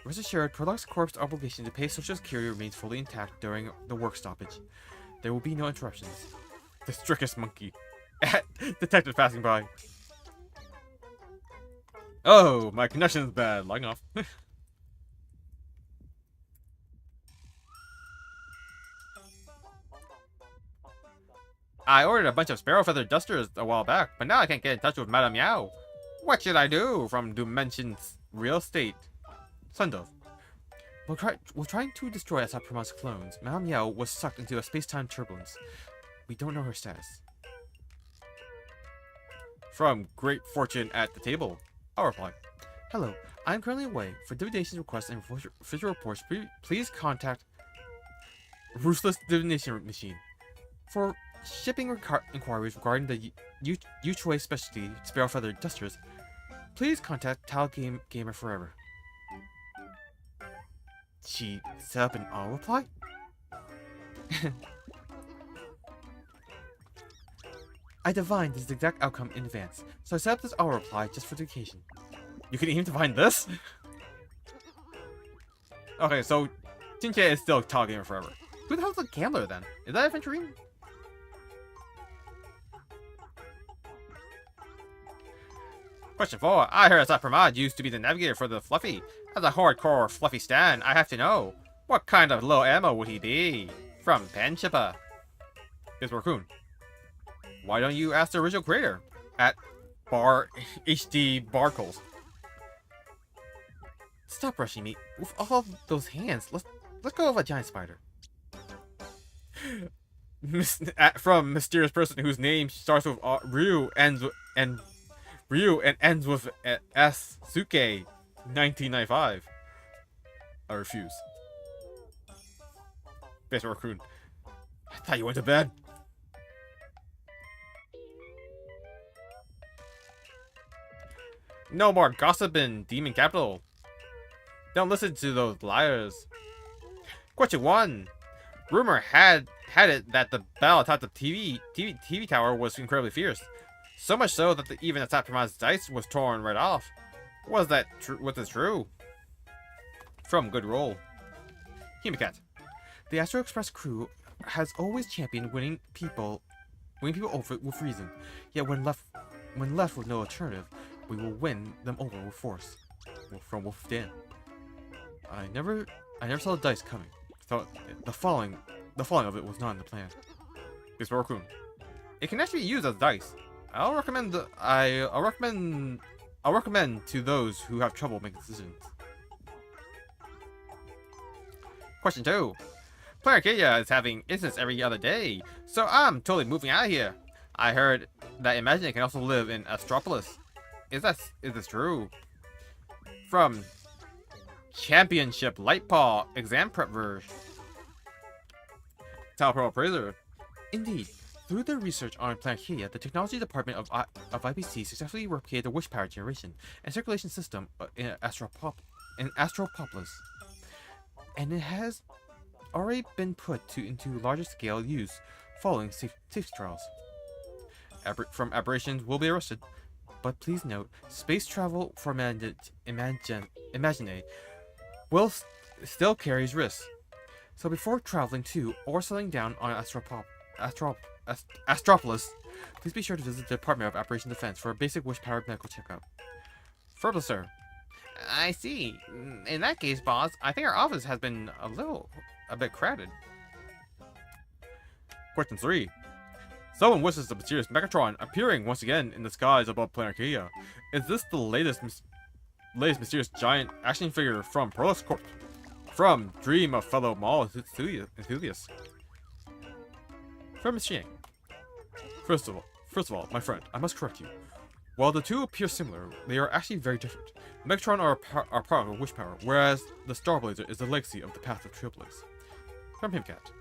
Rest assured, Prologue's corp's obligation to pay Social Security remains fully intact during the work stoppage. There will be no interruptions. The strictest monkey. Detective passing by. Oh, my connection's bad. Logging off. I ordered a bunch of sparrow feather dusters a while back, but now I can't get in touch with Madame Yao. What should I do? From Dimensions Real Estate. Sundove. While trying to destroy Asap Pramad's clones, Madame Yao was sucked into a space-time turbulence. We don't know her status. From Great Fortune at the Table. I'll reply. Hello, I am currently away. For divination requests and official reports, please contact Ruthless Divination Machine. For shipping inquiries regarding the U-Choice specialty Sparrow Feather Dusters, please contact Tal Gamer Forever. She set up an auto reply? I divined this exact outcome in advance, so I set up this auto reply just for the occasion. You can even divine this? Okay, so Jinche is still Tal Gamer Forever. Who the hell's the gambler then? Is that Aventurine? Question 4. I heard Asad Pramad used to be the navigator for the Fluffy. As a hardcore Fluffy stan, I have to know, what kind of low ammo would he be? From Panchippa. Here's Raccoon. Why don't you ask the original creator? At Bar HD Barcles. Stop rushing me. With all those hands, let's go with a giant spider. From mysterious person whose name starts with Ryu and ends with S. Suke, 1995. I refuse. Best Raccoon. I thought you went to bed. No more gossip in Demon Capital. Don't listen to those liars. Question 1. Rumor had it that the battle atop the TV tower was incredibly fierce. So much so that even Asad Pramad's dice was torn right off. Was this true? From Good Roll. Humicat. The Astro Express crew has always championed winning people over with reason. Yet when left with no alternative, we will win them over with force. From Wolf Dan. I never saw the dice coming. So the falling of it was not in the plan. It's Raccoon. It can actually be used as dice. I'll recommend to those who have trouble making decisions. Question 2. Planarcadia is having incidents every other day, so I'm totally moving out of here. I heard that Imagine can also live in Astropolis. Is this true? From Championship Lightpaw Exam Prep Verge. Tal Pearl Appraiser. Indeed. Through their research on Planarcadia, the technology department of IPC successfully replicated the wish power generation and circulation system in Astropolis, and it has already been put into larger scale use following safety trials. From aberrations will be arrested, but please note, space travel for Imagine will still carries risks. So before traveling to or settling down on Astropolis, please be sure to visit the Department of Operation Defense for a basic wish-powered medical checkup. Further, sir. I see. In that case, boss, I think our office has been a bit crowded. Question 3. Someone wishes the mysterious Megatron appearing once again in the skies above Planet Arcadia. Is this the latest mysterious giant action figure from Perlis Corp? From Dream of fellow mall enthusiasts. From Miss Yang. First of all, my friend, I must correct you. While the two appear similar, they are actually very different. Megatron are a product of wish power, whereas the Starblazer is the legacy of the path of Trailblaze. From Himcat.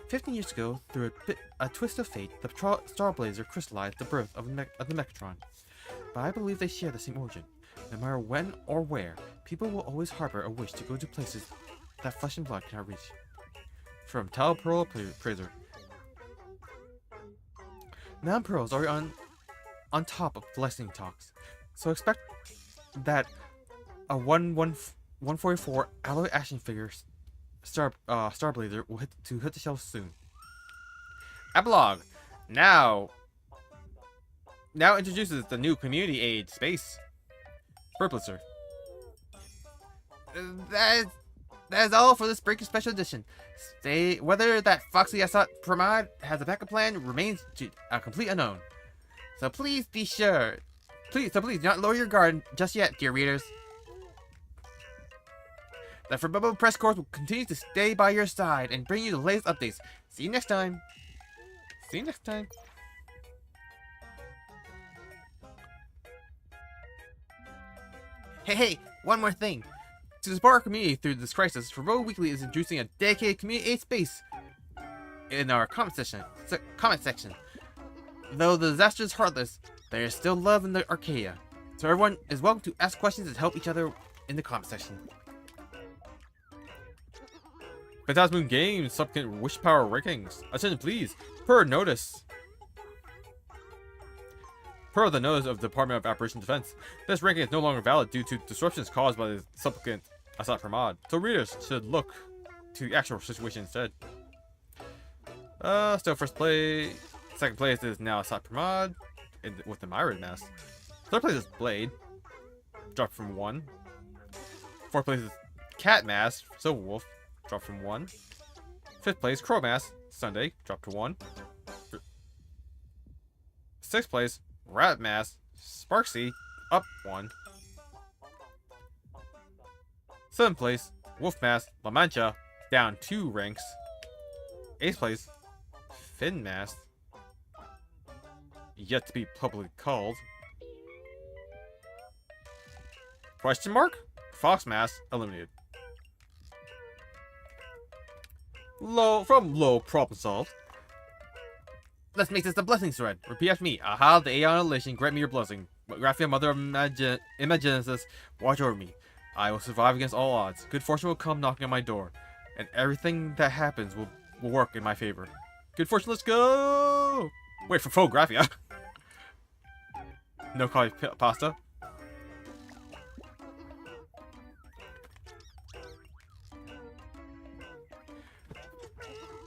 15 years ago, through a twist of fate, the Starblazer crystallized the birth of the Megatron. But I believe they share the same origin. No matter when or where, people will always harbor a wish to go to places that flesh and blood cannot reach. From Tal Pearl Praiser. Mount Pearls are on top of blessing talks, so expect that a 144 alloy action figure Starblazer will hit the shelves soon. Epilogue now introduces the new community aid space. Purpleser. That is all for this Breaker Special Edition. Whether that Foxy Asat Pramad has a backup plan remains a complete unknown. So please be sure. Please do not lower your guard just yet, dear readers. The Forbubble Press Corps will continue to stay by your side and bring you the latest updates. See you next time. See you next time. Hey, one more thing. To support our community through this crisis, Forbubble Weekly is introducing a dedicated community aid space in our comment section. Though the disaster is heartless, there is still love in the Arcadia. So everyone is welcome to ask questions and help each other in the comment section. Phantasmoon Games subsequent wish power rankings. Attention please. Per the notice of the Department of Operation Defense, this ranking is no longer valid due to disruptions caused by the supplicant Asat Pramad. So readers should look to the actual situation instead. Still first place. Second place is now Asat Pramad with the Myrid mask. Third place is Blade, dropped from 1. Fourth place is Cat Mask, Silver Wolf, dropped from 1. Fifth place, Crow Mask, Sunday, dropped to 1. Sixth place, Rat Mask, Sparksy, up 1. Seventh place, Wolf Mask, La Mancha, down 2 ranks. Eighth place, Fin Mask, yet to be publicly called. Question mark? Fox Mask, eliminated. From low problem solved. Let's make this a blessing thread. Repeat after me. Aha, the Aeon Elation, grant me your blessing. Graphia, mother of Imagenesis, watch over me. I will survive against all odds. Good fortune will come knocking on my door. And everything that happens will work in my favor. Good fortune, let's go! Wait for faux Graphia. No coffee pasta.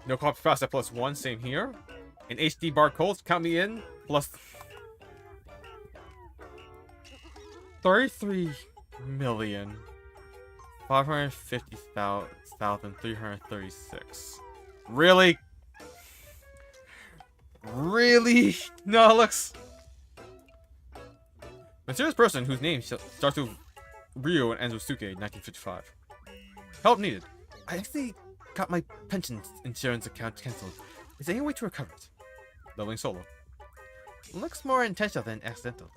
No coffee pasta plus 1, same here. And HD bar Colts, count me in, plus 33,550,336. Really? Really? Nolux? Mysterious person whose name starts with Ryo and ends with Suke, 1955. Help needed. I actually got my pension insurance account cancelled. Is there any way to recover it? Leveling solo. Looks more intentional than accidental.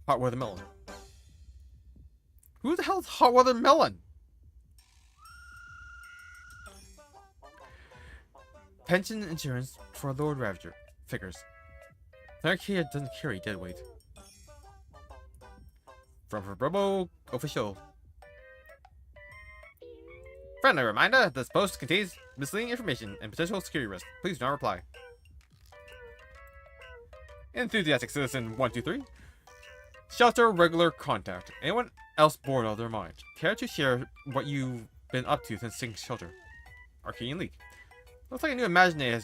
Hot Weather Melon. Who the hell is Hot Weather Melon? Pension insurance for Lord Ravager. Figures. Arcadia doesn't carry dead weight. From Verbobo official. Friendly reminder, this post contains misleading information and potential security risk. Please do not reply. Enthusiastic Citizen 123. Shelter regular contact. Anyone else bored out of their mind? Care to share what you've been up to since seeing Shelter? Arcadian League. Looks like a new Imaginary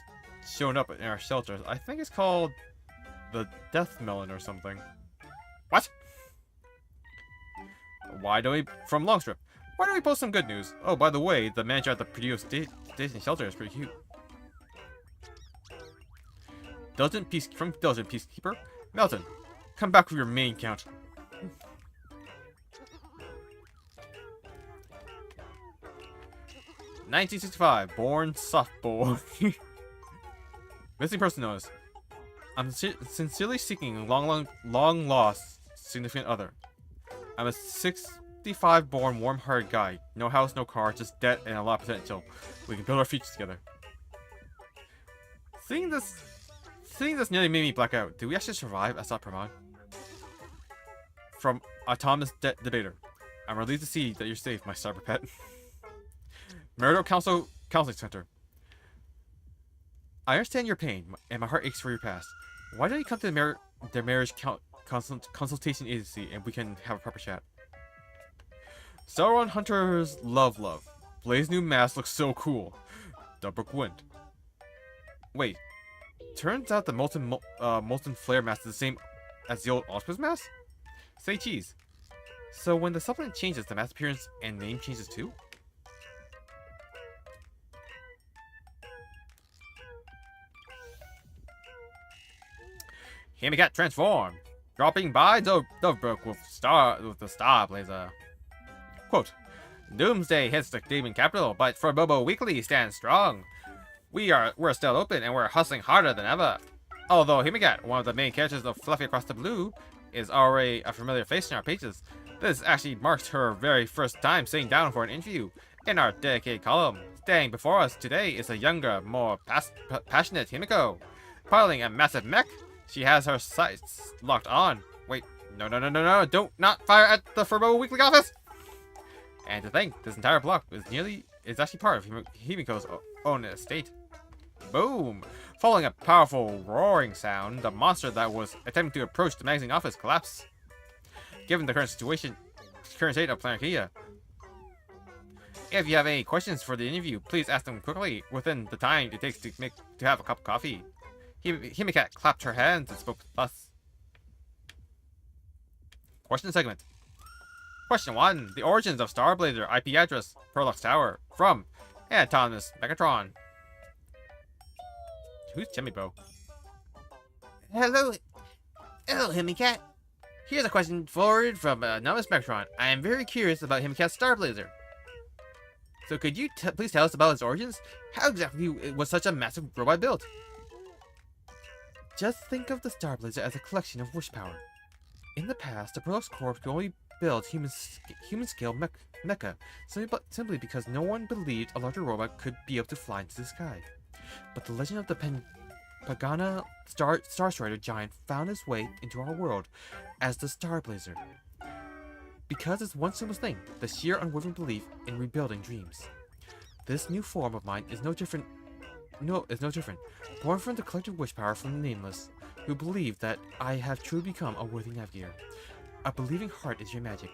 shown up in our shelters. I think it's called the Death Melon or something. What? Why don't we... From Longstrip. Why don't we post some good news? Oh, by the way, the manager at the Purdue Station Shelter is pretty cute. From Diligent Peacekeeper. Melton, come back with your main count. (1965) Born softball. Missing person notice. I'm sincerely seeking a long lost significant other. I'm a 65 born warm-hearted guy. No house, no car, just debt and a lot of potential. We can build our futures together. Seeing this nearly made me black out. Did we actually survive Asat Pramod? From Autonomous Debater. I'm relieved to see that you're safe, my cyber pet. Marital Counseling Center. I understand your pain, and my heart aches for your past. Why don't you come to the marriage consultation agency, and we can have a proper chat? Sauron Hunter's Love. Blaze's new mask looks so cool. Dubbrook Wind. Wait. Turns out the Molten Flare mask is the same as the old Auspice mask? Say cheese. So when the supplement changes, the mask appearance and name changes too? Hemicat transform. Dropping by Dovebrook with the Star Blazer. Quote, Doomsday hits the demon capital, but for Bobo Weekly stands strong. We're still open and we're hustling harder than ever. Although Himigat, one of the main characters of Fluffy Across the Blue, is already a familiar face in our pages, this actually marks her very first time sitting down for an interview in our dedicated column. Staying before us today is a younger, more passionate Himiko. Piloting a massive mech, she has her sights locked on. Wait, no, don't not fire at the Furbo Weekly office! And to think, this entire block is actually part of Himiko's own estate. Boom! Following a powerful roaring sound, the monster that was attempting to approach the magazine office collapsed. Given the current state of Planetia, if you have any questions for the interview, please ask them quickly within the time it takes to have a cup of coffee. Himicat clapped her hands and spoke thus. Question segment. Question 1. The origins of Starblazer IP address, Perlux Tower, from Autonomous Megatron. Who's Chemibo? Hello, Himicat. Here's a question forward from Autonomous Megatron. I am very curious about Himicat's Starblazer. So could you please tell us about its origins? How exactly was such a massive robot built? Just think of the Starblazer as a collection of wish power. In the past, the Perlux Corps could only build human-scale mecha, simply because no one believed a larger robot could be able to fly into the sky. But the legend of the Pagana Star Strider giant found its way into our world as the Starblazer. Because it's one simple thing, the sheer unwavering belief in rebuilding dreams. This new form of mine is no different. Born from the collective wish power from the Nameless, who believe that I have truly become a worthy navigator. A believing heart is your magic.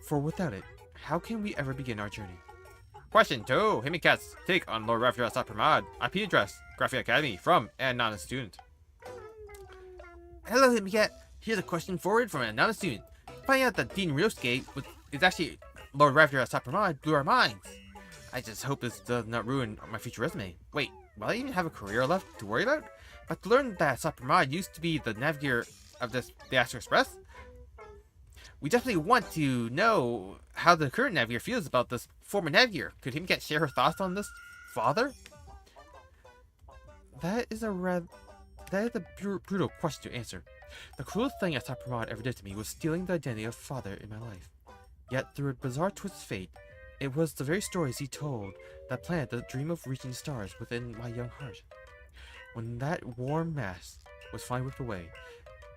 For without it, how can we ever begin our journey? Question 2. Himicat's take on Lord Raphael Sapramad. IP address, Graphia Academy, from an anonymous student. Hello, Himicat. Here's a question forward from an anonymous student. Finding out that Dean Ryosuke is actually Lord Raphael Sapramad blew our minds. I just hope this does not ruin my future resume. Wait, will I even have a career left to worry about? But to learn that Sapramad used to be the navigator of the Astro Express, we definitely want to know how the current navigator feels about this former navigator. Could Himicat share her thoughts on this father? That is a brutal question to answer. The cruelest thing Sapramad ever did to me was stealing the identity of father in my life. Yet through a bizarre twist of fate, it was the very stories he told that planted the dream of reaching stars within my young heart. When that warm mass was finally whipped away,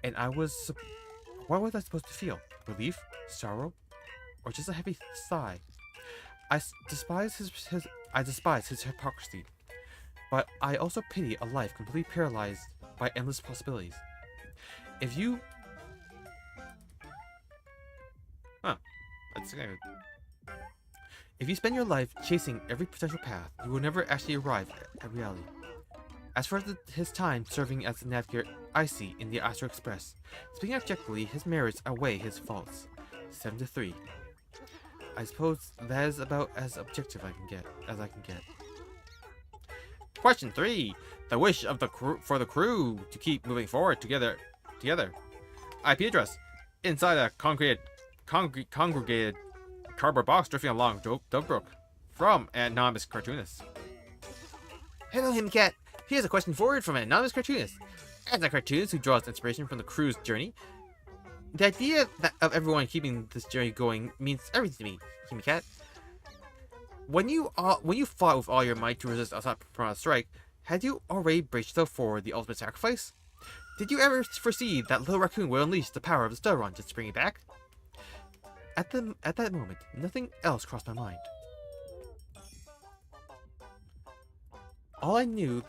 and what was I supposed to feel? Relief? Sorrow? Or just a heavy sigh? I despise his hypocrisy, but I also pity a life completely paralyzed by endless possibilities. If you... If you spend your life chasing every potential path, you will never actually arrive at reality. As for his time serving as the navigator I see in the Astro Express, speaking objectively, his merits outweigh his faults. 7-3. I suppose that is about as objective as I can get. Question 3. The wish of the crew for the crew to keep moving forward together. IP address. Inside a congregated cardboard box drifting along Dovebrook. From an anonymous cartoonist. Hello, Himcat. Here's a question forward from an anonymous cartoonist. As a cartoonist who draws inspiration from the crew's journey, the idea of everyone keeping this journey going means everything to me, Himcat. When you fought with all your might to resist Asat Prana's strike, had you already braced yourself for the ultimate sacrifice? Did you ever foresee that little raccoon would unleash the power of the Star Run just to bring it back? At that moment, nothing else crossed my mind. All I knew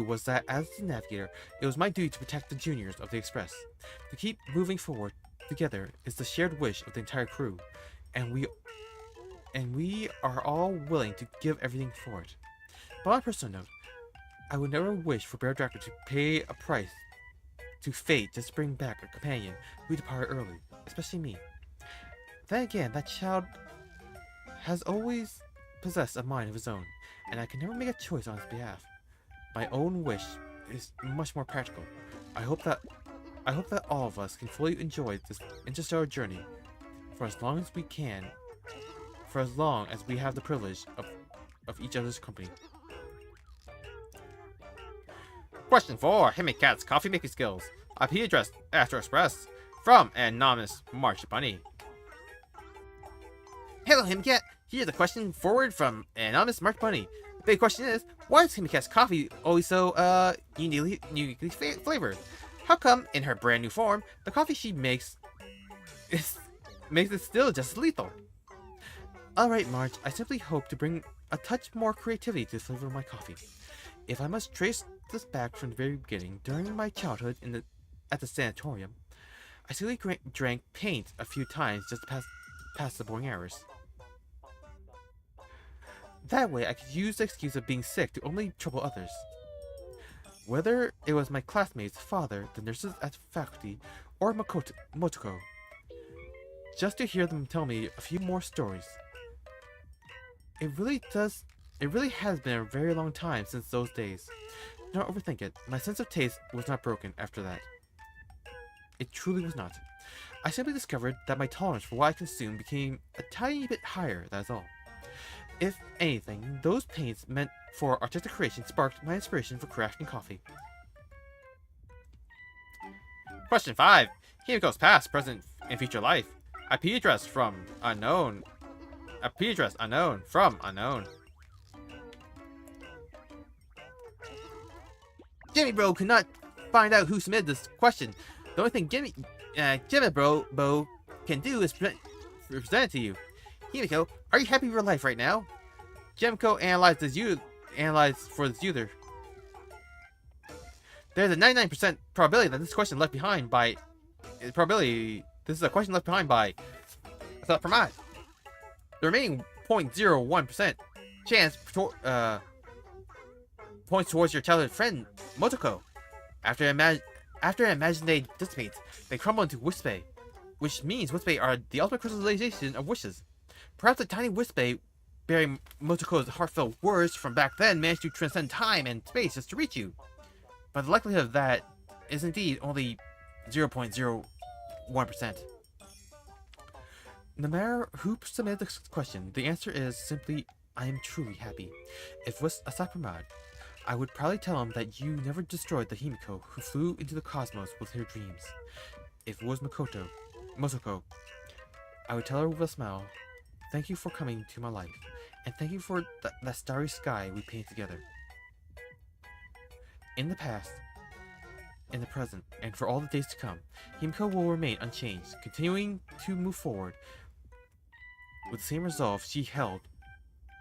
was that as the navigator, it was my duty to protect the juniors of the Express. To keep moving forward together is the shared wish of the entire crew, and we are all willing to give everything for it. But on a personal note, I would never wish for Bear Draco to pay a price to fate just to bring back a companion who departed early, especially me. Then again, that child has always possessed a mind of his own, and I can never make a choice on his behalf. My own wish is much more practical. I hope that all of us can fully enjoy this interstellar journey for as long as we can, for as long as we have the privilege of each other's company. Question 4. Himicat's coffee making skills. IP address. Astro Express. From an anonymous March Bunny. Hello, Himcat. Here's a question forward from an anonymous March Bunny. The big question is, why is Himicat's coffee always so uniquely flavored? How come, in her brand new form, the coffee she makes makes it still just as lethal? Alright, March, I simply hope to bring a touch more creativity to the flavor of my coffee. If I must trace this back from the very beginning, during my childhood at the sanatorium, I simply drank paint a few times just to pass the boring hours. That way I could use the excuse of being sick to only trouble others. Whether it was my classmates, father, the nurses at the faculty, or Motoko, just to hear them tell me a few more stories. It really has been a very long time since those days. Do not overthink it. My sense of taste was not broken after that. It truly was not. I simply discovered that my tolerance for what I consumed became a tiny bit higher, that is all. If anything, those paints meant for artistic creation sparked my inspiration for crafting coffee. Question 5. Himiko's past, present, and future life. IP address from unknown. IP address unknown from unknown. Jimmy Bro could not find out who submitted this question. The only thing Jimmy Bro can do is present it to you. Himiko, are you happy with your life right now? Jimco analyzed for this user. There's a 99% probability that this question left behind by This is a question left behind by Asat Pramad. The remaining 0.01% chance points towards your childhood friend Motoko. After imagined they dissipate, they crumble into Wispay, which means Wispay are the ultimate crystallization of wishes. Perhaps a tiny Wispay bearing Motoko's heartfelt words from back then managed to transcend time and space just to reach you. But the likelihood of that is indeed only 0.01%. No matter who submitted this question, the answer is simply, I am truly happy. If it was Asat Pramad, I would proudly tell him that you never destroyed the Himiko who flew into the cosmos with her dreams. If it was Motoko, I would tell her with a smile, thank you for coming to my life, and thank you for that starry sky we painted together. In the past, in the present, and for all the days to come, Himiko will remain unchanged, continuing to move forward with the same resolve she held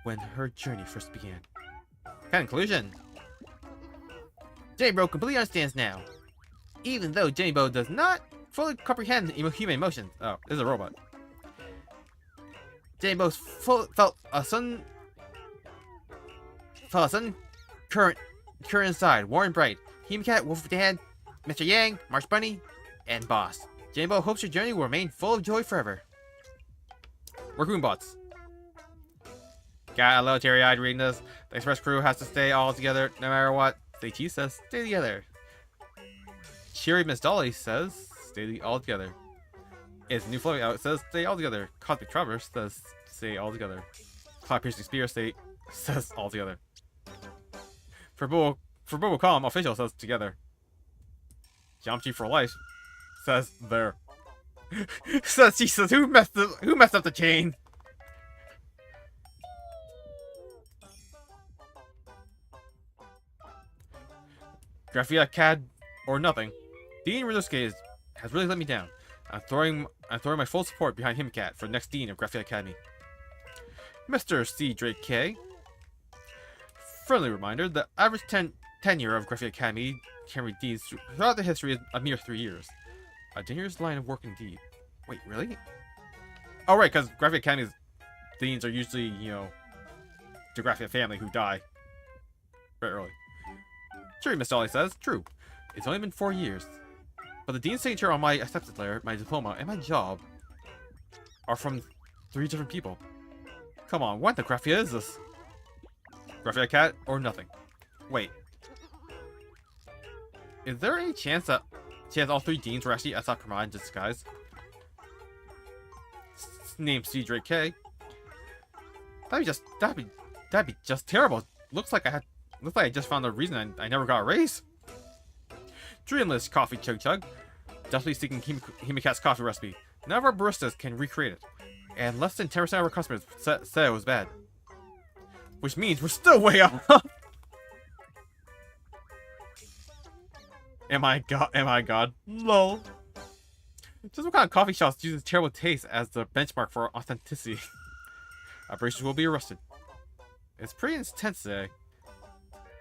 when her journey first began. Conclusion. Jimmy Bro completely understands now. Even though Jimmy Bro does not fully comprehend human emotions. Oh, this is a robot. Jambo felt a sudden current inside, warm and bright. Himcat, Wolf Dan, Mr. Yang, Marsh Bunny, and Boss. Jambo hopes your journey will remain full of joy forever. Raccoon Bots. Got a little teary-eyed reading this. The express crew has to stay all together no matter what. Stay Cheese says, stay together. Cheery Miss Dolly says, stay all together. It's new floating out, says, stay all together. Cosmic Traverse says, stay all together. Cloud Piercing Spear says, all together. For Bubble.com, official says, together. Geometry for Life says, there. Says, she says, who messed up the chain? Graphia CAD or nothing. Dean Rizzuski has really let me down. I'm throwing my full support behind Himcat for the next Dean of Graphia Academy. Mr. C. Drake K. Friendly reminder, the average tenure of Graphia Academy deans throughout the history is a mere 3 years. A dangerous line of work indeed. Wait, really? Oh right, because Graphia Academy's deans are usually, you know, the Graphia family who die very early. True, Miss Dolly says. True. It's only been 4 years. But the dean's signature on my acceptance letter, my diploma, and my job are from 3 different people. Come on, what the Graphia is this? Graphia Cat or nothing? Wait. Is there any chance that all 3 deans were actually Aesop Kermad in disguise? Named C. Drake K. That'd be just terrible. Looks like I just found the reason I never got a raise. Dreamless Coffee Chug Chug. Definitely seeking Himicat's coffee recipe. None of our baristas can recreate it. And less than 10% of our customers said it was bad. Which means we're still way off. Am I God? Lol. Just what kind of coffee shops uses terrible taste as the benchmark for authenticity? Operations will be arrested. It's pretty intense today.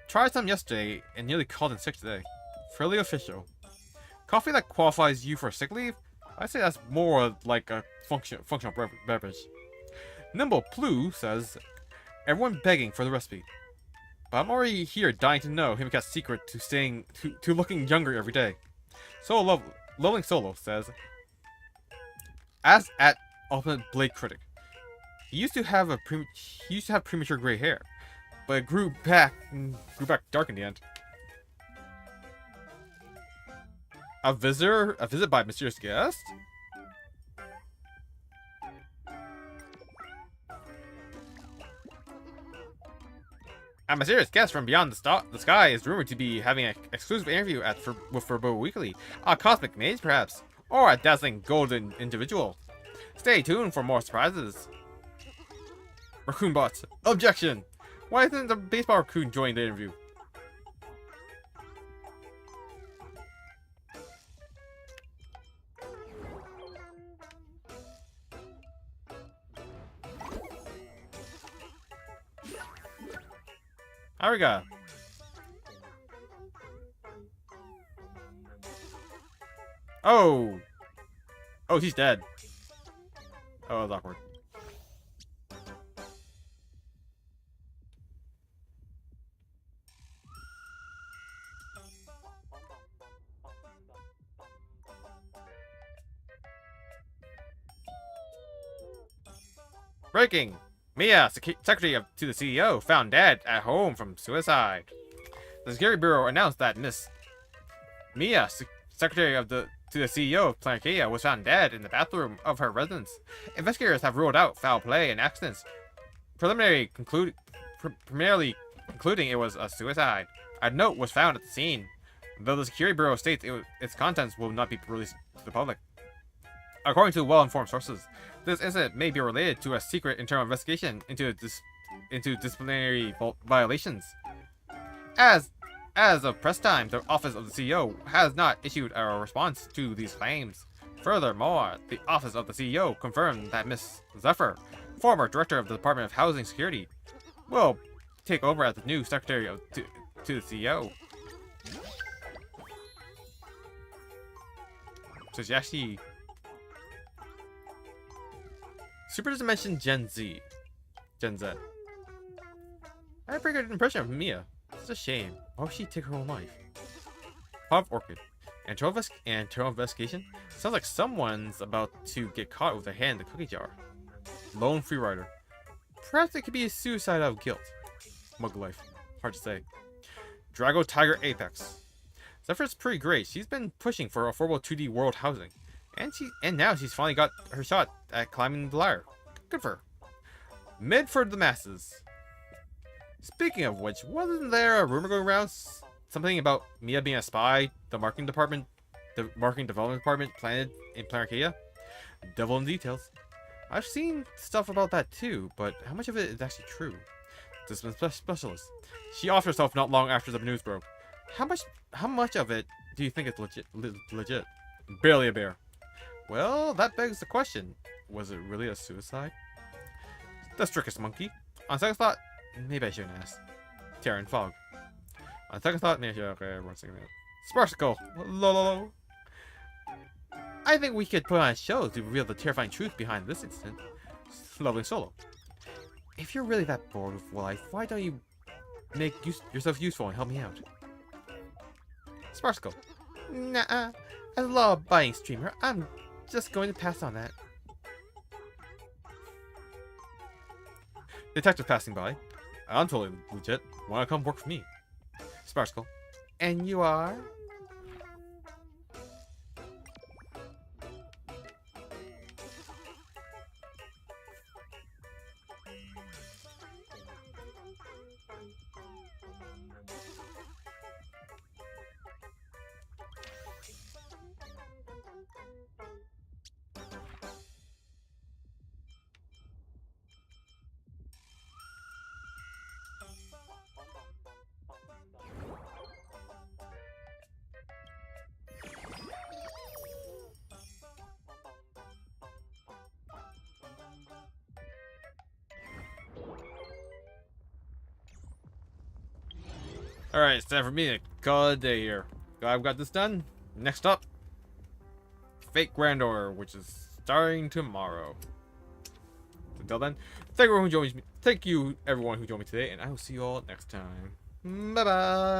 Tried some yesterday and nearly called in sick today. Fairly official. Coffee that qualifies you for sick leave? I'd say that's more like a functional beverage. Nimble Plue says, everyone begging for the recipe. But I'm already here dying to know Himicat's secret to looking younger every day. Loving Solo says, as at Ultimate Blade Critic, he used to have premature gray hair, but it grew back dark in the end. A visit by mysterious guest? A mysterious guest from beyond the sky is rumored to be having an exclusive interview with Furbo Weekly. A cosmic mage, perhaps, or a dazzling golden individual. Stay tuned for more surprises. Raccoon Bots. Objection! Why isn't the baseball raccoon joining the interview? Ariga. Oh, he's dead. Oh, that's awkward. Breaking! Mia, secretary to the CEO, found dead at home from suicide. The Security Bureau announced that Miss Mia, secretary to the CEO of Planet Acadia, was found dead in the bathroom of her residence. Investigators have ruled out foul play and accidents, primarily concluding it was a suicide. A note was found at the scene, though the Security Bureau states its contents will not be released to the public. According to well-informed sources, this incident may be related to a secret internal investigation into disciplinary violations. As of press time, the office of the CEO has not issued a response to these claims. Furthermore, the office of the CEO confirmed that Ms. Zephyr, former director of the Department of Housing Security, will take over as the new secretary to the CEO. Super doesn't mention Gen Z. Gen Z. I had a pretty good impression of Mia. It's a shame. Why would she take her own life? Pop Orchid. Internal investigation? Sounds like someone's about to get caught with a hand in the cookie jar. Lone Freerider. Perhaps it could be a suicide out of guilt. Mug life. Hard to say. Drago Tiger Apex. Zephyr's pretty great. She's been pushing for affordable 2D world housing. And now she's finally got her shot at climbing the ladder. Good for her. Mid for the masses. Speaking of which, wasn't there a rumor going around? Something about Mia being a spy, the marketing development department planted in Planet Arcadia? Devil in details. I've seen stuff about that too, but how much of it is actually true? Discipline specialist. She offed herself not long after the news broke. How much of it do you think is legit? Barely a bear. Well, that begs the question. Was it really a suicide? The strictest monkey. On second thought, maybe I shouldn't ask. Terran Fog. On second thought, maybe okay, 1 second. Sparsicle. Lolo. I think we could put on a show to reveal the terrifying truth behind this incident. Lovely solo. If you're really that bored with life, why don't you make yourself useful and help me out? Sparsicle. Nah, as a law-abiding streamer, I'm just going to pass on that. Detective passing by. I'm totally legit. Wanna come work for me? Sparsicle. And you are? Alright, it's time for me to call it a day here. I've got this done. Next up, Fate Grand Order, which is starting tomorrow. Until then, thank you everyone who joined me today, and I will see you all next time. Bye bye.